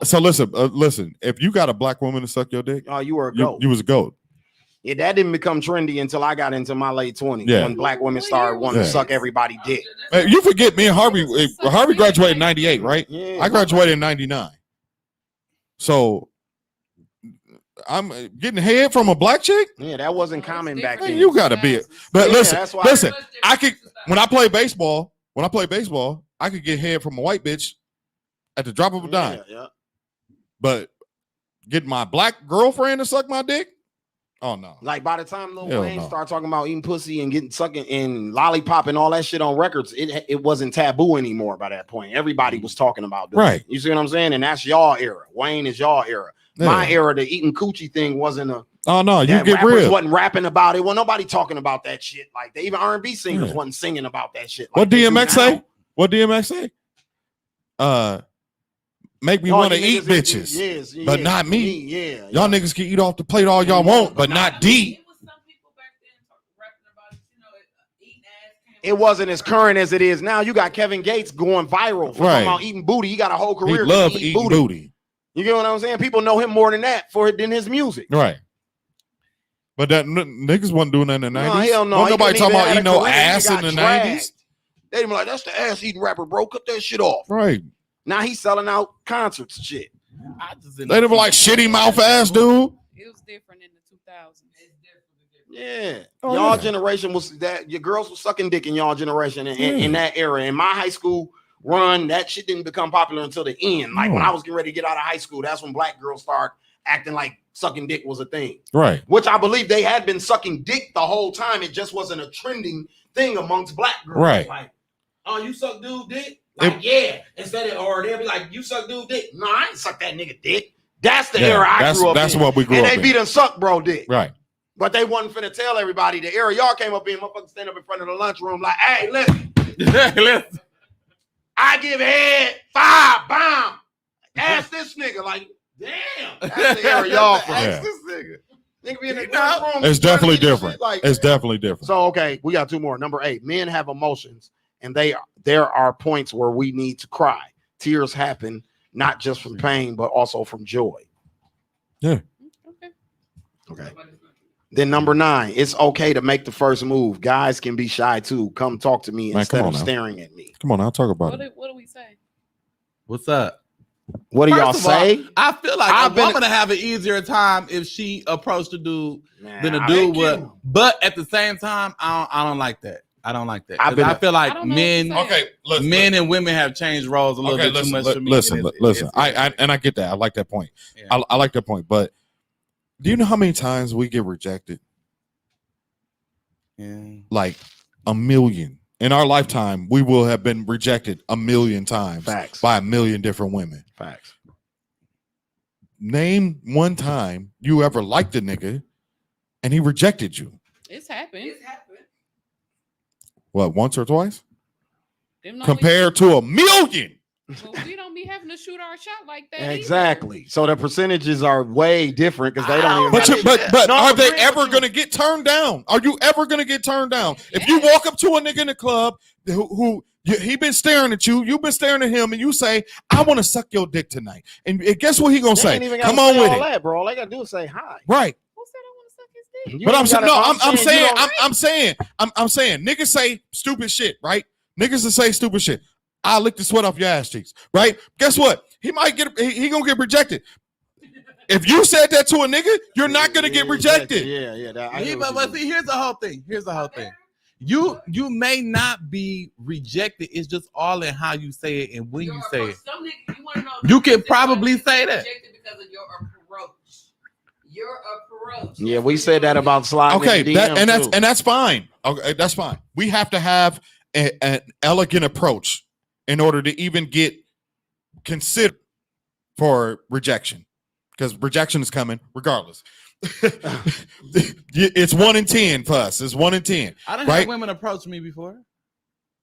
so listen. If you got a black woman to suck your dick, Oh, you were a you goat. was a goat. Yeah, that didn't become trendy until I got into my late 20s. Yeah. When black women started wanting Yeah. to suck everybody dick. Hey, you forget me and Harvey. Harvey graduated in '98, right? Yeah. I graduated in '99. So I'm getting head from a black chick. Yeah, that wasn't common back Man, then. you gotta be it. But Yeah, listen, that's why- listen. I could when I play baseball. I could get head from a white bitch at the drop of a dime. Yeah. But get my black girlfriend to suck my dick? Oh no! Like by the time Lil Hell Wayne no. started talking about eating pussy and getting sucking and lollipop and all that shit on records, it wasn't taboo anymore. By that point, everybody was talking about doing Right. it. You see what I'm saying? And that's y'all era. Wayne is y'all era. Yeah. My era, the eating coochie thing wasn't a. Oh no! You that get rappers real. wasn't rapping about it. Well, nobody talking about that shit. Like they even R&B singers Yeah. wasn't singing about that shit. Like What they do DMX say? now. What DMX say? Make me Y'all want to niggas eat bitches, yes, but yeah, not me. Yeah, Y'all niggas can eat off the plate all y'all want, but not D. It wasn't as current as it is now. You got Kevin Gates going viral for Right. talking about eating booty. He got a whole He career. love to eat eating booty. You get what I'm saying? People know him more than that than his music. Right. But that niggas wasn't doing that in the 90s. No, hell no. Wasn't He nobody couldn't talking even about have eating a no career. He ass in got the dragged. 90s. They be like, that's the ass eating rapper, bro. Cut that shit off. Right. Now he's selling out concerts and shit. They never like shitty mouth ass dude. It was different in the 2000s. Yeah. Oh, y'all yeah. generation was that your girls was sucking dick in y'all generation in that era. In my high school run, that shit didn't become popular until the end. Like when I was getting ready to get out of high school, that's when black girls started acting like sucking dick was a thing. Right. Which I believe they had been sucking dick the whole time. It just wasn't a trending thing amongst black girls. Right. Like, oh, you suck dude dick? Like, yeah. Instead of, or they'll be like, you suck dude dick? No, I ain't suck that nigga dick. That's the era I grew up in. That's what we grew and up they in. beat and suck bro dick. Right. But they wasn't finna tell everybody the era y'all came up in. Motherfuckers stand up in front of the lunchroom like, hey, listen. Listen. I give head 5 bomb. Ask this nigga. Like, damn. That's the era y'all from. Yeah. This nigga. Nigga be in the You know, lunchroom. It's definitely trying to get different. shit like It's that. definitely different. So, okay, we got 2 more. Number 8, men have emotions, and there are points where we need to cry. Tears happen not just from pain, but also from joy. Yeah. Okay. Then number 9, it's okay to make the first move. Guys can be shy too. Come talk to me Man, instead come of on now. staring at me. Come on, I'll talk about it. What do we say? What's up? What do y'all First of all, say? I feel like I've a been- woman to have an easier time if she approached the dude than a Nah, dude thank would. you. But at the same time, I don't like that. I don't like that. I've 'Cause been- I feel like I don't know men, what to say. Okay, listen. men and women have changed roles a little Okay, bit too much listen, for me. listen, and it's- listen. it's- I get that. I like that point. Yeah. I like that point. But do you know how many times we get rejected? Yeah. Like a million. In our lifetime, we will have been rejected a million times Facts. by a million different women. Facts. Name one time you ever liked a nigga and he rejected you. It's happened. It's happened. What, once or twice? Them don't Compared to a million. well, we don't be having to shoot our shot like that. either. Exactly. So the percerages are way different because they don't even. But No, are I'm they agreeing ever with you. going to get turned down? Are you ever going to get turned down? If you walk up to a nigga in the club he been staring at you, you've been staring at him, and you say, "I want to suck your dick tonight," and guess what he gonna They say? ain't even gotta Come on say with all it, that, bro. All they gotta do is say hi. right? Who said I want to suck his dick? You But ain't I'm saying, gotta- no, I'm you saying, don't- I'm saying, niggas say stupid shit, right? Niggas that say stupid shit. I lick the sweat off your ass cheeks, right? Guess what? He might get, he gonna get rejected. If you said that to a nigga, you're not gonna get rejected. Yeah. I hear But what you see, here's the whole thing. You may not be rejected. It's just all in how you say it and when you say it. Some niggas, you want to know? You can probably say that. Rejected because of your approach. Your approach. Yeah, we said that about sliding. Okay, in the that, DM too. that's fine. Okay, that's fine. We have to have an elegant approach in order to even get considered for rejection, because rejection is coming regardless. It's 1 in 10 for us. It's 1 in 10. I done Right? had women approach me before,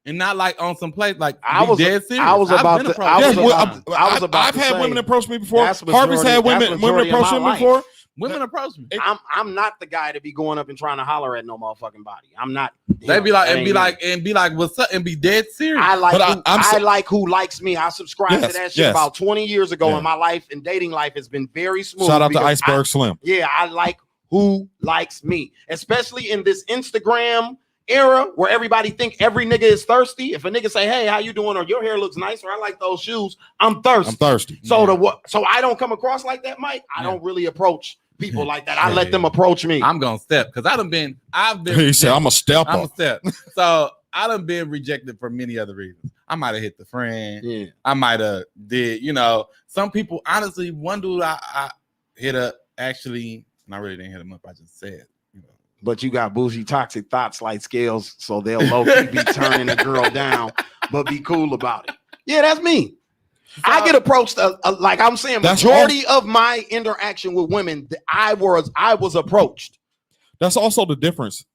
and not like on some place like I was dead serious. I was I've about been to. approached. I was Yeah, about, I was about I've to had say, women approach me before. that's Harvey's had majority- that's women majority of approach my him life. before. Women approach me. I'm not the guy to be going up and trying to holler at no motherfucking body. I'm not. They be like that and be ain't me. like what's up and be dead serious. I like But who, I'm I so- like who likes me. I subscribe Yes, to that shit yes. about 20 years ago, Yeah. and my life and dating life has been very smooth. Shout out to because Iceberg Slim. I like who likes me, especially in this Instagram era where everybody think every nigga is thirsty. If a nigga say, "Hey, how you doing?" or "Your hair looks nice," or "I like those shoes," I'm thirsty. I'm thirsty. So I don't come across like that, Mike. I don't really approach people like that. I let them approach me. I'm gonna step because I've been. He said, "I'm a step I'm a up." step. So I done been rejected for many other reasons. I might have hit the friend. Yeah. I might have did. Some people. Honestly, one dude I hit up actually, and I really didn't hit him up. I just said. But you got bougie toxic thoughts like Scales, so they'll low-key be turning the girl down, but be cool about it. Yeah, that's me. I get approached like I'm saying. Majority of my interaction with women, I was approached. That's also the difference.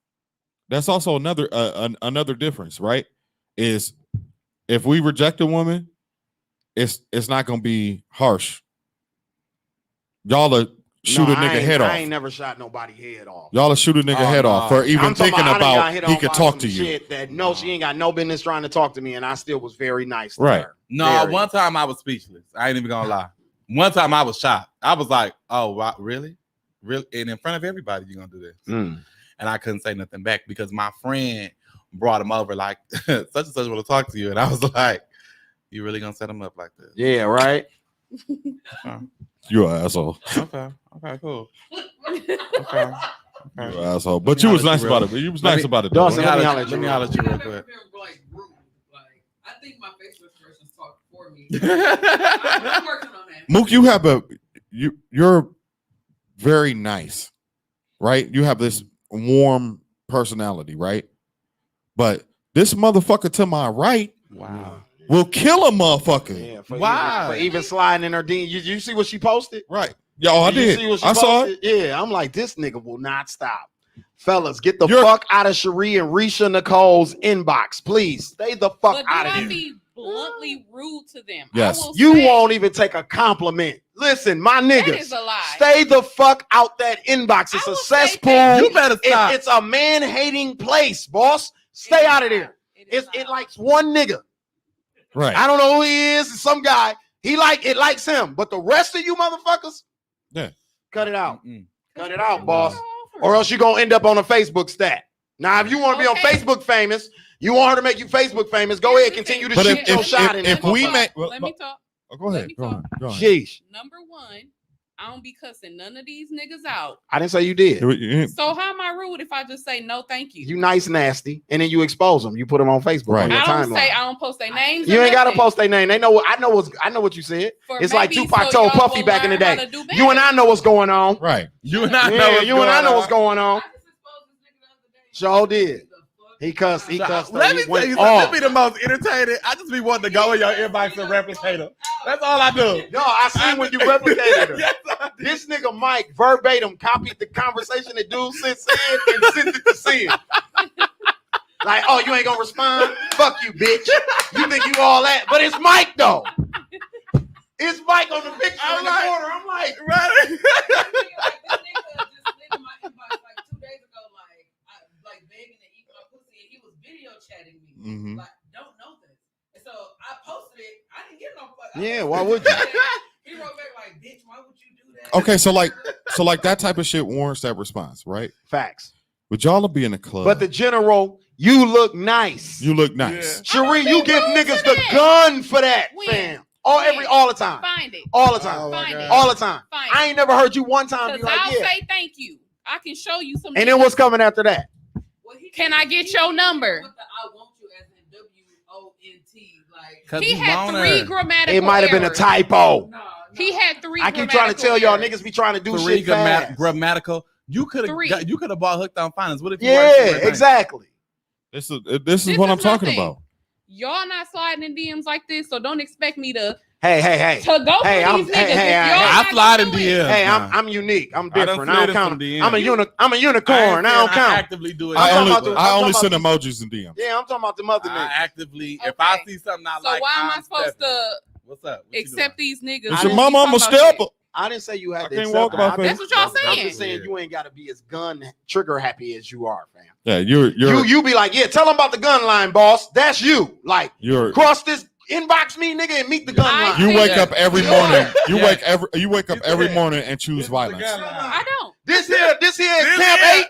That's also another difference, right? Is if we reject a woman, it's not gonna be harsh. Y'all are shoot a nigga head off. I ain't never shot nobody head off. Y'all are shoot a nigga head off for even thinking about he could talk to you. Shit that she ain't got no business trying to talk to me, and I still was very nice to right. her. No, one time I was speechless. I ain't even gonna lie. One time I was shocked. I was like, "Oh, wow, really? Really?" And in front of everybody, you're gonna do this? And I couldn't say nothing back because my friend brought him over like such and such want to talk to you, and I was like, "You really gonna set him up like this?" Yeah, right. You an asshole. Okay, cool. Okay. You an asshole. But you was nice about it. You was nice about it. Dawson, let me holler at you real quick. I think my facial expressions talk for me. I'm working on that. Mook, you're very nice, right? You have this warm personality, right? But this motherfucker to my right, wow, will kill a motherfucker. Yeah, wow. Even sliding in her DM. You see what she posted? Right. Yo, I did. I saw it. Yeah, I'm like, this nigga will not stop. Fellas, get the fuck out of Cherie and Risha Nicole's inbox, please. Stay the fuck out of here. But be bluntly rude to them. Yes. You won't even take a compliment. Listen, my niggas. That is a lie. Stay the fuck out that inbox. It's a cesspool. You better stop. It's a man-hating place, boss. Stay out of there. It likes one nigga. Right. I don't know who he is. It's some guy. It likes him. But the rest of you motherfuckers, cut it out. Cut it out, boss. Or else you're going to end up on a Facebook stat. Now, if you want to be on Facebook famous, you want her to make you Facebook famous, go ahead, continue to shoot your shot in Let it. me talk. Go ahead. Go on. Sheesh. Number one, I don't be cussing none of these niggas out. I didn't say you did. So how am I rude if I just say no, thank you? You nice, nasty, and then you expose them. You put them on Facebook. Right. On your I don't timeline. say I don't post their names. You ain't gotta post their name. They know. I know what you said. It's like Tupac told Puffy back in the day. You and I know what's going on. Right. You and I know what's going on. Sure did. He cussed. Let me tell you something. This be the most entertaining. I just be wanting to go in your inbox and replicate them. That's all I do. No, I seen when you replicated her. Yes, this nigga Mike verbatim copied the conversation that dude said and sent it to Sid. Like, oh, you ain't gonna respond? Fuck you, bitch. You think you all that? But it's Mike though. It's Mike on the picture in the corner. I'm like, right. This nigga just slid in my inbox like 2 days ago, like begging to eat my pussy, and he was video chatting me. Mm-hmm. Like, don't know this. And so I posted it. I didn't get no fuck. Yeah, why would you? He wrote back like, bitch, why would you do that? Okay, so like that type of shit warrants that response, right? Facts. Would y'all be in a club? But the general, you look nice. You look nice. Cherie, you give niggas the gun for that, fam. All the time. Find it. All the time. Find it. All the time. Find I ain't never heard you one time be Because like, I'll yeah. say thank you. I can show you some. And then what's coming after that? Can I get your number? With the I want you as in WONT. Like, He had 3 grammatical It might have been a errors. typo. He had 3. I keep trying to tell y'all grammatical niggas be trying to do 3 shit fast. grammatical. You could have bought hooked on finance. What if you Yeah, exactly. This is what I'm talking about. Y'all not sliding in DMs like this, so don't expect me to. Hey. To go for these niggas. I slide in DMs. Hey, I'm unique. I'm different. I don't count. DMs. I'm a unicorn. I don't count. Actively do it. I only send emojis and DMs. Yeah, I'm talking about the mother I niggas. actively, if I see something I like, so why am I supposed to what's up? accept these niggas? It's your mama, I'm a stepper. I didn't say you had to can't accept walk it. by faith. That's what y'all I'm saying. just saying you ain't got to be as gun trigger happy as you are, fam. Yeah, you be like, yeah, tell them about the gun line, boss. That's you. Like, you're cross this, inbox me, nigga, and meet the gun line. you wake up every morning. You wake up every morning and choose violence. I don't. This here at Camp 8.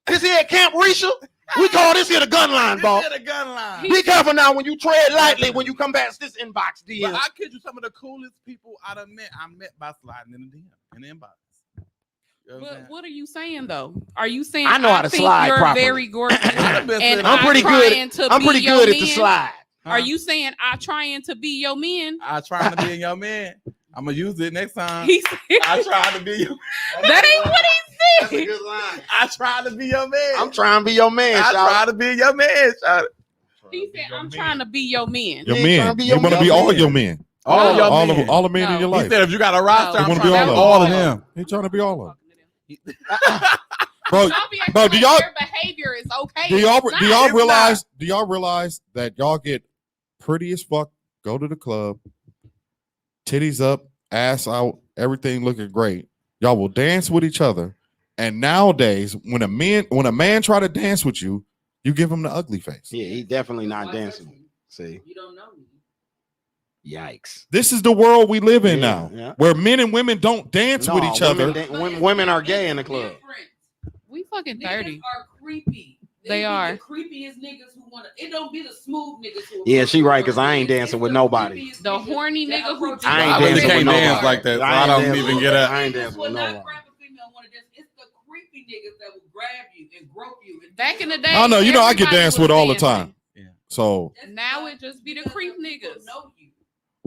This here at Camp Risha. We call this here the gun line, boss. The gun line. Be careful now when you tread lightly when you come past this inbox DM. But I kid you, some of the coolest people I met by sliding in the DM, in the inbox. But what are you saying though? Are you saying I know how to think slide you're properly. very gorgeous and I'm pretty good. I'm pretty good at the man? slide. Are you saying I trying to be your man? I trying to be your man. I'm gonna use it next time. He said, I trying to be your. That ain't what he That's a said. good line. I trying to be your man. I'm trying to be your man. I shout try to be your man. Shout. He said, I'm trying to be your man. Your You ain't men. trying to be You your want to man. be all your men. All No. your All men. of all the men No. in your He life. said, if you got a roster, No. I'm You wanna trying be to be all all of of them. them. He trying to be all of them. Bro, Y'all be acting bro, do like y'all their behavior is okay? do y'all It's do not. y'all It's realize do y'all realize that y'all get pretty as fuck, go to the club, titties up, ass out, everything looking great. Y'all will dance with each other. And nowadays, when a man try to dance with you, you give him the ugly face. Yeah, he definitely not dancing. See, You don't know me. yikes. This is the world we live in Yeah, now, yeah. where men and women don't dance with each other. Women are gay in the club. We fucking Niggas 30. are creepy. They be are. the creepiest niggas who want to. It don't be the smooth niggas who. Yeah, she right, 'cause I ain't dancing with nobody. The horny nigga who I ain't I really dancing can't with dance nobody. like that, so I I ain't don't dancing even with- get up. I ain't dancing with nobody. It's the creepy niggas that will grab you and grope you. And Back in the day, I know, you know, I get everybody danced was with all the dancing. time. So Now it just be the creep niggas. Know you.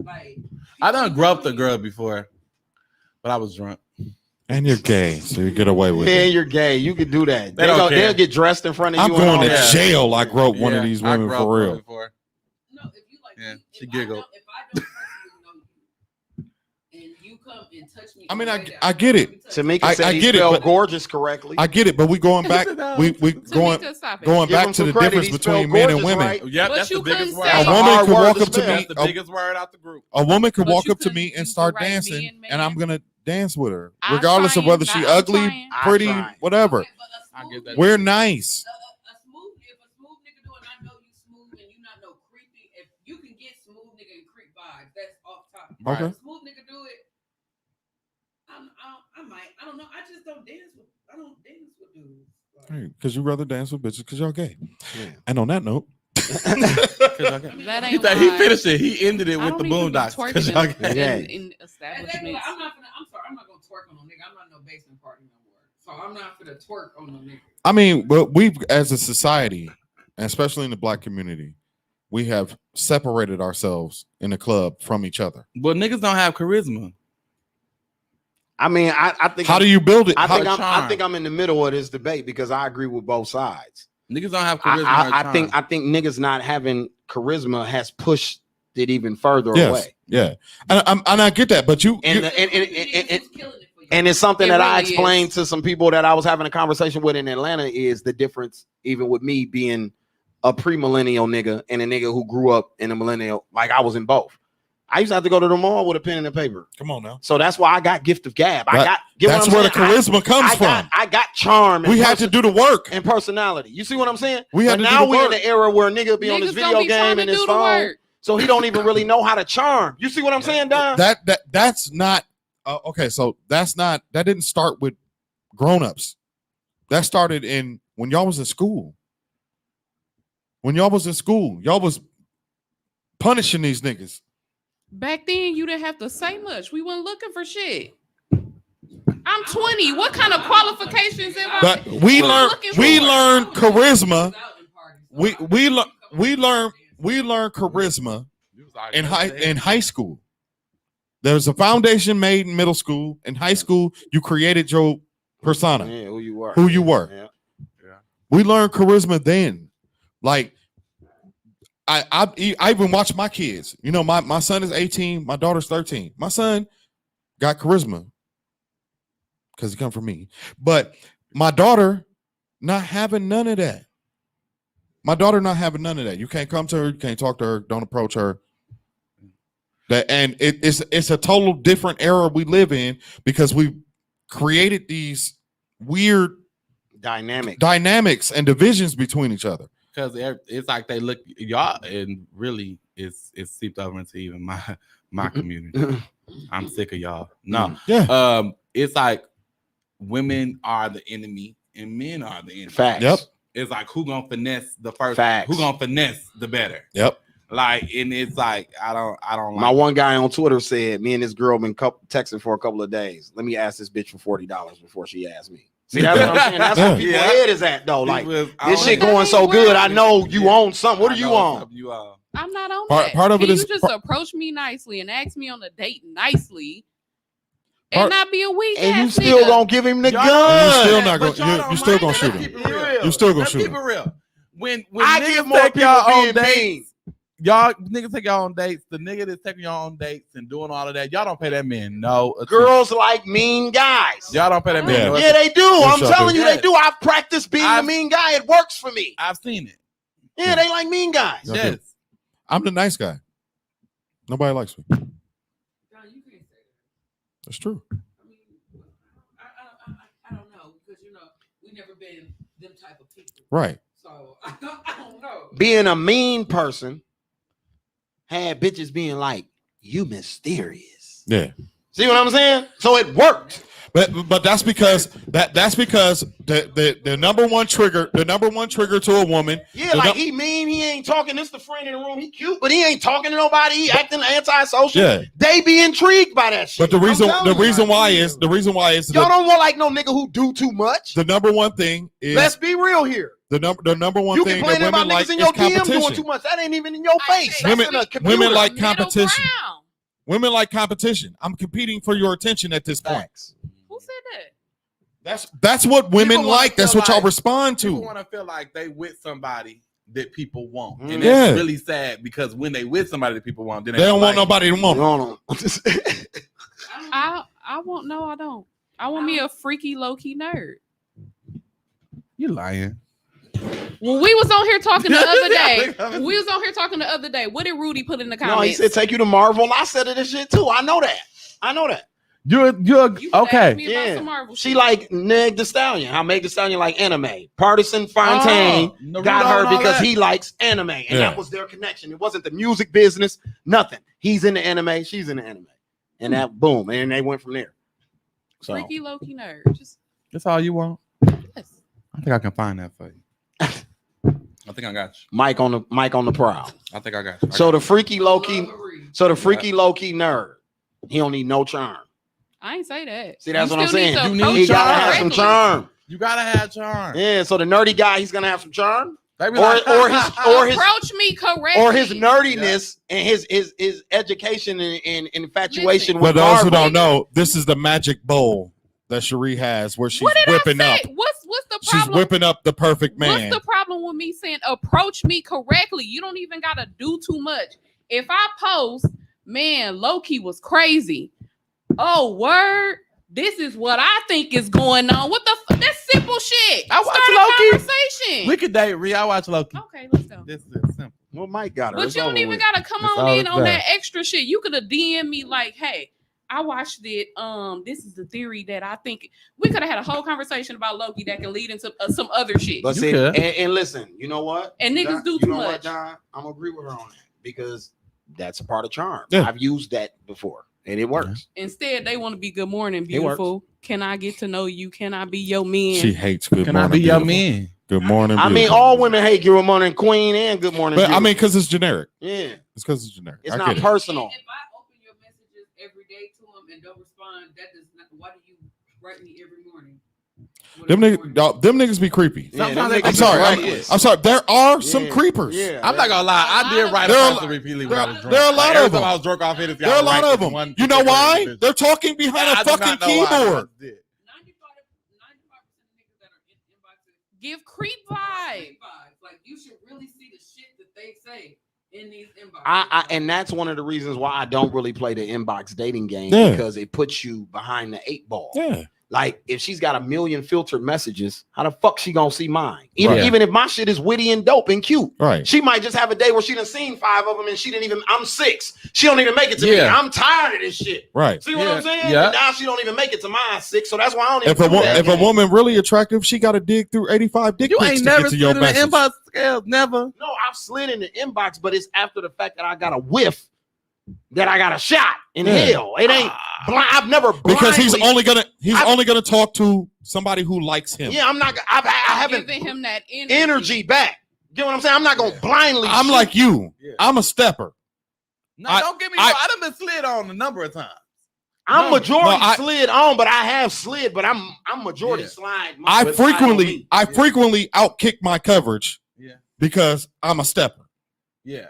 Like, I done groped a girl before, but I was drunk. and you're gay, so you get away with Yeah, it. you're gay. You could do that. They don't care. They'll get dressed in front of I'm you. and going all to that. jail. I groped one of Yeah, these I women groped for one real. before. no, if you like, Yeah, me, she if giggled. If I don't personally know you, and you come and touch me, I mean, in a I- way that I get it. don't touch Tamika I said he get it, spelled but- gorgeous correctly. I get it, but we going back. We going Tamika, stop it. going Give him back to some the credit. difference He between spelled men and gorgeous women. right. Yep, But that's you the biggest couldn't word. say- A That's a woman hard could word walk to up to spell. me. That's the biggest word out the group. A woman could But walk you up to couldn't me and use start the right dancing, man, and I'm man. gonna dance with her, I'm regardless of trying, whether she not I'm ugly, trying. I'm pretty, trying. whatever. Okay, but a I smooth get that. nigga- We're nice. a smooth, if a smooth nigga do it, and I know you smooth and you not no creepy. If you can get smooth nigga and creep vibes, that's off topic. Okay. If a smooth nigga do it, I might. I don't know. I just don't dance with. I don't dance with dudes. Like, Because you rather dance with bitches because y'all gay. Yeah. And on that note, That He ain't said he why. finished it. He ended it I with the don't even be Boondocks. 'cause twerking y'all in, gay. Yeah. in exactly. establishments. I'm sorry. I'm not gonna twerk on no nigga. I'm not no basement party no more. So I'm not gonna twerk on no nigga. I mean, but we as a society, and especially in the black community, we have separated ourselves in the club from each other. But niggas don't have charisma. I mean, I think. How do you build it? I How- think I'm in the middle of this debate because I agree with both sides. Niggas don't have charisma. or I charm. think niggas not having charisma has pushed it even further yes, away. yeah, and I get that, but you And and it's something It that I really explained is. to some people that I was having a conversation with in Atlanta is the difference, even with me being a pre-millennial nigga and a nigga who grew up in a millennial. Like I was in both. I used to have to go to the mall with a pen and a paper. come on now. So that's why I got gift of gab. That's where the charisma comes from. I got charm. And We had to do the work. and personality. You see what I'm saying? We had But to do now the we in work. the era where nigga be on his Niggas video don't be trying game to and his do the phone, work. so he don't even really know how to charm. You see what I'm saying, Don? That's not okay. So that didn't start with grown-ups. That started in when y'all was in school. When y'all was in school, y'all was punishing these niggas. Back then, you didn't have to say much. We weren't looking for shit. I'm 20. What kind of qualifications am I? But we learned charisma. We learn charisma in high school. There's a foundation made in middle school. In high school, you created your persona, Yeah, who you were. who you were. Yeah. We learned charisma then. Like I even watch my kids. You know, my son is 18, my daughter's 13. My son got charisma because he come from me. But my daughter not having none of that. My daughter not having none of that. You can't come to her, you can't talk to her, don't approach her. It's a total different era we live in because we created these weird dynamics and divisions between each other. Because it's like they look y'all, and really it's seeped over into even my community. I'm sick of y'all. No, yeah. It's like women are the enemy and men are the enemy. Facts. Yep. It's like who gonna finesse the first? Facts. Who gonna finesse the better? Yep. Like, and it's like I don't My like one guy on Twitter said, "Me and this girl been texting for a couple of days. Let me ask this bitch for $40 before she asks me." See, that's what I'm saying. That's what people's head is at, though. Like, this shit going so good. I know you own something. What are you on? I'm not on Part- that. part of Can it is- you just approach me nicely and ask me on a date nicely, and not be a weak And you ass still nigga. gonna give him the Y'all gun? You still not But gonna. y'all You don't still mind gonna that. shoot Let's him. keep it real. You still gonna Let's shoot keep him. it real. When I niggas give more take people y'all being on dates, mean. y'all niggas take y'all on dates. The nigga that's taking y'all on dates and doing all of that, y'all don't pay that man no attention. Girls like mean guys. Y'all don't pay that man Yeah. no Yeah, attention. they do. Yes, I'm y'all telling do. you, they do. I've practiced being a mean guy. It works for me. I've seen it. Yeah, they like mean guys. Y'all do. Yes. I'm the nice guy. Nobody likes me. No, you can't say that. That's true. I mean, I don't know because we never been them type of people. Right. So I don't know. Being a mean person had bitches being like, "You mysterious." Yeah. See what I'm saying? So it worked. But that's because the number one trigger to a woman. Yeah, like he mean, he ain't talking. This the friend in the room. He cute, but he ain't talking to nobody. He acting antisocial. Yeah. They be intrigued by that shit. But the reason why is y'all don't want like no nigga who do too much. the number one thing is Let's be real here. the number one You thing that complaining women about like niggas in is your DM competition. doing too much. That ain't even in your face. That's Women- in a computer. women like Middle competition. ground. Women like competition. I'm competing for your attention at this point. Who said that? That's what women People wanna like. That's feel what y'all like- respond People to. want to feel like they with somebody that people want, and Yeah. that's really sad because when they with somebody that people want, then They don't want like nobody to want. No. I want no, I don't. I want me a freaky low key nerd. you lying. When we was on here talking the other day, what did Rudy put in the comments? No, he said take you to Marvel. I said it and shit too. I know that. You're You should ask okay. me about Yeah. some Marvel She shit. like Meg Thee Stallion. How Meg Thee Stallion like anime. Partisan Fontaine Naruto got her and all because that. he likes anime, and Yeah. that was their connection. It wasn't the music business, nothing. He's in the anime, she's in the anime, and that boom, and they went from there. So freaky low key nerd. Just That's all you want. yes. I think I can find that for you. I think I got you. Mike on the prowl. I think I got you. So the freaky low key, Marie. nerd, he don't need no charm. I ain't say that. See, that's You what I'm still need saying. to You approach need He gotta her have some correctly. charm. You gotta have charm. Yeah, so the nerdy guy, he's gonna have some charm, They be or like, his Approach me correctly. or his nerdiness and his education and infatuation Listen. with For those who Marvel. don't know, this is the magic bowl that Cherie has, where she's What did whipping I up. say? What's the She's problem? whipping up the perfect man. What's the problem with me saying approach me correctly? You don't even gotta do too much. If I post, man, Loki was crazy. Oh, word. This is what I think is going on. What the that's simple shit. I watch Start a Loki. conversation. we could date Ree. I watch Loki. Okay, let's go. This is simple. Well, Mike got her. But It's you don't over even with. gotta come It's on all in on there. that extra shit. You could have DM me like, hey, I watched it. This is the theory that I think we could have had a whole conversation about Loki that can lead into some other shit. But You see, could. and listen, you know what? And niggas Don, do you too know what, much. Don? I'm gonna agree with her on that because that's a part of charm. Yeah. I've used that before, and it works. Instead, they want to be good morning, It works. beautiful. Can I get to know you? Can I be your man? She hates good Can I morning. be your beautiful. man? Good morning. I mean, beautiful. all women hate Good Morning Queen and Good Morning. But I Beautiful. mean, because it's generic. yeah, It's because it's generic. it's I not get it. personal. If I open your messages every day to them and don't respond, that does not. Why do you write me every morning? Them niggas be creepy. Yeah, Sometimes them they niggas I'm be sorry. reckless. I'm sorry. There are some Yeah, creepers. Yeah, I'm not gonna lie. I did write There are- a repeatedly when I was drunk. there are a lot Like, every of them. time I was drunk off Hennessy, There are I a would lot write of this them. one You know particular why? individual. They're talking behind I a do not fucking know why, I keyboard. just did. 95% of niggas that are in inboxes Give creep vibe. vibes. Like you should really see the shit that they say in these inboxes. and that's one of the reasons why I don't really play the inbox dating game Yeah. because it puts you behind the 8 ball. Yeah. Like if she's got a million filtered messages, how the fuck she gonna see mine? Even Right. even if my shit is witty and dope and cute, Right. she might just have a day where she done seen 5 of them and she didn't even. I'm 6. She don't even make it to me. Yeah. I'm tired of this shit. Right. See what Yeah. I'm saying? Yeah. And now she don't even make it to mine 6. So that's why I don't even. If a do that if a game. woman really attractive, she got to dig through 85 dick You pics ain't to never get to slid your in the message. inbox scales. Never. No, I've slid in the inbox, but it's after the fact that I got a whiff that I got a shot in Yeah. hell. It ain't blind. I've never Because he's blindly- only gonna talk to somebody who likes him. Yeah, I'm not. I haven't Giving him that energy back. Get what I'm saying? I'm not gonna blindly. I'm shoot. like you. Yeah. I'm a stepper. No, I- don't get me wrong. I done been slid on a number of times. I'm majority No, slid on, but I have slid, but I'm majority Yeah. slide. I But slide on frequently me. outkick my coverage Yeah. because I'm a stepper. Yeah. How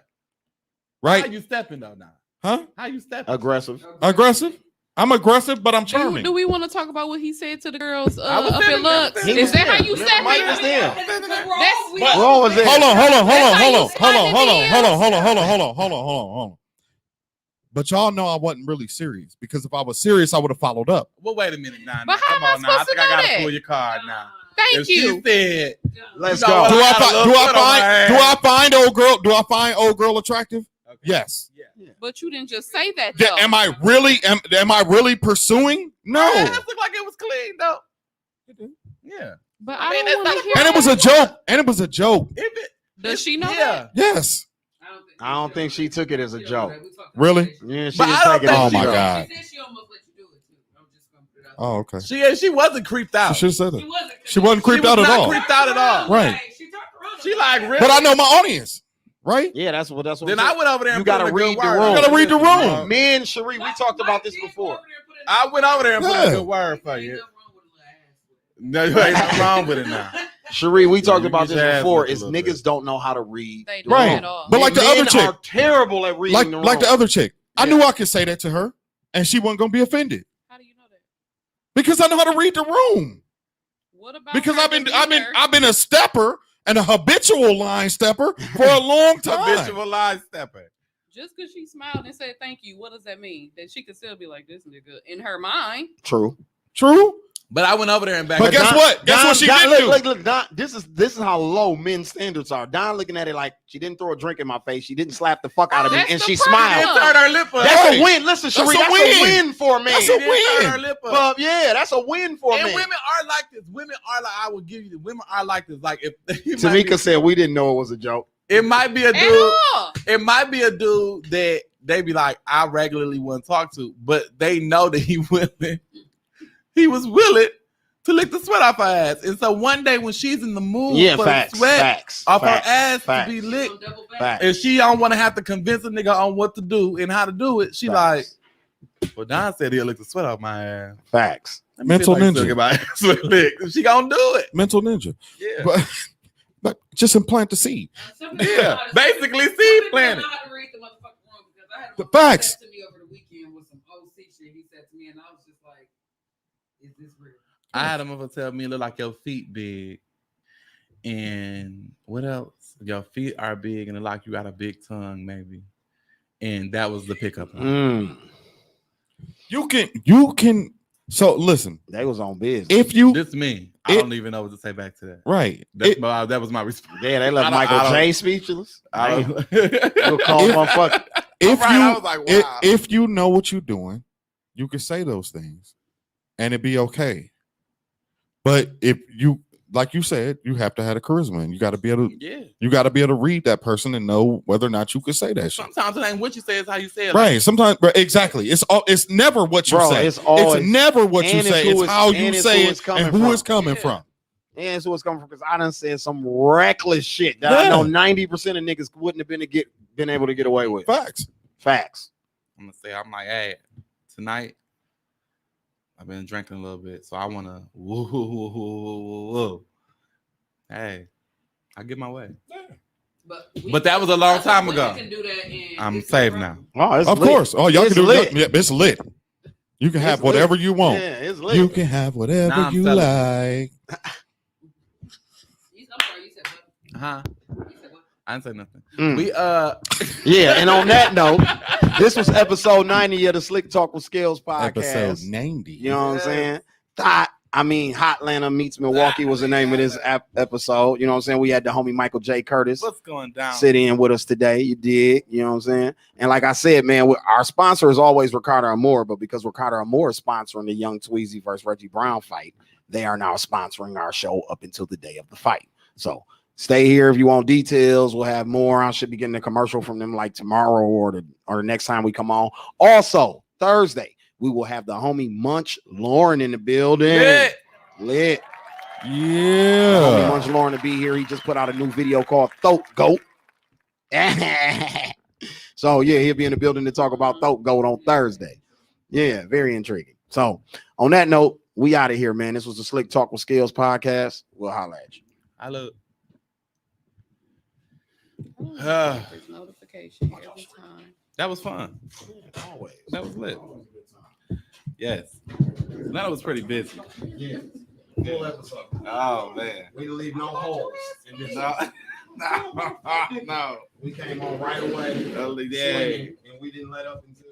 Right? you stepping though now? Huh? How you stepping? aggressive. Aggressive? I'm aggressive, but I'm charming. Do we want to talk about what he said to the girls I was up there, in Lux? he Is was that how there. you Mike step was there. That's Ron was there. Hold on. That's how you slide the DMs. Hold on. But y'all know I wasn't really serious because if I was serious, I would have followed up. Well, wait a minute now. But how Come am I on now. I supposed think to I know gotta that? pull your card now. Thank If you. she said, Let's You know go. what? Do I got a little foot on my ass. I find old girl attractive? okay. Yes. Yeah. But you didn't just say that though. Am I really pursuing? No. That looked like it was clean though. Yeah. But I I mean, don't that's want to not hear. And it was a joke. If it, Does she know yeah. Yes. I don't think she took it as a joke. Really? Yeah, she But didn't I don't take it think as a Oh my joke. God. She said she almost let you do it too. I'm just gonna put it out. Oh, okay. She wasn't creeped out. She should have said She that. wasn't. She wasn't She creeped was out at not all. creeped out at all. Right. She turned around. She like really. But I know my audience, right? Yeah, that's what. Then I went over there. And You put gotta in a good read the word. room. You gotta read the room. Me and Cherie, we talked about this before. I went over there and put in Yeah. a good word for you. No, there ain't nothing wrong with it now. Cherie, we talked you about get this your ass before. whipped a Is little niggas bit. don't know how to read. They the don't Right. room. at all. But like the Men other chick, are terrible at reading the room. like the other chick, I Yeah. knew I could say that to her, and she wasn't gonna be offended How do you know that? because I know how to read the room. What about Because her I've demeanor? been a stepper and a habitual line stepper for a long time. Habitual line stepper. Just because she smiled and said thank you, what does that mean? That she could still be like this nigga in her mind. True. True. But I went over there and back. But guess what? Guess what she didn't do? Look, Don, this is how low men's standards are. Don looking at it like she didn't throw a drink in my face. She didn't slap the fuck out of me, That's and the she problem. smiled. Turn her lip up. That's Right. a win. Listen, That's Cherie, a that's win. a win for me. That's She a did turn win. her lip up. Well, yeah, that's a win for And me. women are like this. Women are like, I will give you the women are like this. Like if Tamika said we didn't know it was a joke. it might be a At dude. all. It might be a dude that they be like, I regularly want to talk to, but they know that he willing. He was willing to lick the sweat off her ass. And so one day when she's in the mood Yeah, for facts, the sweat facts, off facts, her ass facts, to be licked, facts. and she don't want to have to convince a nigga on what to do and how to do it, she Facts. like, well, Don said he'll lick the sweat off my ass. Facts. Let me see Mental if I can ninja. still get my ass licked. She gonna do it. Mental ninja. Yeah. But just implant the seed. Yeah. Basically, seed planted. The facts. To me over the weekend with some OC shit. He said to me, and I was just like, "Is this real?" I had a mother tell me it look like your feet big. And what else? Your feet are big and it like you got a big tongue, maybe. And that was the pickup line. You can. So listen, They was on business. if you This me. I It- don't even know what to say back to that. right, That was my response. Yeah, they left I don't- Michael I don't- J speechless. I You'll don't- call motherfucker. if Right, you I was like, wow. if you know what you're doing, you can say those things, and it'd be okay. But if you, like you said, you have to have a charisma, and you got to be able to. Yeah. You got to be able to read that person and know whether or not you could say that shit. Sometimes it ain't what you say, it's how you say it. Right. Sometimes, but exactly. It's never what you Bro, say. it's always never what you and say. it's who It's it's- how and you it's say who it it's coming and who from. it's coming Yeah. from. and that's what's coming from because I done said some reckless shit that I Yeah. know 90% of niggas wouldn't have been able to get away with. Facts. Facts. I'm gonna say, I'm like, hey, tonight I've been drinking a little bit, so I wanna whoa. Hey, I get my way. But that was a long time ago. Can do that and I'm it's safe no now. problem. Oh, it's Of lit. course. Oh, y'all It's can do lit. it. It's lit. You can have It's lit. whatever you want. Yeah, it's lit. You can have whatever Nah, I'm you telling like. I'm sorry, you said what? Huh? You said what? I didn't say nothing. Mm. We Yeah, and on that note, this was episode 90 of the Slick Talk with Scales podcast. Episode 90. You know what I'm saying? Hotlanta meets Milwaukee was the name of this episode. You know what I'm saying? We had the homie Michael J. Curtis what's going down? sit in with us today. You did, you know what I'm saying? And like I said, man, our sponsor is always Ricardo Amore, but because Ricardo Amore is sponsoring the Young Tweezy versus Reggie Brown fight, they are now sponsoring our show up until the day of the fight. So stay here if you want details. We'll have more. I should be getting a commercial from them like tomorrow or the next time we come on. Also, Thursday, we will have the homie Munch Lauren in the building. Yeah. Lit. Yeah. Munch Lauren to be here. He just put out a new video called Thot Goat. So yeah, he'll be in the building to talk about Thot Goat on Thursday. Yeah, very intriguing. So on that note, we out of here, man. This was the Slick Talk with Scales podcast. We'll holla at you. I look. His notification every time. That was fun. Always. That was lit. Yes. That was pretty busy. Yeah. Full episode. Oh man. We didn't leave no holes in this. No. We came on right away. Yeah. Swinging, and we didn't let up until